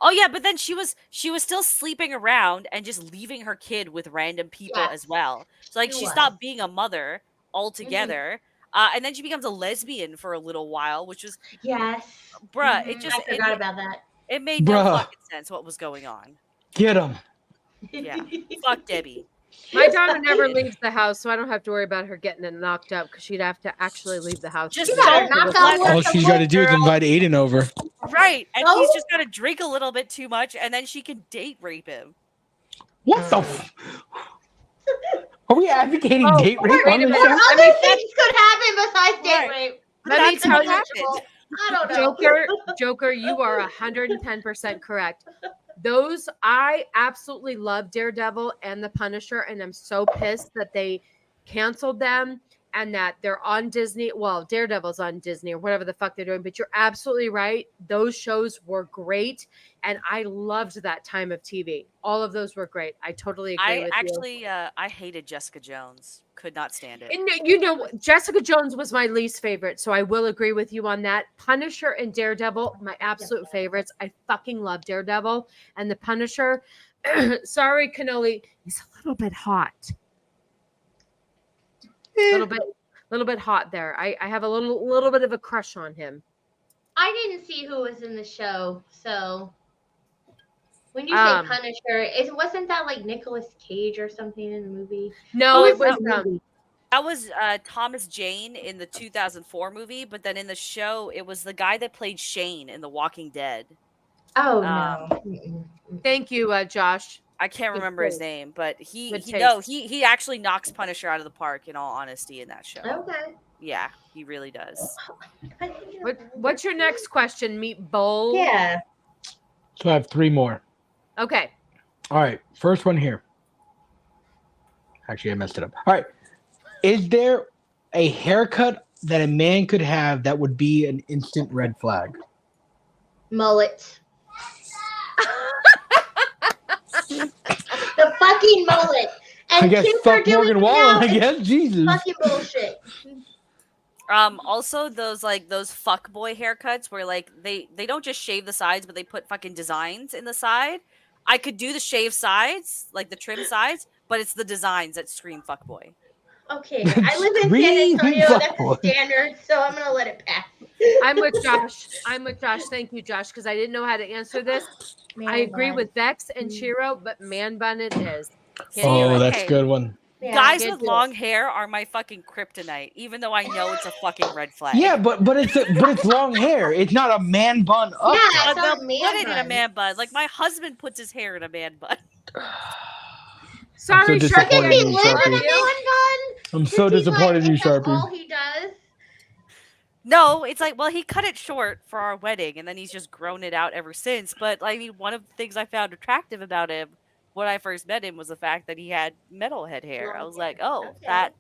Oh yeah, but then she was still sleeping around and just leaving her kid with random people as well. So like she stopped being a mother altogether. And then she becomes a lesbian for a little while, which was bruh. It just I forgot about that. It made no fucking sense what was going on. Get him. Yeah, fuck Debbie. My daughter never leaves the house, so I don't have to worry about her getting it knocked up, because she'd have to actually leave the house. All she's got to do is invite Aiden over. Right, and he's just got to drink a little bit too much, and then she can date rape him. What the? Are we advocating date rape? Other things could happen besides date rape. Let me tell you, I don't know. Joker, you are 110% correct. I absolutely love Daredevil and the Punisher, and I'm so pissed that they canceled them and that they're on Disney. Well, Daredevil's on Disney or whatever the fuck they're doing, but you're absolutely right. Those shows were great, and I loved that time of TV. All of those were great. I totally agree with you. I hated Jessica Jones. Could not stand it. And, you know, Jessica Jones was my least favorite, so I will agree with you on that. Punisher and Daredevil, my absolute favorites. I fucking love Daredevil. And the Punisher, sorry, Cannoli, he's a little bit hot. A little bit hot there. I have a little bit of a crush on him. I didn't see who was in the show, so when you say Punisher, wasn't that like Nicolas Cage or something in the movie? No, it was that was Thomas Jane in the 2004 movie, but then in the show, it was the guy that played Shane in The Walking Dead. Oh no! Thank you, Josh. I can't remember his name, but he actually knocks Punisher out of the park, in all honesty, in that show. Okay. Yeah, he really does. What's your next question, Meatball? Yeah. So I have 3 more. Okay. All right. First one here. Actually, I messed it up. All right. Is there a haircut that a man could have that would be an instant red flag? Mullet. The fucking mullet. And I guess fuck Morgan Wallen, I guess. Jesus. Fucking bullshit. Also those fuckboy haircuts where like they don't just shave the sides, but they put fucking designs in the side. I could do the shave sides, like the trim sides, but it's the designs that scream fuckboy. Okay, I live in San Antonio. That's the standard, so I'm gonna let it pass. I'm with Josh. Thank you, Josh, because I didn't know how to answer this. I agree with Vex and Shiro, but man bun it is. That's a good one. Yeah, Guys with long hair are my fucking kryptonite, even though I know it's a fucking red flag. Yeah, but it's long hair. It's not a man bun up. Yeah, But they'll put it in a man bun. Like my husband puts his hair in a man bun. Sorry, so Sharpie. Does he live in a man bun? I'm so disappointed in you, Sharpie. All he does. No, it's like, well, he cut it short for our wedding, and then he's just grown it out ever since. But I mean, one of the things I found attractive about him when I first met him was the fact that he had metalhead hair. I was like, oh, that.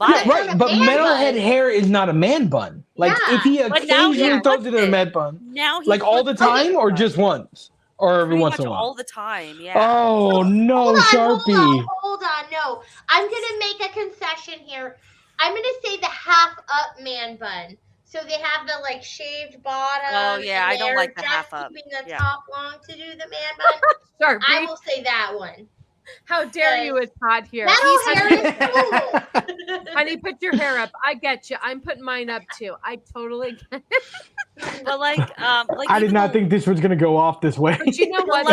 Yeah, right, but metalhead hair is not a man bun. Like if he occasionally throws it in a man bun, like all the time or just once. Or every once in a while. All the time, yeah. Oh no, Sharpie. Hold on, no. I'm gonna make a concession here. I'm gonna say the half up man bun. So they have the like shaved bottom. Oh yeah, I don't like the half up. Keeping the top long to do the man bun. Sharpie. I will say that one. How dare you with Todd here? That hair is cool. Honey, put your hair up. I get you. I'm putting mine up too. I totally get it. But I did not think this was gonna go off this way. But you know what?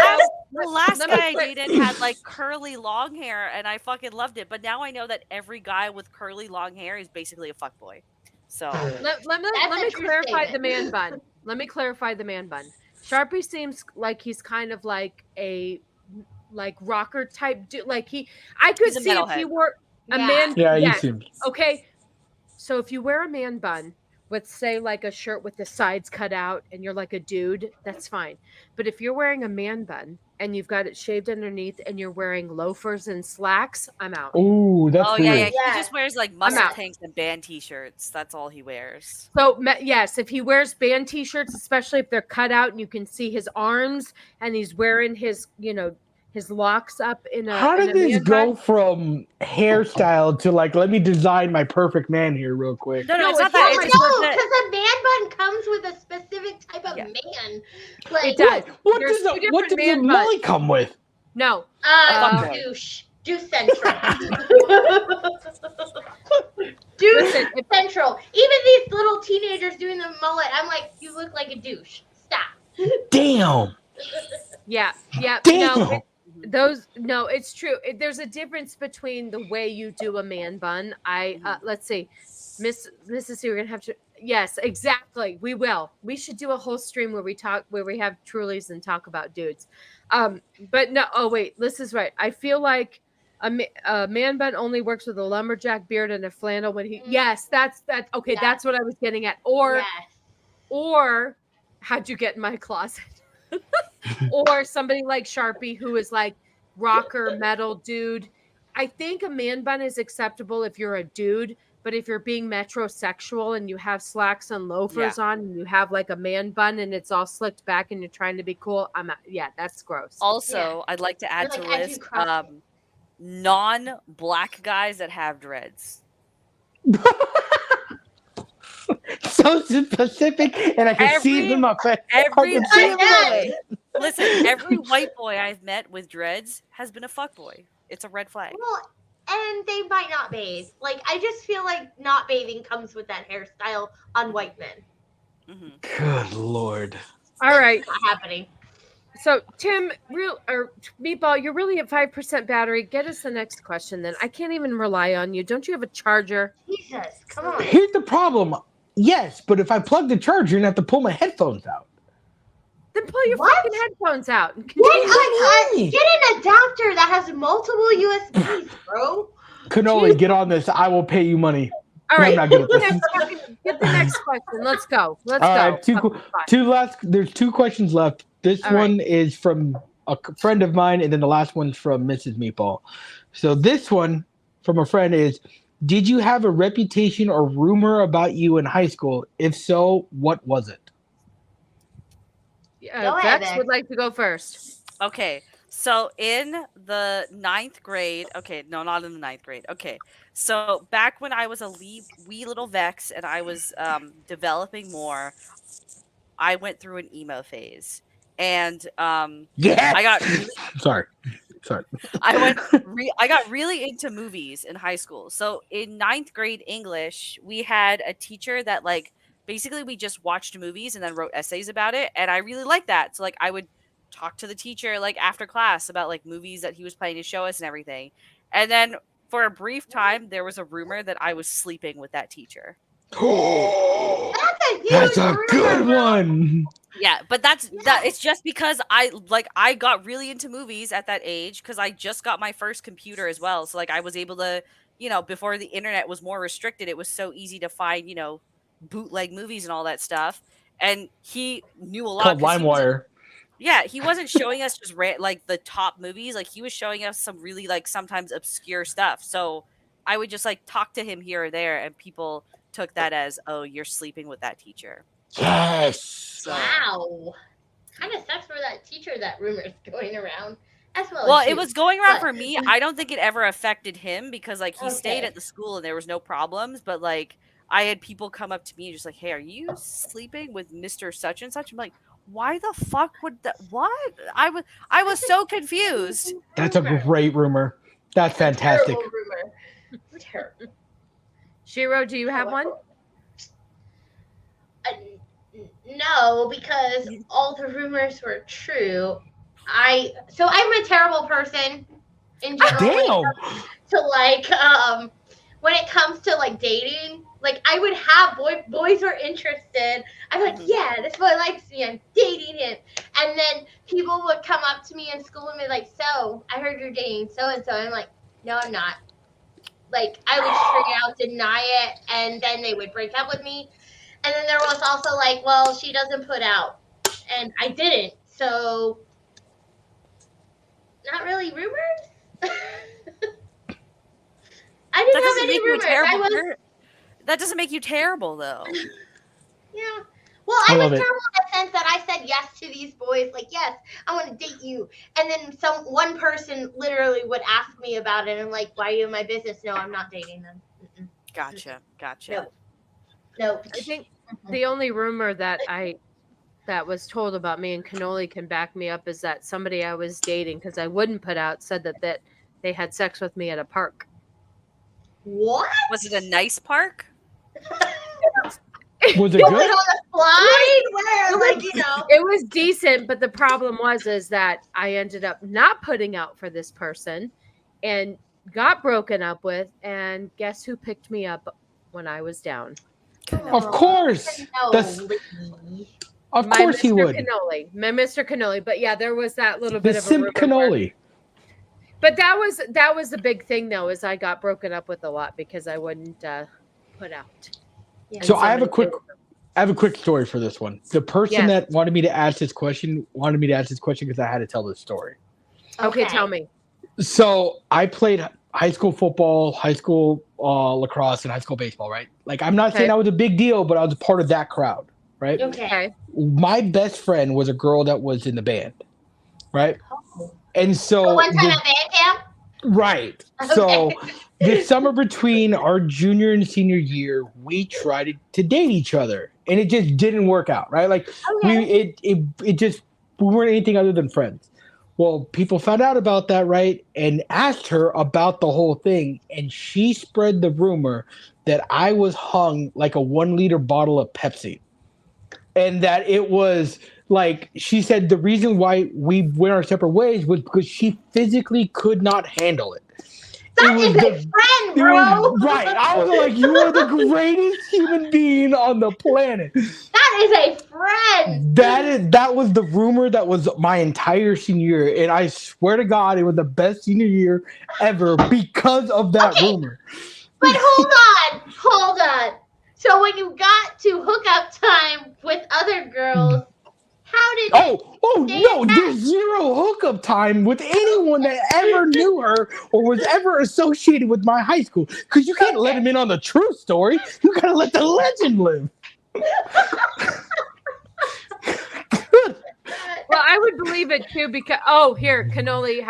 The last guy I dated had like curly long hair, and I fucking loved it. But now I know that every guy with curly long hair is basically a fuckboy. So let me clarify the man bun. Let me clarify the man bun. Sharpie seems like he's kind of like a rocker type dude. Like I could see if he wore a man. Yeah, you seem. Okay, so if you wear a man bun with say like a shirt with the sides cut out and you're like a dude, that's fine. But if you're wearing a man bun and you've got it shaved underneath and you're wearing loafers and slacks, I'm out. Ooh, that's weird. Yeah. He just wears like muscle tanks and band t-shirts. That's all he wears. So yes, if he wears band t-shirts, especially if they're cut out and you can see his arms and he's wearing his, his locks up in a. How did this go from hairstyle to like, let me design my perfect man here real quick? No, it's not that. No, because a man bun comes with a specific type of man. Like, it does. What does the mully come with? No. Douche central. Douche central. Even these little teenagers doing the mullet, I'm like, you look like a douche. Stop. Damn. Yeah. Damn. No, it's true. There's a difference between the way you do a man bun. Let's see, Mrs. C, we're gonna have to. Yes, exactly. We will. We should do a whole stream where we have Trulies and talk about dudes. But no. Oh wait, this is right. I feel like a man bun only works with a lumberjack beard and a flannel when he. Yes, that's that. Okay, that's what I was getting at. Or how'd you get in my closet? Or somebody like Sharpie who is like rocker metal dude. I think a man bun is acceptable if you're a dude, but if you're being metrosexual and you have slacks and loafers on and you have like a man bun and it's all slicked back and you're trying to be cool, that's gross. Also, I'd like to add to the list non-black guys that have dreads. So specific, and I can see them in my face. Listen, every white boy I've met with dreads has been a fuckboy. It's a red flag. Well, and they might not bathe. Like, I just feel like not bathing comes with that hairstyle on white men. Mm-hmm. Good Lord. All right. It's not happening. So, Tim, Meatball, you're really at 5% battery. Get us the next question then. I can't even rely on you. Don't you have a charger? Jesus, come on. Here's the problem. Yes, but if I plug the charger, you're going to have to pull my headphones out. Then pull your fucking headphones out. And get an adapter that has multiple USBs, bro. Cannoli, get on this. I will pay you money. All right. I'm not good at this. Get the next question. Let's go. All right, two last. There's two questions left. This one is from a friend of mine, and then the last one's from Mrs. Meatball. So this one from a friend is, did you have a reputation or rumor about you in high school? If so, what was it? Vex would like to go first. Okay. So in the 9th grade, okay, no, not in the 9th grade. Okay, so back when I was a wee little Vex and I was developing more, I went through an emo phase, and Yeah. I got really Sorry. I got really into movies in high school. So in 9th grade English, we had a teacher that like basically we just watched movies and then wrote essays about it, and I really liked that. So like I would talk to the teacher like after class about like movies that he was planning to show us and everything. And then for a brief time there was a rumor that I was sleeping with that teacher. That's a good one. Yeah, but that it's just because I got really into movies at that age because I just got my first computer as well. So like I was able to, before the internet was more restricted, it was so easy to find, bootleg movies and all that stuff. And he knew a lot. Called LimeWire. Yeah, he wasn't showing us just like the top movies. Like he was showing us some really like sometimes obscure stuff. So I would just like talk to him here or there, and people took that as, oh, you're sleeping with that teacher. Yes. So, wow. Kind of sucks for that teacher that rumor's going around. As well, it was going around for me. I don't think it ever affected him because like he stayed at the school and there was no problems. But like I had people come up to me and just like, hey, are you sleeping with Mr. Such and Such? I'm like, why the fuck would that? What? I was so confused. That's a great rumor. That's fantastic. Terrible rumor. Terrible. Shiro, do you have one? No, because all the rumors were true. I'm a terrible person in general. Damn. To like when it comes to like dating, like I would have boys are interested. I'm like, yeah, this boy likes me. I'm dating him. And then people would come up to me in school and be like, so I heard you're dating so and so. I'm like, no, I'm not. Like I would straight out deny it, and then they would break up with me. And then there was also like, well, she doesn't put out, and I didn't. So not really rumors. I didn't have any rumors. That doesn't make you terrible, though. Yeah. Well, I was terrible in the sense that I said yes to these boys. Like, yes, I want to date you. And then one person literally would ask me about it. And I'm like, why are you in my business? No, I'm not dating them. Mm-mm. Gotcha. No. I think the only rumor that was told about me, and Cannoli can back me up, is that somebody I was dating, because I wouldn't put out, said that they had sex with me at a park. What? Was it a nice park? Was it good? On the slide? Where? Like, It was decent, but the problem is that I ended up not putting out for this person and got broken up with, and guess who picked me up when I was down? Of course. Of course he would. My Mr. Cannoli. But yeah, there was that little bit of Simp Cannoli. But that was the big thing, though, is I got broken up with a lot because I wouldn't put out. Yeah. So I have a quick story for this one. The person that wanted me to ask this question because I had to tell this story. Okay, tell me. So I played high school football, high school lacrosse, and high school baseball, right? Like, I'm not saying I was a big deal, but I was a part of that crowd, right? Okay. My best friend was a girl that was in the band, right? Oh. And so one time at band camp? Right. Okay. So the summer between our junior and senior year, we tried to date each other, and it just didn't work out, right? Like we weren't anything other than friends. Well, people found out about that, right? And asked her about the whole thing, and she spread the rumor that I was hung like a 1-liter bottle of Pepsi. And that it was like, she said the reason why we went our separate ways was because she physically could not handle it. That is a friend, bro. Right. I was like, you are the greatest human being on the planet. That is a friend. That was the rumor that was my entire senior year. And I swear to God, it was the best senior year ever because of that rumor. But hold on. So when you got to hookup time with other girls, how did no, there's zero hookup time with anyone that ever knew her or was ever associated with my high school. Because you can't let him in on the true story. You gotta let the legend live. Well, I would believe believe it too because here Cannoli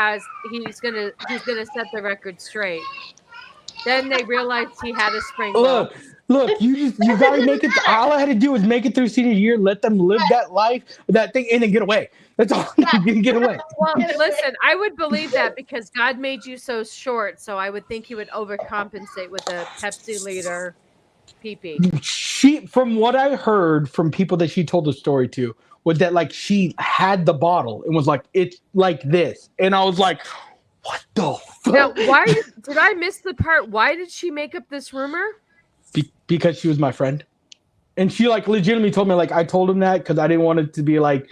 he's gonna set the record straight. Then they realized he had a sprained Look, you gotta make it. All I had to do was make it through senior year, let them live that life, that thing, and then get away. That's all. You can get away. Well, listen, I would believe that because God made you so short, so I would think He would overcompensate with a Pepsi liter pee-pee. She, from what I heard from people that she told the story to, was that like she had the bottle and was like, it's like this, and I was like, what the fuck? Now, why did I miss the part? Why did she make up this rumor? Because she was my friend, and she like legitimately told me like I told him that because I didn't want it to be like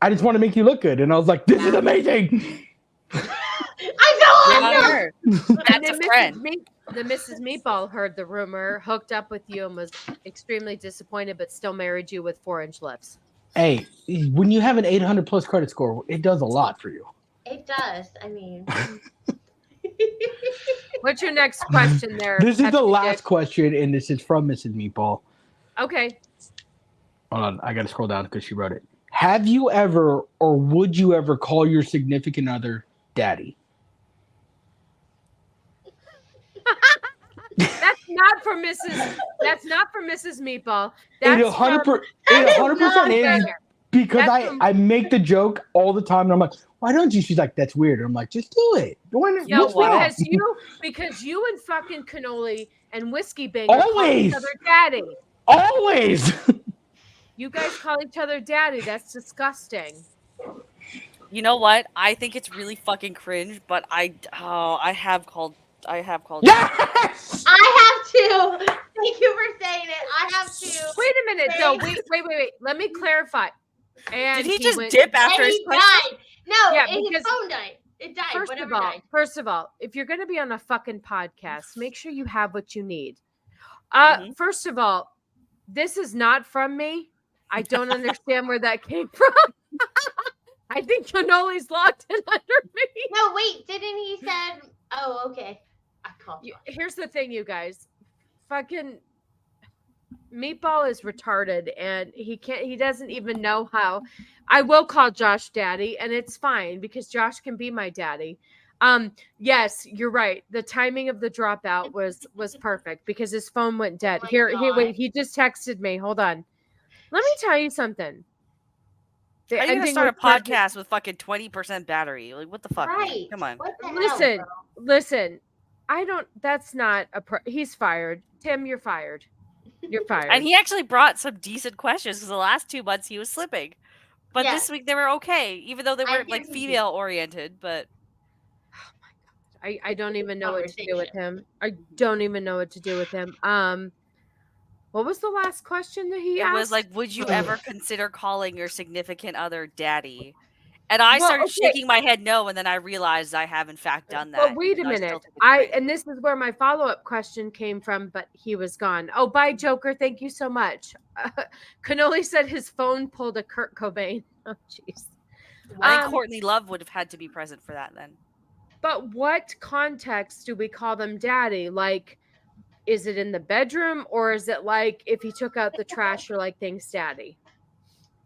I just want to make you look good, and I was like, this is amazing. I know. That's a friend. The Mrs. Meatball heard the rumor, hooked up with you, and was extremely disappointed, but still married you with 4-inch lips. Hey, when you have an 800 plus credit score, it does a lot for you. It does. I mean. What's your next question there? This is the last question, and this is from Mrs. Meatball. Okay. Hold on, I got to scroll down because she wrote it. Have you ever, or would you ever call your significant other daddy? That's not for Mrs. Meatball. That's It 100% is because That's I make the joke all the time, and I'm like, why don't you? She's like, that's weird. And I'm like, just do it. Because you and fucking Cannoli and Whiskey Banger Always. call each other daddy. Always. You guys call each other daddy. That's disgusting. You know what? I think it's really fucking cringe, but I have called. Yes. I have to. Thank you for saying it. I have to. Wait a minute, though. Wait. Let me clarify. And Did he just dip after his he question? died. No, Yeah, and his because- phone died. It died. First of all, if you're going to be on a fucking podcast, make sure you have what you need. First of all, this is not from me. I don't understand where that came from. I think Cannoli's locked in under me. No, wait. Didn't he said? Oh, okay. I called you. Here's the thing, you guys. Fucking Meatball is retarded, and he doesn't even know how. I will call Josh daddy, and it's fine because Josh can be my daddy. Yes, you're right. The timing of the dropout was perfect because his phone went dead. Oh my Here, God. wait. He just texted me. Hold on. Let me tell you something. The How are you gonna ending start a was perfect. podcast with fucking 20% battery? Like, what the fuck? man? Right. Come on. What the hell, Listen, bro? listen. I don't. That's not a. He's fired. Tim, you're fired. You're fired. And he actually brought some decent questions because the last 2 months he was slipping, but Yeah. this week they were okay, even though they I weren't like agree. female oriented. But I don't even know what to do with him. I don't even know what to do with him. What was the last question that he it asked? was like, would you ever consider calling your significant other daddy? And I Well, started okay. shaking my head no, and then I realized I have in fact done that. But wait a and I still minute. think it's great. And this is where my follow-up question came from, but he was gone. Oh, bye, Joker. Thank you so much. Cannoli said his phone pulled a Kurt Cobain. Oh, jeez. I think Courtney Love would have had to be present for that then. But what context do we call them daddy? Like, is it in the bedroom, or is it like if he took out the trash, you're like, thanks, daddy?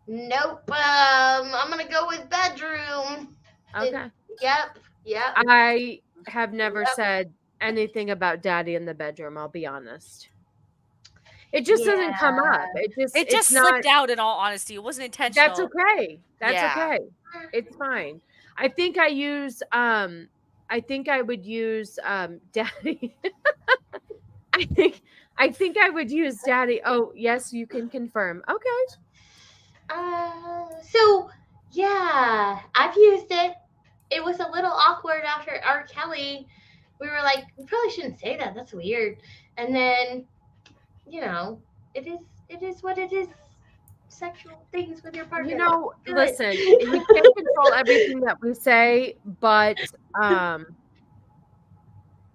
Nope. I'm gonna go with bedroom. Okay. Yep. I have never Yep. said anything about daddy in the bedroom. I'll be honest. It just doesn't come up. It It's just not, slipped out. In all honesty, it wasn't intentional. That's okay. That's Yeah. okay. It's fine. I think I would use daddy. I think I would use daddy. Oh, yes, you can confirm. Okay. So yeah, I've used it. It was a little awkward after R. Kelly. We were like, we probably shouldn't say that. That's weird. And then, it is what it is. Sexual things with your partner. Do it. Listen, he can't control everything that we say, but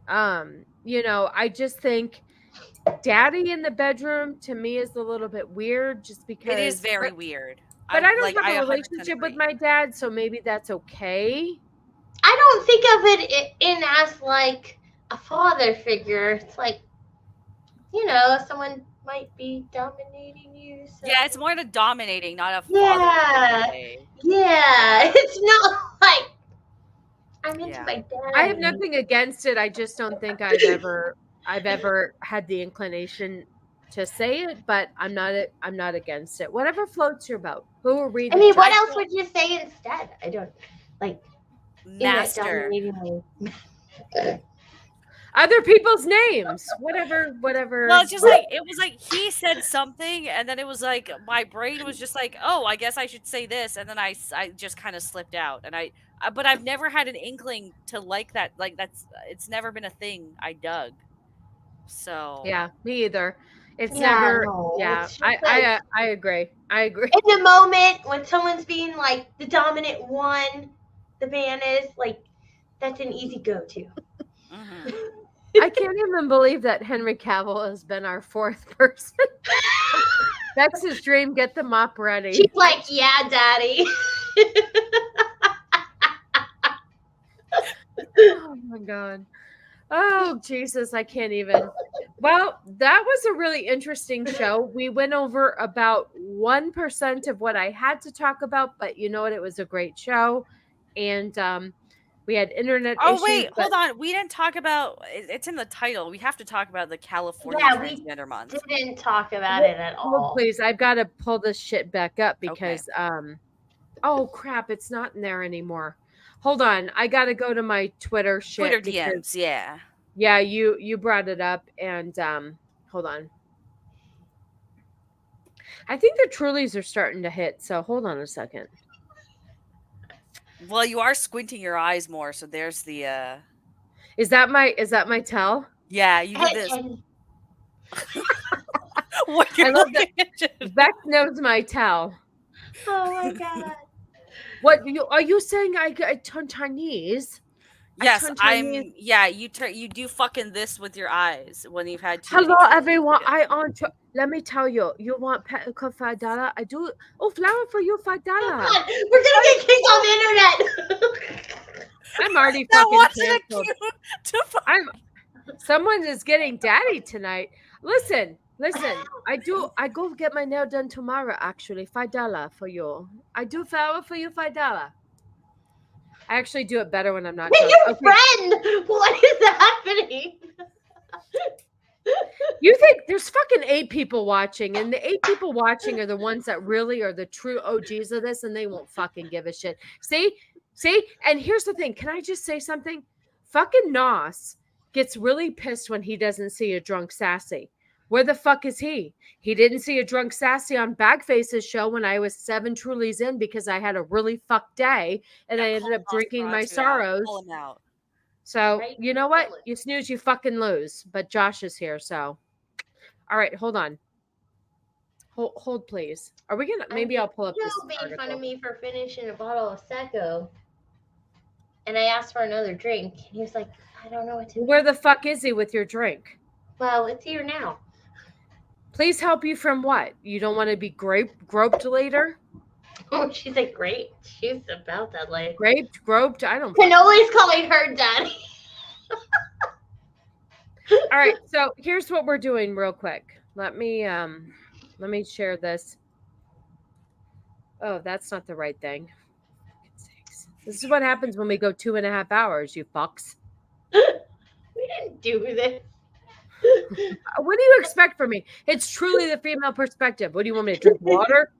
I just think daddy in the bedroom to me is a little bit weird just because It is very weird. But I don't have a 100% relationship with agree. my dad, so maybe that's okay. I don't think of it in as like a father figure. It's like, someone might be dominating you. So. Yeah, it's more the dominating, not a Yeah. father way. Yeah, it's not like I'm into Yeah. my dad. I have nothing against it. I just don't think I've ever had the inclination to say it, but I'm not against it. Whatever floats your boat. Who are we? I mean, to what judge? else would you say instead? I don't like in that Master. dominating way. Other people's names. Whatever. Well, it's just like it was like he said something, and then it was like my brain was just like, oh, I guess I should say this, and then I just kind of slipped out, and but I've never had an inkling to like that. Like it's never been a thing I dug. So Yeah, me either. It's Yeah, never. no, Yeah, it's just like- I agree. I agree. In the moment when someone's being like the dominant one, the man is like that's an easy go-to. mhm. I can't even believe that Henry Cavill has been our fourth person. That's his dream. Get the mop ready. She's like, yeah, daddy. Oh my god. Oh Jesus, I can't even. Well, that was a really interesting show. We went over about 1% of what I had to talk about, but you know what? It was a great show. And we had internet Oh issues. wait, but hold on. We didn't talk about. It's in the title. We have to talk about the California Yeah, we Transgender Month. Didn't talk about it at hold, all. please, I've got to pull this shit back up because oh crap, it's not in there anymore. Hold on, I got to go to my Twitter shit. Twitter because- DMs, yeah. Yeah, you brought it up, and hold on. I think the Trulies are starting to hit, so hold on a second. Well, you are squinting your eyes more, so there's the. Is that my tell? Yeah, you did this. And What you're I love that. looking at. Beck knows my tell. oh my god. What are you saying? I turn Chinese. Yes, turn Chinese. Yeah, you do fucking this with your eyes when you've had. Hello, teenage everyone. relationships. Let me tell you. You want petticoat $5? I do. Oh, flower for you $5. God, we're gonna get kicked off the internet. I'm already That fucking wasn't a canceled. cue to Someone is getting daddy tonight. Listen. I go get my nail done tomorrow. Actually, $5 for you. I do flower for you $5. I actually do it better when I'm not. Hey, your friend, what is happening? You think there's fucking 8 people watching, and the 8 people watching are the ones that really are the true OGs of this, and they won't fucking give a shit. See, and here's the thing. Can I just say something? Fucking Nos gets really pissed when he doesn't see a drunk sassy. Where the fuck is he? He didn't see a drunk sassy on Bagface's show when I was 7 Trulies in because I had a really fucked day and I ended up drinking my sorrows. Pull him out. So Right? you know what? You snooze, you fucking lose. But Josh is here, so all right, hold on. Hold please. Are we gonna? Maybe I'll pull up this Joe made article. fun of me for finishing a bottle of Secco, and I asked for another drink. And he was like, "I don't know what to do." Where the fuck is he with your drink? Well, it's here now. Please help you from what? You don't want to be groped later? Oh, she's like, great. She's about that life. Groped? I don't. Canoli's calling her daddy. All right, so here's what we're doing real quick. Let me share this. Oh, that's not the right thing. This is what happens when we go 2.5 hours, you fucks. We didn't do this. What do you expect from me? It's truly the female perspective. What do you want me to drink water?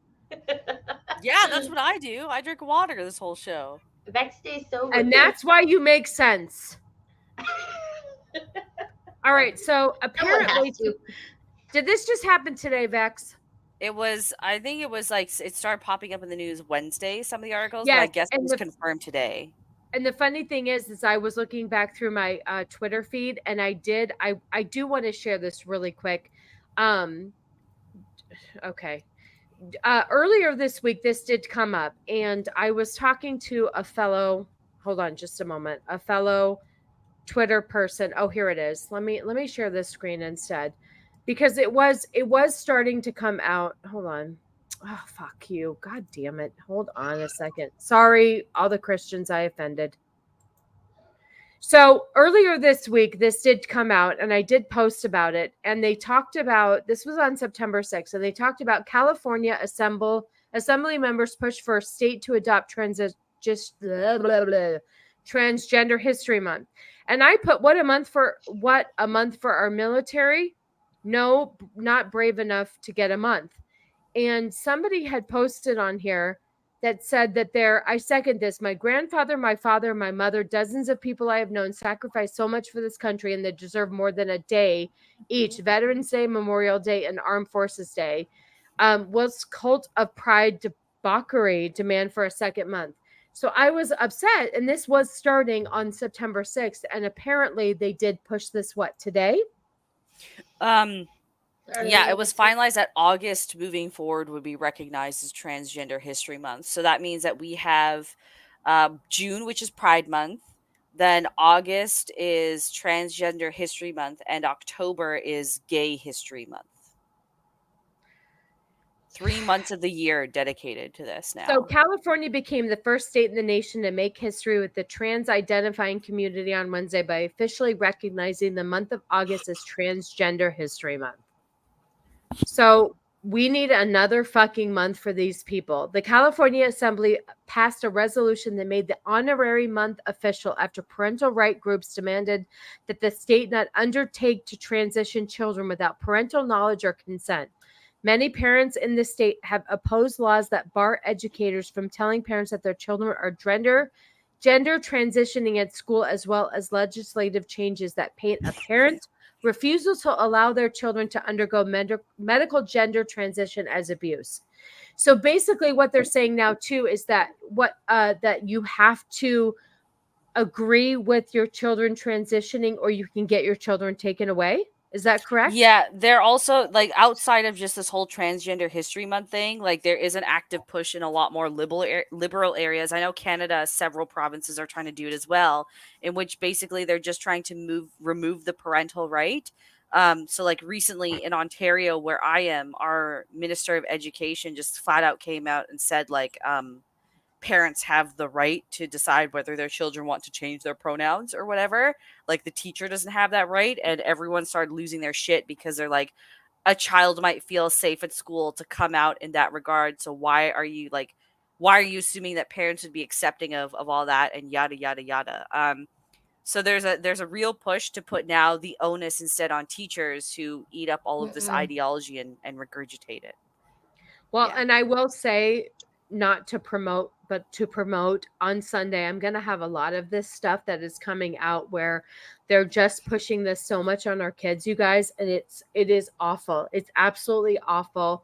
Yeah, that's what I do. I drink water this whole show. Vex stays sober. And that's why you make sense. All right, so apparently, did this just happen today, Vex? It was, I think it was like, it started popping up in the news Wednesday, some of the articles, Yes, but I guess it and was the- confirmed today. And the funny thing is I was looking back through my Twitter feed, and I do want to share this really quick. Okay. Earlier this week, this did come up, and I was talking to a fellow. Hold on, just a moment. A fellow Twitter person. Oh, here it is. Let me share this screen instead, because it was starting to come out. Hold on. Oh, fuck you. God damn it. Hold on a second. Sorry, all the Christians I offended. So earlier this week, this did come out, and I did post about it. And they talked about, this was on September 6th, and they talked about California assembly members push for a state to adopt Transgender History Month. And I put what a month for our military? No, not brave enough to get a month. And somebody had posted on here that said that I second this. My grandfather, my father, my mother, dozens of people I have known sacrificed so much for this country, and they deserve more than a day each. Veterans Day, Memorial Day, and Armed Forces Day. Was cult of pride debauchery demand for a second month. So I was upset, and this was starting on September 6th, and apparently they did push this, today? Yeah, it was finalized that August moving forward would be recognized as Transgender History Month. So that means that we have June, which is Pride Month. Then August is Transgender History Month. And October is Gay History Month. 3 months of the year dedicated to this now. So California became the first state in the nation to make history with the trans-identifying community on Wednesday by officially recognizing the month of August as Transgender History Month. So we need another fucking month for these people. The California Assembly passed a resolution that made the honorary month official after parental right groups demanded that the state not undertake to transition children without parental knowledge or consent. Many parents in the state have opposed laws that bar educators from telling parents that their children are gender transitioning at school, as well as legislative changes that paint a parent's refusal to allow their children to undergo medical gender transition as abuse. So basically what they're saying now too is that that you have to agree with your children transitioning, or you can get your children taken away. Is that correct? Yeah, they're also, like, outside of just this whole Transgender History Month thing, like, there is an active push in a lot more liberal areas. I know Canada, several provinces are trying to do it as well, in which basically they're just trying to remove the parental right. So, like, recently in Ontario, where I am, our Minister of Education just flat out came out and said, like, parents have the right to decide whether their children want to change their pronouns or whatever. Like, the teacher doesn't have that right, and everyone started losing their shit because they're like, a child might feel safe at school to come out in that regard. So why are you assuming that parents would be accepting of all that, and yada yada yada. So there's a real push to put now the onus instead on teachers who eat up all of this ideology and regurgitate it. Well, and I will say, not to promote, but to promote, on Sunday, I'm going to have a lot of this stuff that is coming out where they're just pushing this so much on our kids, you guys. And it is awful. It's absolutely awful.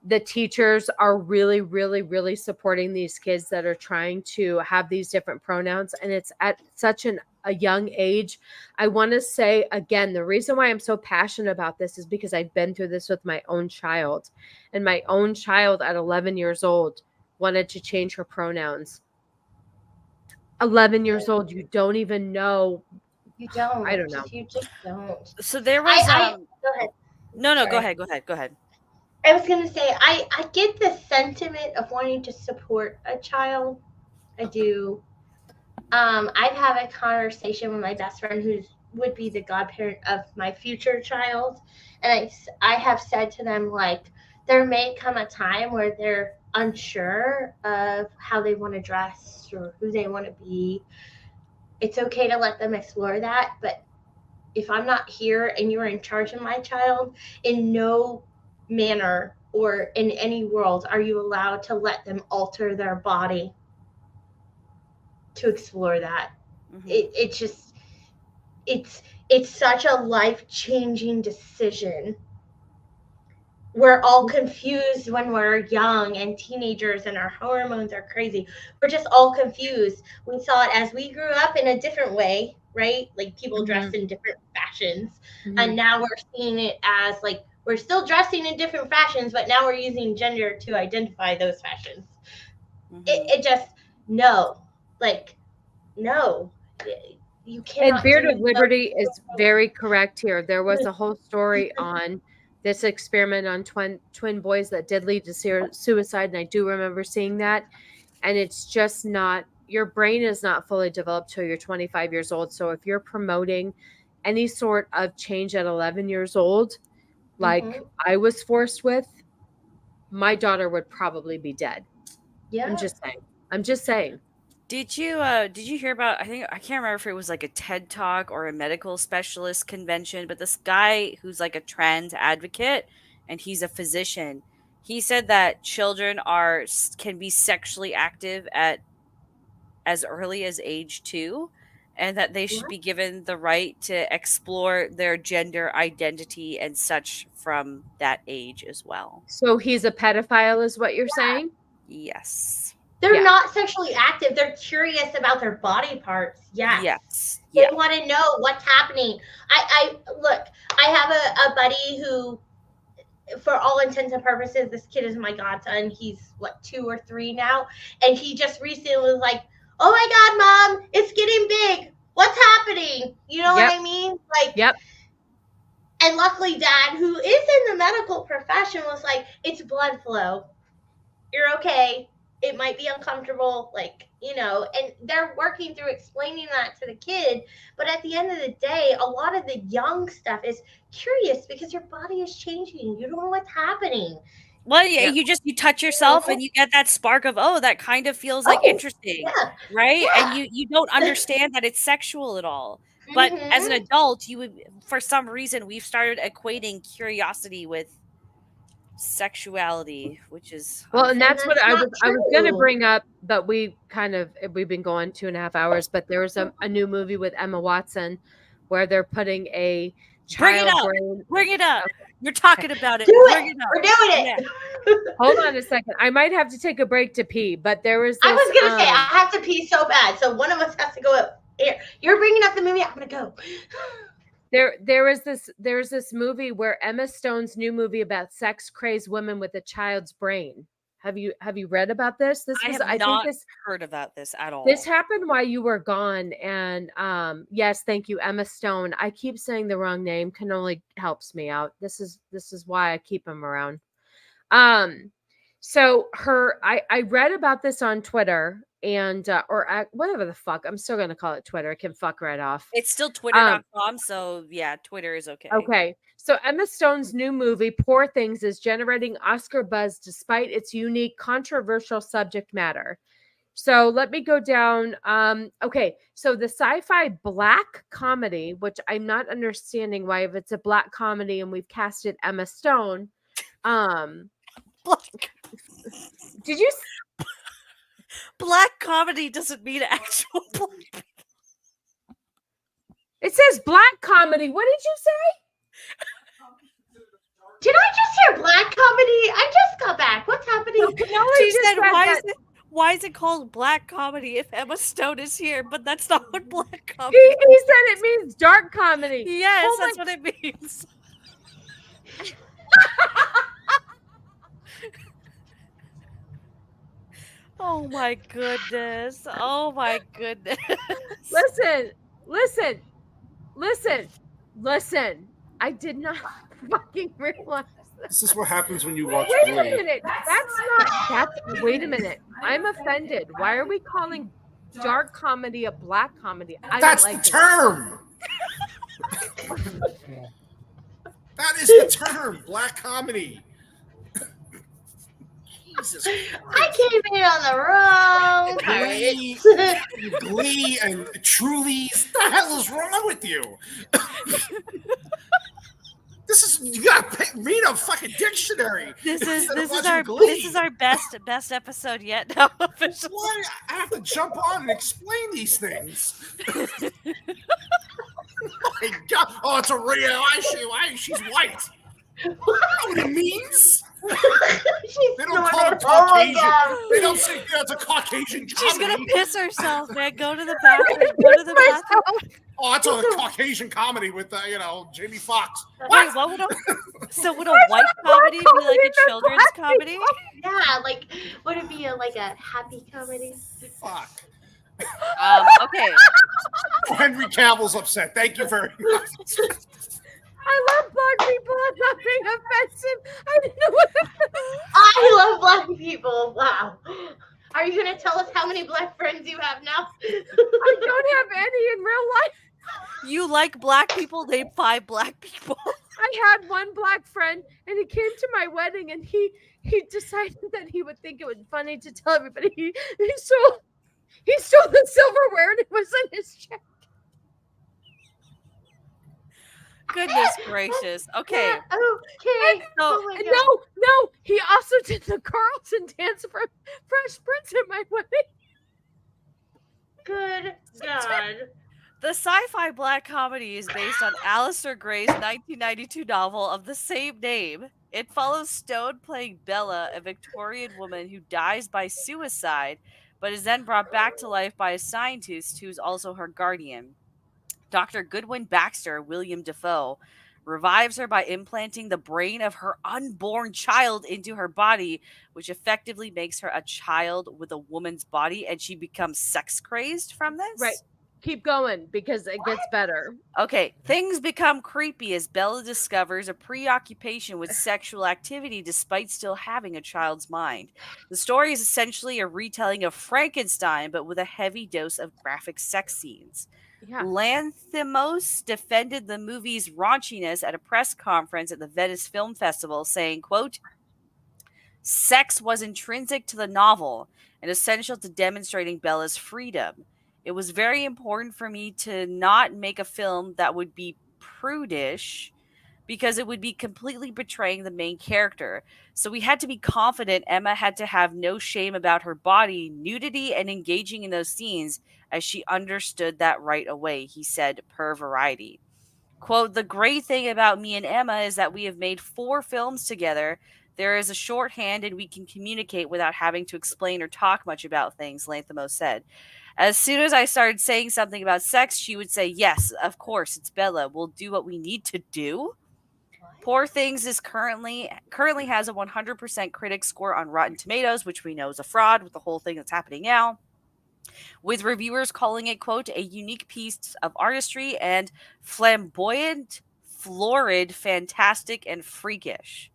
The teachers are really, really, really supporting these kids that are trying to have these different pronouns. And it's at such a young age. I want to say, again, the reason why I'm so passionate about this is because I've been through this with my own child. And my own child at 11 years old wanted to change her pronouns. 11 years old, you don't even know. You don't. I don't know. You just don't. So there was go ahead. No, Sorry. go ahead. I was gonna say I get the sentiment of wanting to support a child. I do. I've had a conversation with my best friend who would be the godparent of my future child, and I have said to them, like, there may come a time where they're unsure of how they want to dress or who they want to be. It's okay to let them explore that, but if I'm not here and you're in charge of my child, in no manner or in any world are you allowed to let them alter their body to explore that. It's such a life-changing decision. We're all confused when we're young and teenagers and our hormones are crazy. We're just all confused. We saw it as we grew up in a different way, right? Like, people dressed in different fashions. And now we're seeing it as, like, we're still dressing in different fashions, but now we're using gender to identify those fashions. It just, no. You can't. And Beard of Liberty is very correct here. There was a whole story on this experiment on twin boys that did lead to suicide, and I do remember seeing that. And it's just not your brain is not fully developed till you're 25 years old. So if you're promoting any sort of change at 11 years old, like I was forced with, my daughter would probably be dead. Yeah. I'm just saying. Did you hear about, I can't remember if it was like a TED Talk or a medical specialist convention, but this guy who's like a trans advocate and he's a physician, he said that children can be sexually active at as early as age 2, and that they should be given the right to explore their gender identity and such from that age as well. So he's a pedophile is what you're saying? Yes. They're not sexually active. They're curious about their body parts. Yes. They want to know what's happening. I have a buddy who, for all intents and purposes, this kid is my godson. He's 2 or 3 now. And he just recently was like, oh my God, Mom, it's getting big. What's happening? You know what I mean? And luckily Dad, who is in the medical profession, was like, it's blood flow. You're okay. It might be uncomfortable, and they're working through explaining that to the kid. But at the end of the day, a lot of the young stuff is curious because your body is changing. You don't know what's happening. Well, you touch yourself and you get that spark of, that kind of feels like interesting, right? Yeah. And you don't understand that it's sexual at all. But as an adult, you would, for some reason, we've started equating curiosity with sexuality, which is and that's what I was going to bring up, but we've been going 2.5 hours. But there was a new movie with Emma Watson where they're putting a child brain. Bring it up. You're talking about it. We're doing it. Yeah. Hold on a second. I might have to take a break to pee, but there was this, I was gonna say I have to pee so bad, so one of us has to go up here. You're bringing up the movie. I'm gonna go. There's this movie where Emma Stone's new movie about sex crazed women with a child's brain. Have you read about this? I have not heard about this at all. This happened while you were gone, and yes, thank you, Emma Stone. I keep saying the wrong name. Cannoli helps me out. This is why I keep him around. So I read about this on Twitter. And or whatever the fuck, I'm still gonna call it Twitter. It can fuck right off. It's still twitter.com, so yeah, Twitter is okay. Okay, so Emma Stone's new movie Poor Things is generating Oscar buzz despite its unique controversial subject matter. So let me go down. Okay, so the sci-fi black comedy, which I'm not understanding why, if it's a black comedy and we've casted Emma Stone, did you? Black comedy doesn't mean actual black people. It says black comedy. What did you say? Did I just hear black comedy? I just got back. What's happening? She said, why is it called black comedy if Emma Stone is here? But that's not what black comedy is. He said it means dark comedy. Yes, that's what it means. Oh my goodness. Oh my goodness. Listen. I did not fucking realize that. This is what happens when you watch Wait a minute. Wait a minute. I'm offended. Why are we calling dark comedy a black comedy? That's the term. That is the term, black comedy. Jesus Christ. I came in on the wrong part. Glee and Trulies. What the hell is wrong with you? You gotta read a fucking dictionary. This is our best episode yet. Now, officially. Why I have to jump on and explain these things? Oh my God! Oh, it's a real issue. She's white. You know what it means? They don't call it Caucasian. They don't say it's a Caucasian comedy. She's gonna piss herself, man. Go to the bathroom. Oh, that's a Caucasian comedy with Jamie Foxx. Wait, would a white comedy be like a children's comedy? Yeah, would it be a happy comedy? Fuck. Okay. Henry Cavill's upset. Thank you very much. I love black people. I'm not being offensive. I didn't know what. I love black people. Wow. Are you gonna tell us how many black friends you have now? I don't have any in real life. You like black people? Name 5 black people. I had one black friend, and he came to my wedding, and he decided that he would think it would be funny to tell everybody he stole the silverware, and it was in his check. Goodness gracious. Okay. Okay. So, my And God. no, he also did the Carlton dance for Fresh Prince at my wedding. Good God. the sci-fi black comedy is based on Alistair Gray's 1992 novel of the same name. It follows Stone playing Bella, a Victorian woman who dies by suicide, but is then brought back to life by a scientist who is also her guardian. Dr. Goodwin Baxter, William Defoe, revives her by implanting the brain of her unborn child into her body, which effectively makes her a child with a woman's body, and she becomes sex crazed from this. Right. Keep going because it gets better. Okay, things become creepy as Bella discovers a preoccupation with sexual activity despite still having a child's mind. The story is essentially a retelling of Frankenstein, but with a heavy dose of graphic sex scenes. Yeah. Lanthimos defended the movie's raunchiness at a press conference at the Venice Film Festival, saying, quote, "Sex was intrinsic to the novel and essential to demonstrating Bella's freedom. It was very important for me to not make a film that would be prudish because it would be completely betraying the main character. So we had to be confident Emma had to have no shame about her body, nudity, and engaging in those scenes, as she understood that right away," he said per Variety. Quote, "The great thing about me and Emma is that we have made 4 films together. There is a shorthand and we can communicate without having to explain or talk much about things," Lanthimos said. "As soon as I started saying something about sex, she would say, 'Yes, of course, it's Bella. We'll do what we need to do.'" Poor Things is currently has a 100% critic score on Rotten Tomatoes, which we know is a fraud with the whole thing that's happening now, with reviewers calling it, quote, "a unique piece of artistry and flamboyant, florid, fantastic, and freakish."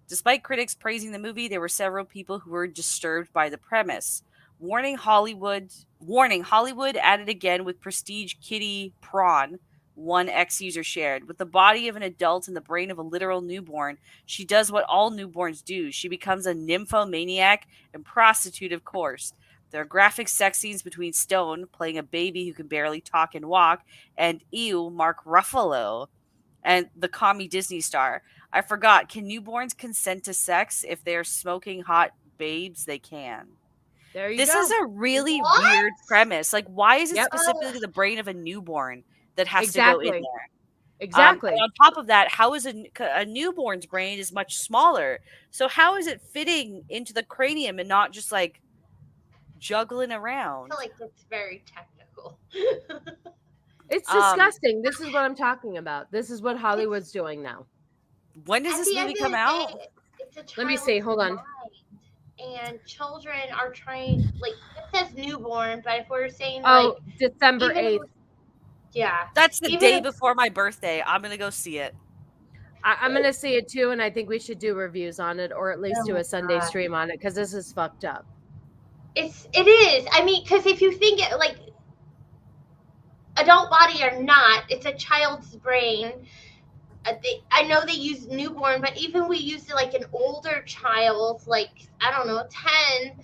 Despite critics praising the movie, there were several people who were disturbed by the premise. Warning Hollywood added again with prestige kitty prawn, one ex-user shared. "With the body of an adult and the brain of a literal newborn, she does what all newborns do. She becomes a nymphomaniac and prostitute, of course. There are graphic sex scenes between Stone, playing a baby who can barely talk and walk, and Mark Ruffalo, and the commie Disney star. I forgot, can newborns consent to sex? If they're smoking hot babes, they can." There you This go. is a really What? weird premise. Like, why is it Yep. specifically the brain of a newborn that has to go in Exactly. there? Exactly. And on top of that, how is a newborn's brain is much smaller? So how is it fitting into the cranium and not just like juggling I around? feel like it's very technical. It's um, disgusting. This is what I'm talking about. This is what Hollywood's doing now. When does At this the movie end of come the out? day, it's a Let me child's see. Hold on. mind. And children are trying, like, it says newborn, but if we're saying, Oh, like, December even 8th. yeah. That's the Even day if- before my birthday. I'm gonna go see it. I'm going to see it too, and I think we should do reviews on it, or at least Oh do my a Sunday God. stream on it, because this is fucked up. It is. I mean, because if you think it, like, adult body or not, it's a child's brain. I know they use newborn, but even we use like an older child, like, I don't know, 10,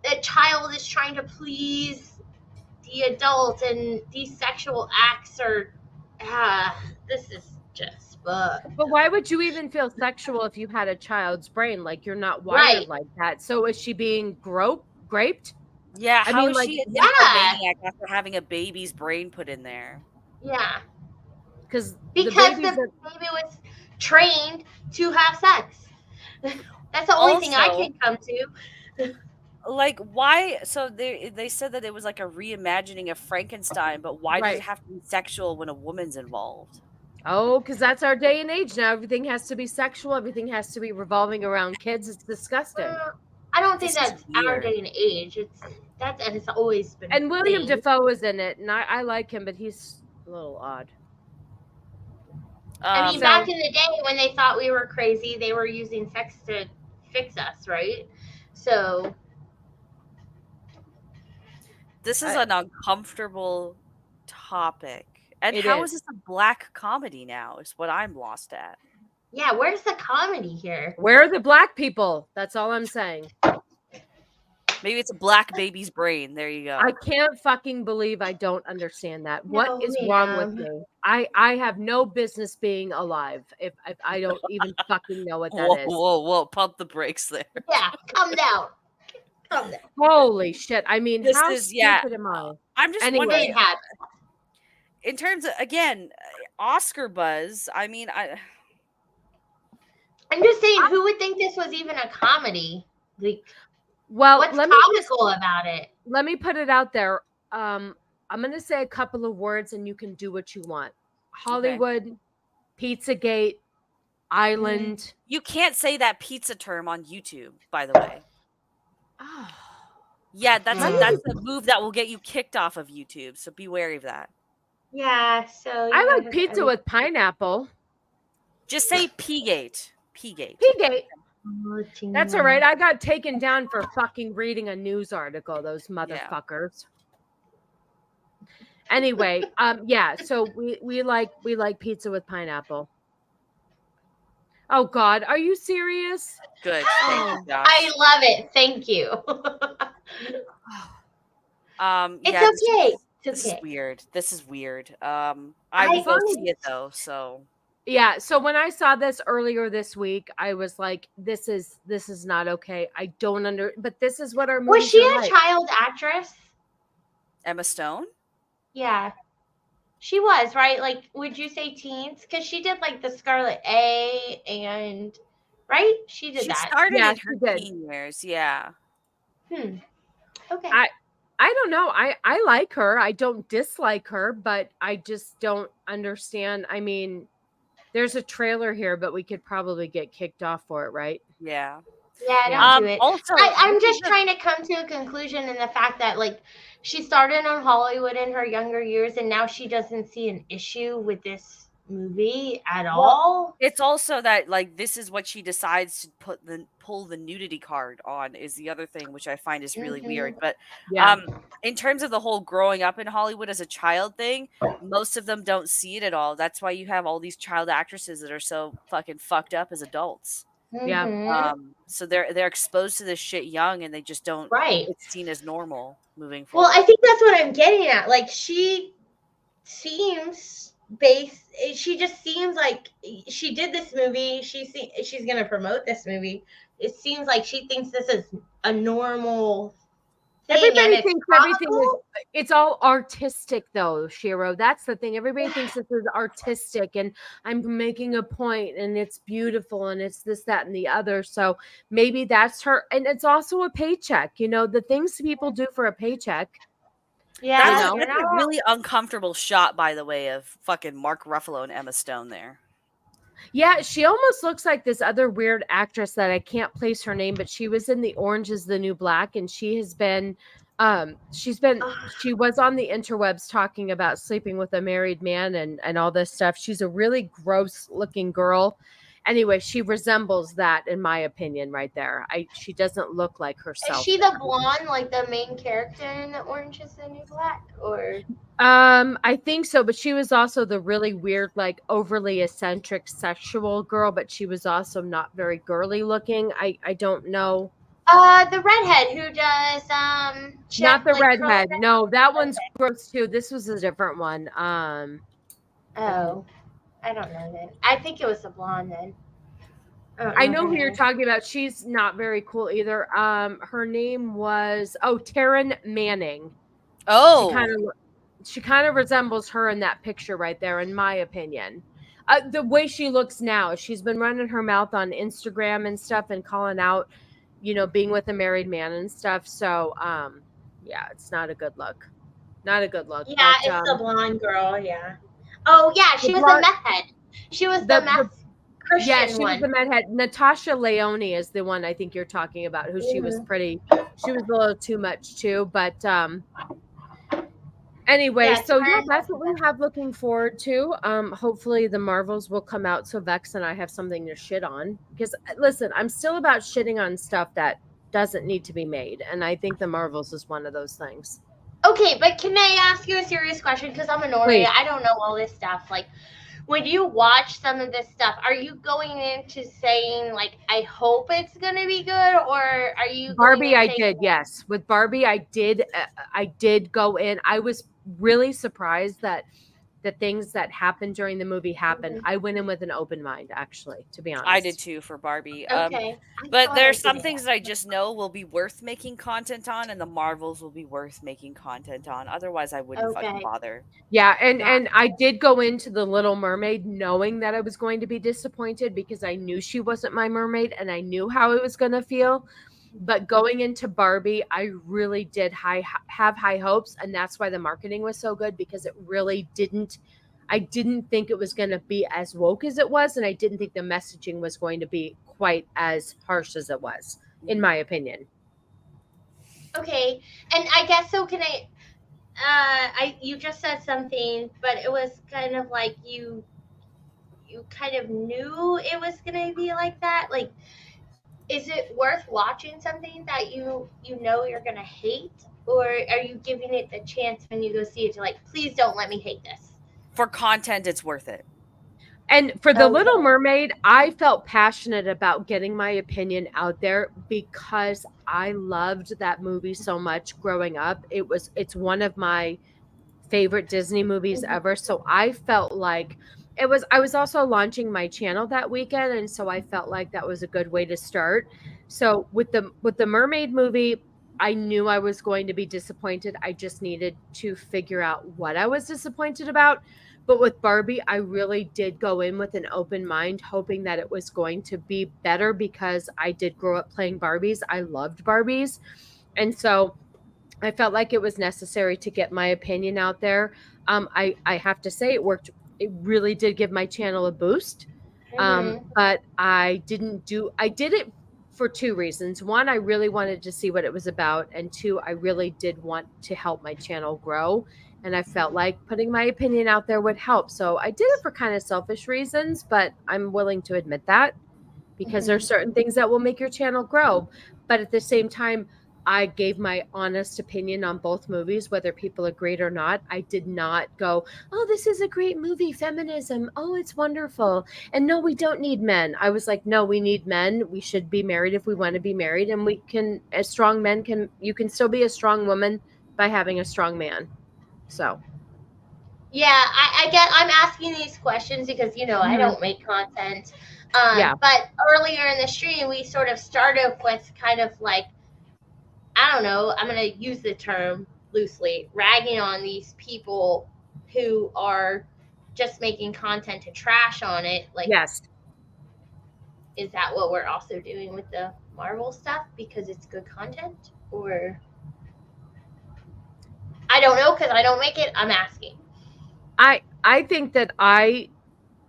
the child is trying to please the adult, and these sexual acts are, this is just fucked. But why would you even feel sexual if you had a child's brain? Like, you're not wired Right. like that. So is she being graped? Yeah, I how mean, is like, she a yeah. nymphomaniac after having a baby's brain put in there? Yeah. Because Because the baby was trained to have sex. That's the only thing I Also- can come to. Like, why? So they said that it was like a reimagining of Frankenstein, but why does Right. it have to be sexual when a woman's involved? Oh, because that's our day and age now. Everything has to be sexual. Everything has to be revolving around kids. It's disgusting. I don't think This is that's our weird. day and age. That has always been. And William thing. Defoe is in it, and I like him, but he's a little odd. I mean, So- back in the day when they thought we were crazy, they were using sex to fix us, right? So This is an uncomfortable topic. And It how is. is this a black comedy now? Is what I'm lost at. Yeah, where's the comedy here? Where are the black people? That's all I'm saying. Maybe it's a black baby's brain. There you go. I can't fucking believe I don't understand that. What No, is wrong with ma'am. me? I have no business being alive if I don't even fucking know what that Whoa, is. whoa! Pump the brakes there. Yeah, calm down. Calm down. Holy shit. I mean, This how is- stupid yeah. am I? I'm just Anyway. wondering. Big hat. In terms of, again, Oscar buzz. I mean, I'm just saying, who would think this was even a comedy? Like, Well, what's let me comical about it? let me put it out there. I'm going to say a couple of words and you can do what you want. Hollywood, Pizzagate, Island. you can't say that pizza term on YouTube, by the way. Oh. Yeah, that's Mm. that's a move that will get you kicked off of YouTube. So be wary of that. Yeah, so I like pizza with pineapple. Just say P-gate. P-gate. Pizzagate. That's all right. I got taken down for fucking reading a news article, those motherfuckers. Anyway, yeah, so we like pizza with pineapple. Oh God, are you serious? Good. Thank you, Josh. I love it. Thank you. It's okay. This It's is okay. weird. This is weird. I will go see it though. So Yeah, so when I saw this earlier this week, I was like, this is not okay. I don't but this is what our movies Was she are a like. child actress? Emma Stone. Yeah. She was, right? Like, would you say teens? Because she did like the Scarlet A and, right? She did She that. started Yeah, in she her did. teen years. Yeah. Okay. I don't know. I like her. I don't dislike her, but I just don't understand. I mean, there's a trailer here, but we could probably get kicked off for it, right? Yeah. Yeah, don't do it. Also, I'm this is just trying to come to a conclusion in the fact that, like, she started on Hollywood in her younger years, and now she doesn't see an issue with this movie at all. It's also that, like, this is what she decides to pull the nudity card on is the other thing, which I find is really weird. But Yeah. in terms of the whole growing up in Hollywood as a child thing, most of them don't see it at all. That's why you have all these child actresses that are so fucking fucked up as adults. Yeah. So they're exposed to this shit young, and they just don't. Right. It's seen as normal moving forward. Well, I think that's what I'm getting at. Like, she seems she just seems like she did this movie. She's going to promote this movie. It seems like she thinks this is a normal thing. Everybody and thinks everything is, it's all artistic though, Shiro. That's the thing. Everybody thinks this is artistic and I'm making a point and it's beautiful and it's this, that, and the other. So maybe that's her. And it's also a paycheck. You know, the things people do for a paycheck. Yeah, That's a really uncomfortable shot, by the way, of fucking Mark Ruffalo and Emma Stone there. Yeah, she almost looks like this other weird actress that I can't place her name, but she was in The Orange is the New Black, and she has been, she was on the interwebs talking about sleeping with a married man and all this stuff. She's a really gross looking girl. Anyway, she resembles that in my opinion right there. She doesn't look like herself. Is she the blonde, like the main character in The Orange is the New Black, or? I think so, but she was also the really weird, like overly eccentric sexual girl, but she was also not very girly looking. I don't know. The redhead who does not the redhead. No, that one's gross too. This was a different one. Oh, I don't know then. I think it was the blonde then. I know who you're talking about. She's not very cool either. Her name was Taryn Manning. Oh, she kind of resembles her in that picture right there, in my opinion. The way she looks now, she's been running her mouth on Instagram and stuff and calling out, you know, being with a married man and stuff. So, yeah, it's not a good look. Not a good look. Yeah, but, it's the blonde girl. Yeah. Oh, yeah, she was the meth head. She was the meth Christian Yeah, she one. was the meth head. Natasha Leone is the one I think you're talking about, who she was pretty, she was a little too much too, but anyway, Yeah, so yeah, that's what we have looking forward to. Hopefully the Marvels will come out so Vex and I have something to shit on. Because listen, I'm still about shitting on stuff that doesn't need to be made, and I think the Marvels is one of those things. Okay, but can I ask you a serious question? Because I'm a normie. Please. I don't know all this stuff. Like, when you watch some of this stuff, are you going into saying, like, I hope it's going to be good? Or are you Barbie, I saying, did, yes. With Barbie, I did go in. I was really surprised that the things that happened during the movie happened. I went in with an open mind, actually, to be honest. I did too for Barbie. Okay. But there's some things that I just know will be worth making content on, and the Marvels will be worth making content on. Otherwise, I wouldn't fucking bother. Yeah, and I did go into The Little Mermaid knowing that I was going to be disappointed because I knew she wasn't my mermaid and I knew how it was going to feel. But going into Barbie, I really did have high hopes, and that's why the marketing was so good, because it really didn't. I didn't think it was going to be as woke as it was, and I didn't think the messaging was going to be quite as harsh as it was, in my opinion. Okay, and I guess so. Can you just said something, but it was kind of like you kind of knew it was going to be like that. Like, is it worth watching something that you know you're going to hate, or are you giving it the chance when you go see it to, like, please don't let me hate this? For content, it's worth it. And for The Little Mermaid, I felt passionate about getting my opinion out there because I loved that movie so much growing up. It's one of my favorite Disney movies ever. So I felt like I was also launching my channel that weekend, and so I felt like that was a good way to start. So with the Mermaid movie, I knew I was going to be disappointed. I just needed to figure out what I was disappointed about. But with Barbie, I really did go in with an open mind, hoping that it was going to be better because I did grow up playing Barbies. I loved Barbies. And so I felt like it was necessary to get my opinion out there. I have to say it worked. It really did give my channel a boost. But I did it for two reasons. One, I really wanted to see what it was about. And two, I really did want to help my channel grow. And I felt like putting my opinion out there would help. So I did it for kind of selfish reasons, but I'm willing to admit that because there are certain things that will make your channel grow. But at the same time, I gave my honest opinion on both movies, whether people agreed or not. I did not go, oh, this is a great movie, feminism. Oh, it's wonderful. And no, we don't need men. I was like, no, we need men. We should be married if we want to be married. And we can, as strong men you can still be a strong woman by having a strong man. So. Yeah, I'm asking these questions because, I don't make content. But earlier in the stream, we sort of started with kind of like, I don't know, I'm going to use the term loosely, ragging on these people who are just making content to trash on it. Like, yes. Is that what we're also doing with the Marvel stuff because it's good content? Or I don't know because I don't make it. I'm asking. I think that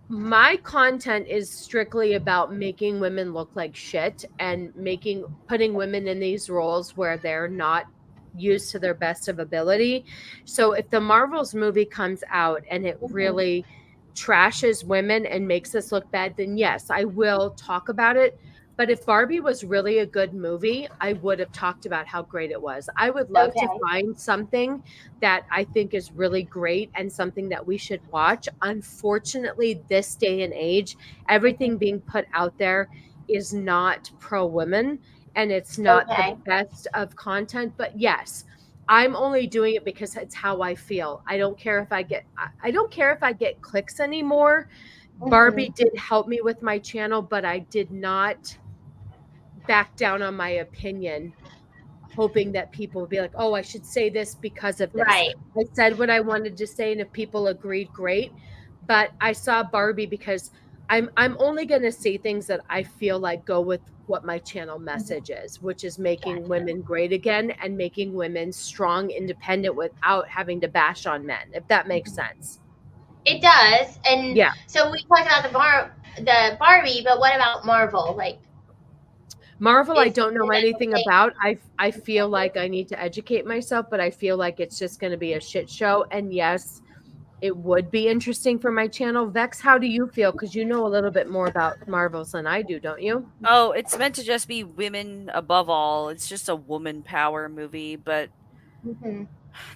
my content is strictly about making women look like shit and putting women in these roles where they're not used to their best of ability. So if the Marvels movie comes out and it really trashes women and makes us look bad, then yes, I will talk about it. But if Barbie was really a good movie, I would have talked about how great it was. I would love to find something that I think is really great and something that we should watch. Unfortunately, this day and age, everything being put out there is not pro-women and it's not the best of content. But yes, I'm only doing it because it's how I feel. I don't care if I get clicks anymore. Barbie did help me with my channel, but I did not back down on my opinion, hoping that people would be like, oh, I should say this because of this. Right. I said what I wanted to say, and if people agreed, great. But I saw Barbie because I'm only going to say things that I feel like go with what my channel message is, which is making women great again and making women strong, independent without having to bash on men, if that makes sense. It does. And so we talked about the Barbie, but what about Marvel? Like, Marvel, I don't know anything about. I feel like I need to educate myself, but I feel like it's just going to be a shit show. And yes, it would be interesting for my channel. Vex, how do you feel? Because you know a little bit more about Marvels than I do, don't you? Oh, it's meant to just be women above all. It's just a woman power movie, but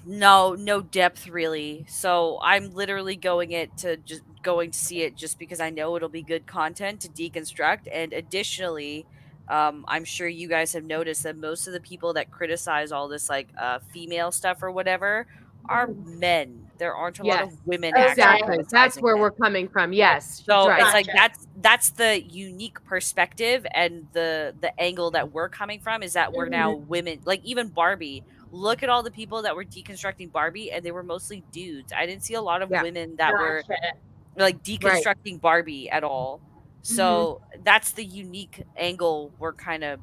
No depth really. So I'm literally going to see it just because I know it'll be good content to deconstruct. And additionally, I'm sure you guys have noticed that most of the people that criticize all this like female stuff or whatever are men. There aren't a lot of Yes, women actually exactly. That's criticizing where it. we're coming from. Yes, she's So right. it's like Gotcha. that's the unique perspective and the angle that we're coming from is that we're now women. Like even Barbie, look at all the people that were deconstructing Barbie and they were mostly dudes. I didn't see a lot of Yeah. women that were Gotcha. like Right. deconstructing Barbie at all. So that's the unique angle we're kind of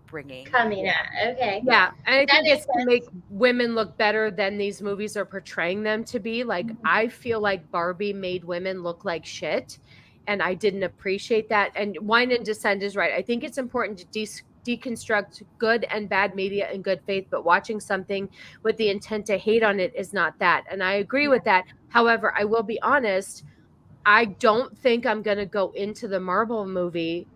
bringing. Coming at. Okay. Yeah, and I That think makes it's to make women look better than these movies are portraying them to be. Like, I feel like Barbie made women look like shit, and I didn't appreciate that. And Wine and Dissent is right. I think it's important to deconstruct good and bad media in good faith, but watching something with the intent to hate on it is not that. And I agree with that. However, I will be honest, I don't think I'm going to go into the Marvel movie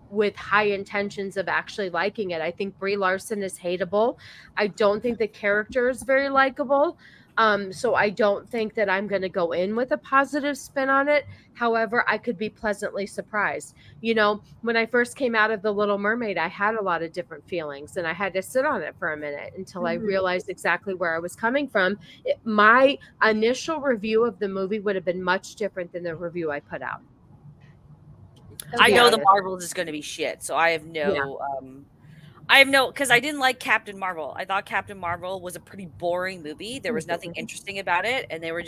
with high intentions of actually liking it. I think Brie Larson is hateable. I don't think the character is very likable. So I don't think that I'm going to go in with a positive spin on it. However, I could be pleasantly surprised. You know, when I first came out of The Little Mermaid, I had a lot of different feelings and I had to sit on it for a minute until I realized exactly where I was coming from. My initial review of the movie would have been much different than the review I put out. I know the Yeah. Marvels is going to be shit, so I have no because I didn't like Captain Marvel. I thought Captain Marvel was a pretty boring movie. There was nothing interesting about it, and they were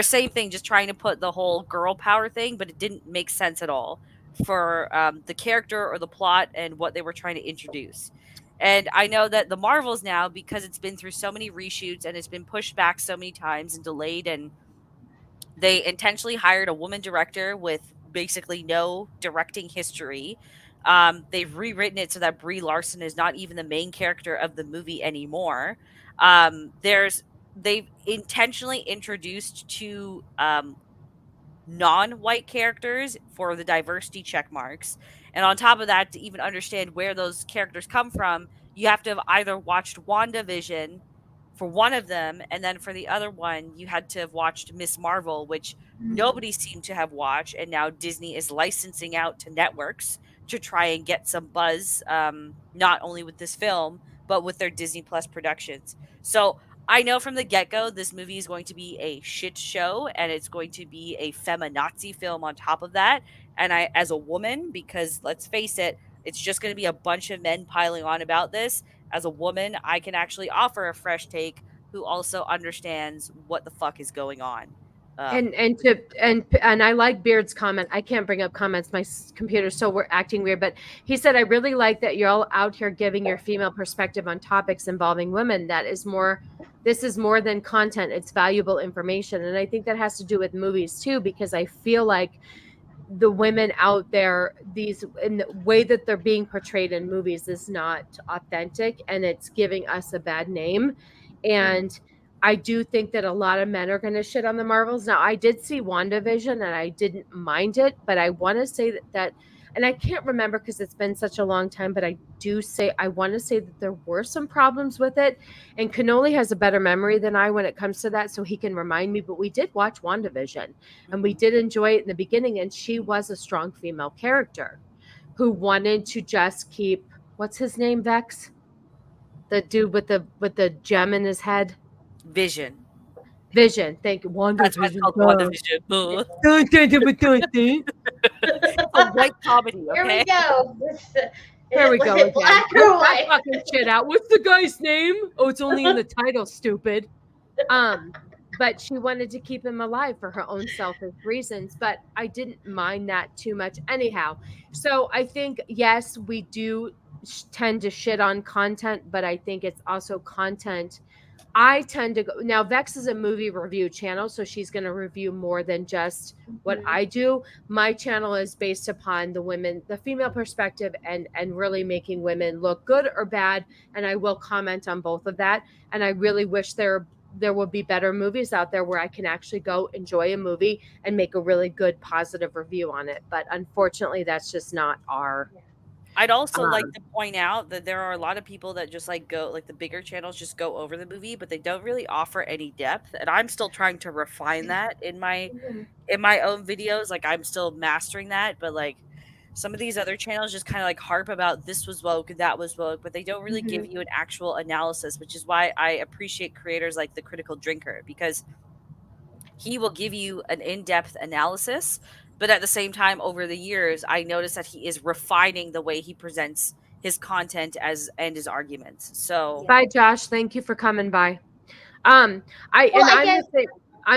same thing, just trying to put the whole girl power thing, but it didn't make sense at all for the character or the plot and what they were trying to introduce. And I know that the Marvels now, because it's been through so many reshoots and it's been pushed back so many times and delayed, and they intentionally hired a woman director with basically no directing history. They've rewritten it so that Brie Larson is not even the main character of the movie anymore. They've intentionally introduced two non-white characters for the diversity check marks. And on top of that, to even understand where those characters come from, you have to have either watched WandaVision for one of them, and then for the other one, you had to have watched Miss Marvel, which nobody seemed to have watched, and now Disney is licensing out to networks to try and get some buzz, not only with this film, but with their Disney Plus productions. So I know from the get-go this movie is going to be a shit show and it's going to be a feminazi film on top of that. And I, as a woman, because let's face it, it's just going to be a bunch of men piling on about this. As a woman, I can actually offer a fresh take who also understands what the fuck is going on. And I like Beard's comment. I can't bring up comments. My computer's so we're acting weird. But he said, I really like that you're all out here giving your female perspective on topics involving women. This is more than content. It's valuable information. And I think that has to do with movies too, because I feel like the women out there, in the way that they're being portrayed in movies is not authentic, and it's giving us a bad name. And I do think that a lot of men are going to shit on the Marvels. Now, I did see WandaVision and I didn't mind it, but I want to say that and I can't remember because it's been such a long time, but I want to say that there were some problems with it. And Cannoli has a better memory than I when it comes to that, so he can remind me. But we did watch WandaVision and we did enjoy it in the beginning. And she was a strong female character who wanted to just keep, what's his name, Vex? The dude with the gem in his head. Vision. Thank you. WandaVision. That's why it's called WandaVision. A white comedy. Okay? Here we go. There we go again. Black or white? Fucking shit out. What's the guy's name? Oh, it's only in the title, stupid. But she wanted to keep him alive for her own selfish reasons. But I didn't mind that too much anyhow. So I think, yes, we do tend to shit on content, but I think it's also content. I tend to go now. Vex is a movie review channel, so she's going to review more than just what I do. My channel is based upon the female perspective, and really making women look good or bad. And I will comment on both of that. And I really wish there would be better movies out there where I can actually go enjoy a movie and make a really good positive review on it. But unfortunately, that's just not our I'd also like to point out that there are a lot of people that just like go, like the bigger channels just go over the movie, but they don't really offer any depth. And I'm still trying to refine that in my own videos. Like I'm still mastering that, but like some of these other channels just kind of like harp about this was woke and that was woke, but they don't really give you an actual analysis, which is why I appreciate creators like The Critical Drinker, because he will give you an in-depth analysis, but at the same time, over the years, I noticed that he is refining the way he presents his content and his arguments. So, bye, Josh. Thank you for coming by. I'm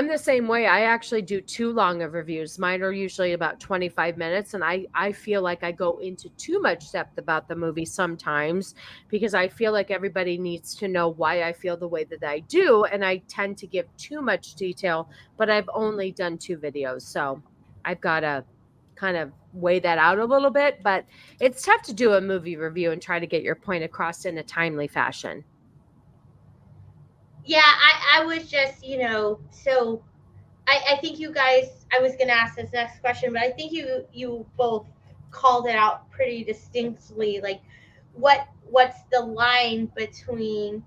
the same way. I actually do too long of reviews. Mine are usually about 25 minutes, and I feel like I go into too much depth about the movie sometimes because I feel like everybody needs to know why I feel the way that I do, and I tend to give too much detail, but I've only done 2 videos, so I've got to kind of weigh that out a little bit, but it's tough to do a movie review and try to get your point across in a timely fashion. Yeah, I was just, so I think you guys, I was going to ask this next question, but I think you both called it out pretty distinctly. Like, what's the line between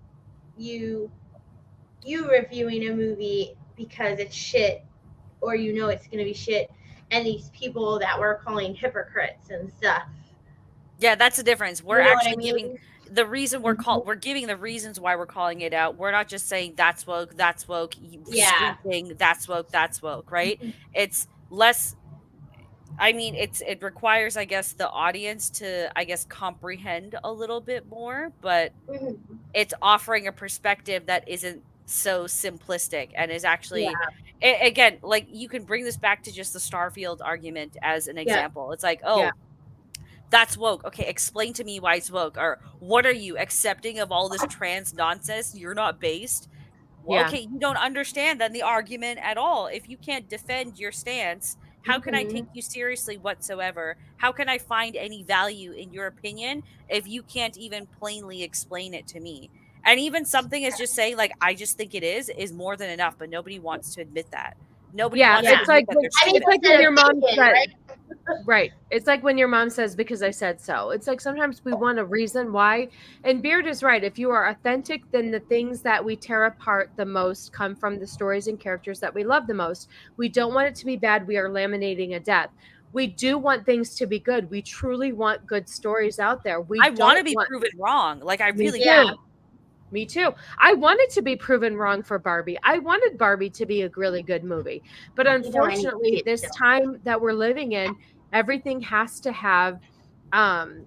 you reviewing a movie because it's shit, or it's going to be shit, and these people that we're calling hypocrites and stuff? Yeah, that's the difference. We're actually giving the reason we're giving the reasons why we're calling it out. We're not just saying that's woke, screaming, that's woke, right? It's less, I mean, it requires, I guess, the audience to, I guess, comprehend a little bit more, but it's offering a perspective that isn't so simplistic and is actually, again, like you can bring this back to just the Starfield argument as an example. It's like, that's woke. Okay, explain to me why it's woke. Or what are you accepting of all this trans nonsense? You're not based. Well, okay, you don't understand then the argument at all. If you can't defend your stance, how can I take you seriously whatsoever? How can I find any value in your opinion if you can't even plainly explain it to me? And even something is just saying like, I just think it is more than enough, but nobody wants to admit that. Nobody wants to admit that they're stupid. It's like when your mom said, right. It's like when your mom says, because I said so. It's like sometimes we want a reason why. And Beard is right. If you are authentic, then the things that we tear apart the most come from the stories and characters that we love the most. We don't want it to be bad. We are laminating a death. We do want things to be good. We truly want good stories out there. I want to be proven wrong. Like I really do. Me too. I wanted to be proven wrong for Barbie. I wanted Barbie to be a really good movie. But unfortunately, this time that we're living in, everything has to have an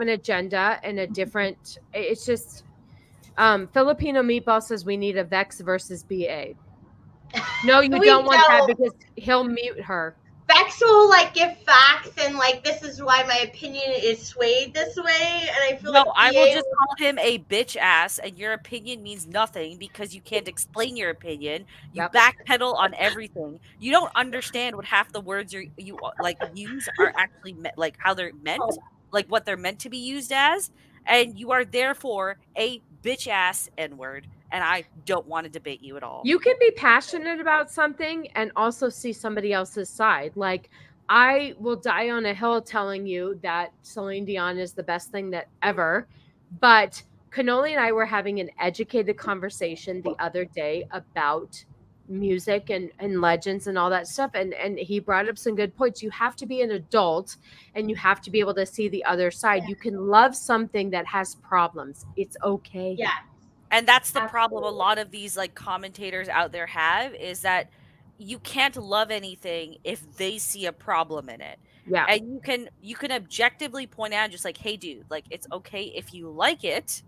agenda and a different, it's just Filipinomeatball says we need a Vex versus BA. No, you don't want that because he'll mute her. Vex will like give facts and like this is why my opinion is swayed this way, and I feel I will just call him a bitch ass, and your opinion means nothing because you can't explain your opinion. You backpedal on everything. You don't understand what half the words you like use are actually like how they're meant, like what they're meant to be used as, and you are therefore a bitch ass N-word. And I don't want to debate you at all. You can be passionate about something and also see somebody else's side. Like, I will die on a hill telling you that Celine Dion is the best thing that ever. But Cannoli and I were having an educated conversation the other day about music and legends and all that stuff. And he brought up some good points. You have to be an adult and you have to be able to see the other side. You can love something that has problems. It's okay. Yeah. And that's the problem a lot of these like commentators out there have is that you can't love anything if they see a problem in it. Yeah. And you can objectively point out just like, hey dude, like it's okay if you like it,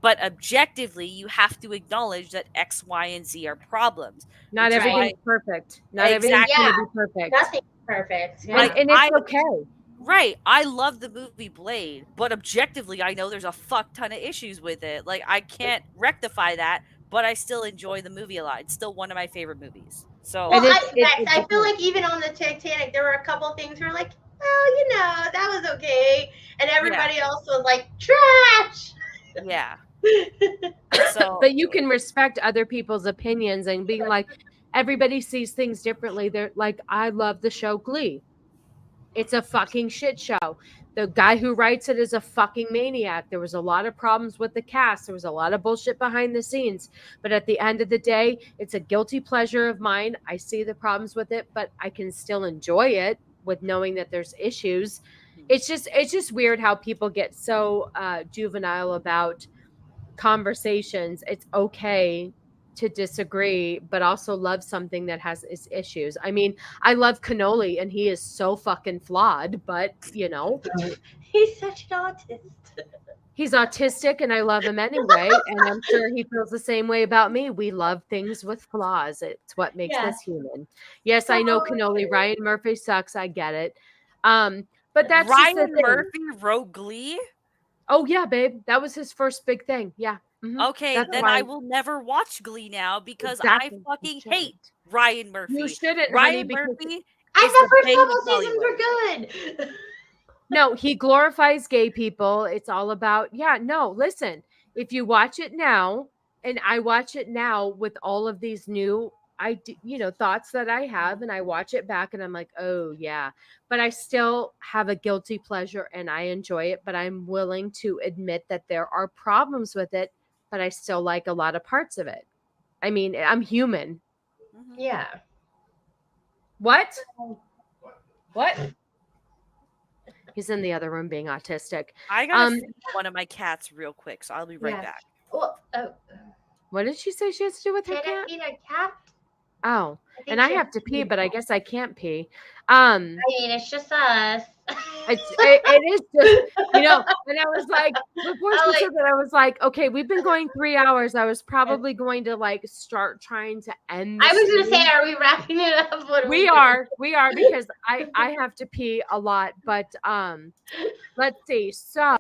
but objectively you have to acknowledge that X, Y, and Z are problems. Not everything's perfect. Not everything's gonna be perfect. Nothing's perfect. Yeah. And it's okay. Right. I love the movie Blade, but objectively, I know there's a fuck ton of issues with it. Like, I can't rectify that, but I still enjoy the movie a lot. It's still one of my favorite movies. So, well, I feel like even on the Titanic, there were a couple things where like, well, that was okay. And everybody else was like, trash. Yeah. But you can respect other people's opinions and being like, everybody sees things differently. They're like, I love the show Glee. It's a fucking shit show. The guy who writes it is a fucking maniac. There was a lot of problems with the cast. There was a lot of bullshit behind the scenes. But at the end of the day, it's a guilty pleasure of mine. I see the problems with it, but I can still enjoy it with knowing that there's issues. It's just weird how people get so juvenile about conversations. It's okay to disagree, but also love something that has its issues. I mean, I love Cannoli and he is so fucking flawed, but you know, he's such an autist. He's autistic and I love him anyway. And I'm sure he feels the same way about me. We love things with flaws. It's what makes us human. Yes, I know Cannoli. Ryan Murphy sucks. I get it. But that's Ryan Murphy wrote Glee. Oh yeah, babe. That was his first big thing. Yeah. Mm-hmm. Okay, then I will never watch Glee now because I fucking hate Ryan Murphy. You shouldn't, Ryan honey, Murphy. I thought first couple seasons were good. No, he glorifies gay people. It's all about, listen, if you watch it now, and I watch it now with all of these new thoughts that I have, and I watch it back and I'm like, oh yeah, but I still have a guilty pleasure and I enjoy it, but I'm willing to admit that there are problems with it, but I still like a lot of parts of it. I mean, I'm human. Yeah. What? He's in the other room being autistic. I gotta feed one of my cats real quick, so I'll be right back. Well, what did she say she has to do with her cat? Can I feed a cat? Oh, and I have to pee, but I guess I can't pee. I mean, it's just us. It is just, and I was like, before she said that, I was like, okay, we've been going 3 hours. I was probably going to start trying to end. I was going to say, are we wrapping it up? We are because I have to pee a lot, but let's see. So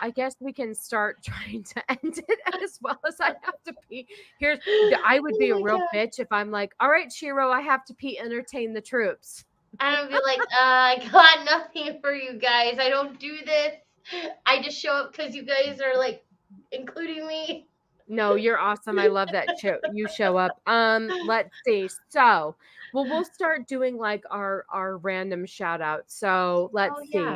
I guess we can start trying to end it as well as I have to pee. I would be a real bitch if I'm like, all right, Shiro, I have to pee, entertain the troops. And I'd be like, I got nothing for you guys. I don't do this. I just show up because you guys are including me. No, you're awesome. I love that you show up. Let's see. So, we'll start doing our random shout out. So let's see.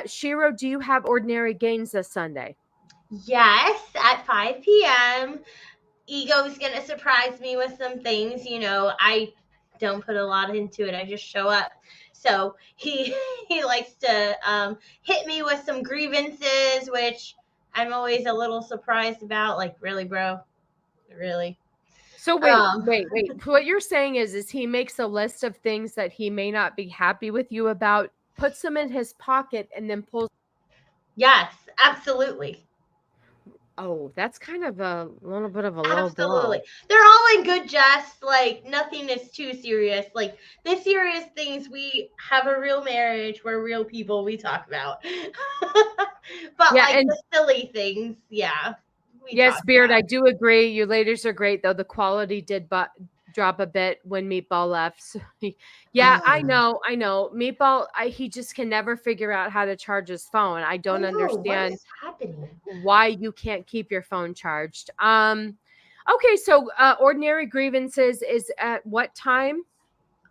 Shiro, do you have Ordinary Gains this Sunday? Yes, at 5 p.m. Ego's going to surprise me with some things. I don't put a lot into it. I just show up. So he likes to hit me with some grievances, which I'm always a little surprised about. Like, really, bro? Really? So wait. What you're saying is he makes a list of things that he may not be happy with you about, puts them in his pocket, and then pulls. Yes, absolutely. Oh, that's kind of a little bit of a low blow. Absolutely. They're all in good jest. Nothing is too serious. The serious things, we have a real marriage. We're real people. We talk about. But the silly things, yes, Beard, I do agree. You ladies are great, though. The quality did drop a bit when Meatball left. So I know. Meatball, he just can never figure out how to charge his phone. I don't understand why you can't keep your phone charged. Okay, so Ordinary Grievances is at what time?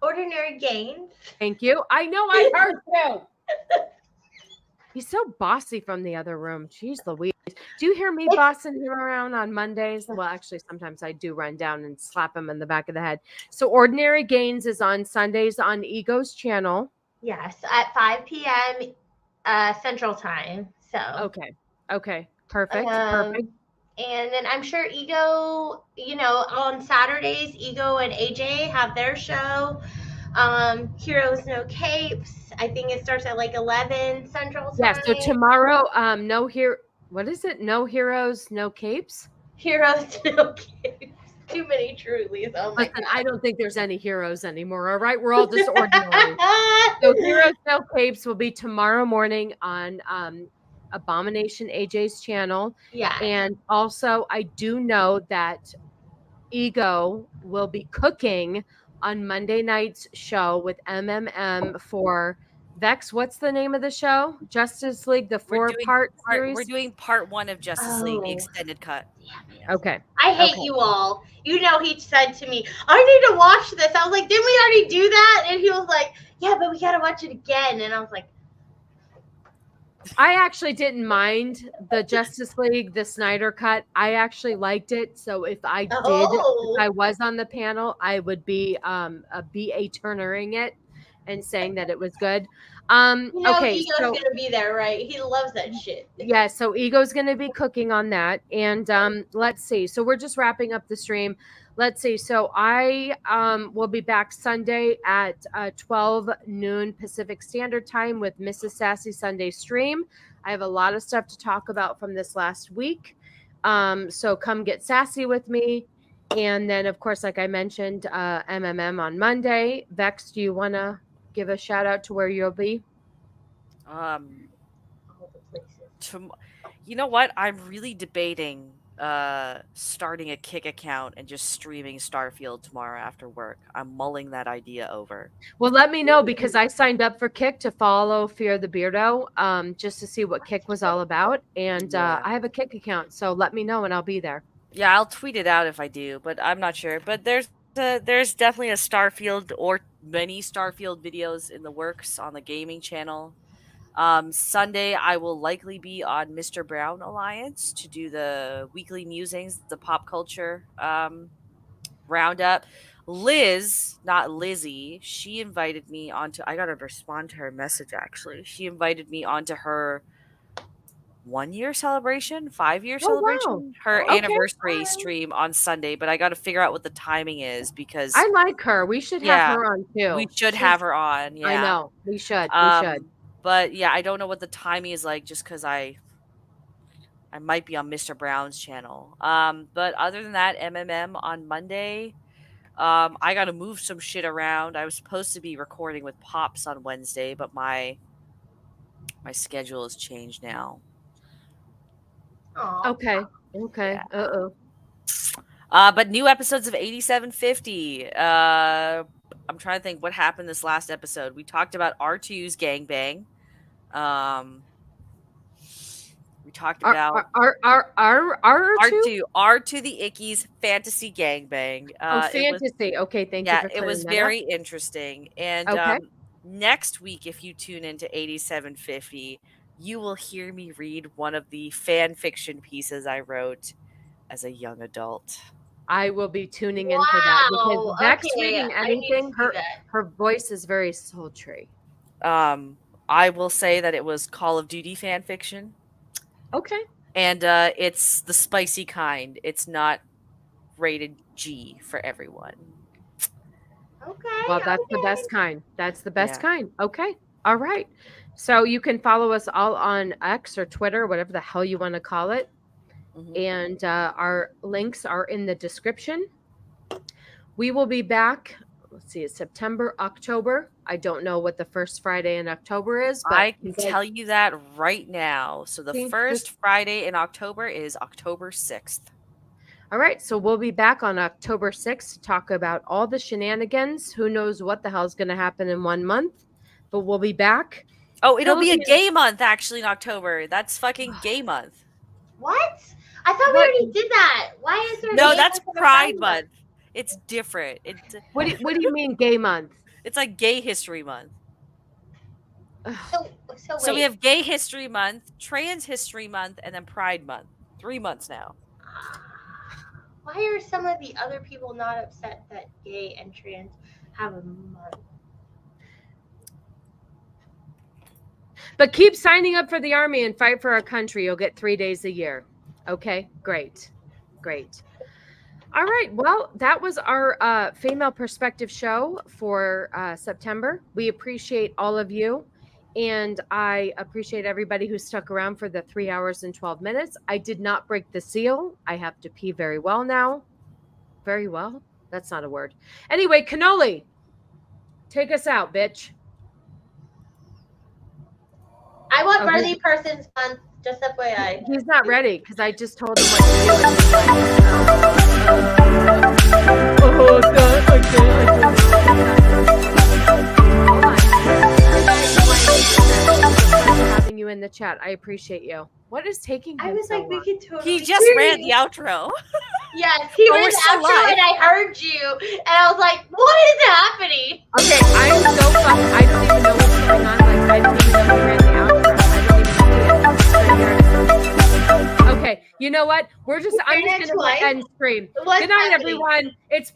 Ordinary Gains. Thank you. I know, I heard you. He's so bossy from the other room. Jeez Louise. Do you hear me bossing him around on Mondays? Well, actually, sometimes I do run down and slap him in the back of the head. So Ordinary Gains is on Sundays on Ego's channel. Yes, at 5 p.m. Central Time. So Okay. Perfect. And then I'm sure Ego, on Saturdays, Ego and AJ have their show. Heroes No Capes. I think it starts at 11 Central Time. Yeah, so tomorrow, what is it? No Heroes, No Capes? Heroes No Capes. Too many Trulies. Oh my God. I don't think there's any heroes anymore. All right, we're all just ordinary. So Heroes No Capes will be tomorrow morning on Abomination AJ's channel. Yeah. And also, I do know that Ego will be cooking on Monday night's show with MMM for Vex, what's the name of the show? Justice League, the four-part series? We're doing part 1 of Justice League, the extended cut. Okay. I hate you all. You know, he said to me, I need to watch this. I was like, didn't we already do that? And he was like, yeah, but we got to watch it again. And I was like, I actually didn't mind the Justice League, the Snyder cut. I actually liked it. So if I did, if I was on the panel, I would be a BA Turnering it and saying that it was good. Okay, Ego's so gonna be there, right? He loves that shit. Yeah, so Ego's going to be cooking on that. And let's see. So we're just wrapping up the stream. Let's see. So I will be back Sunday at 12 noon Pacific Standard Time with Mrs. Sassy Sunday stream. I have a lot of stuff to talk about from this last week. So come get sassy with me. And then, of course, like I mentioned, MMM on Monday. Vex, do you want to give a shout out to where you'll be? You know what? I'm really debating starting a Kick account and just streaming Starfield tomorrow after work. I'm mulling that idea over. Well, let me know, because I signed up for Kick to follow Fear the Beardo, just to see what Kick was all about. And I have a Kick account, so let me know and I'll be there. Yeah, I'll tweet it out if I do, but I'm not sure. But there's definitely a Starfield or many Starfield videos in the works on the gaming channel. Sunday, I will likely be on Mr. Brown Alliance to do the weekly musings, the pop culture roundup. Liz, not Lizzie, she invited me onto, I gotta respond to her message actually. She invited me onto her 1-year celebration, 5-year celebration, wow. her anniversary stream on Sunday, but I got to figure out what the timing is because I like her. We should have her on too. We should have her on. Yeah, I know. We should. We should. But yeah, I don't know what the timing is like just because I might be on Mr. Brown's channel. But other than that, MMM on Monday. I got to move some shit around. I was supposed to be recording with Pops on Wednesday, but my schedule has changed now. Aww. Okay. Yeah. But new episodes of 8750. I'm trying to think what happened this last episode. We talked about R2's gangbang. We talked about R2 the Icky's fantasy gangbang. Fantasy. Okay, thank you. Yeah, it was very interesting. And next week, if you tune into 8750, you will hear me read one of the fan fiction pieces I wrote as a young adult. I will be tuning in for that because Vex reading anything, her voice is very sultry. I will say that it was Call of Duty fan fiction. Okay. And it's the spicy kind. It's not rated G for everyone. Okay. Well, that's the best kind. That's the best kind. Okay. All right. So you can follow us all on X or Twitter, whatever the hell you want to call it. Mm-hmm. And our links are in the description. We will be back. Let's see, it's September, October. I don't know what the first Friday in October is, but I can tell you that right now. So the first Friday in October is October 6th. All right. So we'll be back on October 6th to talk about all the shenanigans. Who knows what the hell is going to happen in 1 month, but we'll be back. Oh, it'll be a gay month actually in October. That's fucking gay month. What? I thought we already did that. Why is there? No, that's Pride month. It's different. What do you mean gay month? It's like Gay History Month. So we have Gay History Month, Trans History Month, and then Pride Month. 3 months now. Why are some of the other people not upset that gay and trans have a month? But keep signing up for the army and fight for our country. You'll get 3 days a year. Okay, great. All right. Well, that was our female perspective show for September. We appreciate all of you. And I appreciate everybody who stuck around for the 3 hours and 12 minutes. I did not break the seal. I have to pee very well now. Very well? That's not a word. Anyway, Cannoli, take us out, bitch. I want Birthday Person's Month, just FYI. He's not ready because I just told him what to do. the chat. I appreciate you. What is taking him I was so like, we long? could totally. He just hear ran you. the outro. Yes, he Oh, ran we're the still outro, live. and I heard you, and I was like, "What is happening?" Okay, I'm so fucked. I don't even know what's going on. Like, I didn't even know he ran the outro. I don't even see it. Okay, you know what? I'm just Ran it gonna twice? end stream. What's Good night, happening? everyone. It's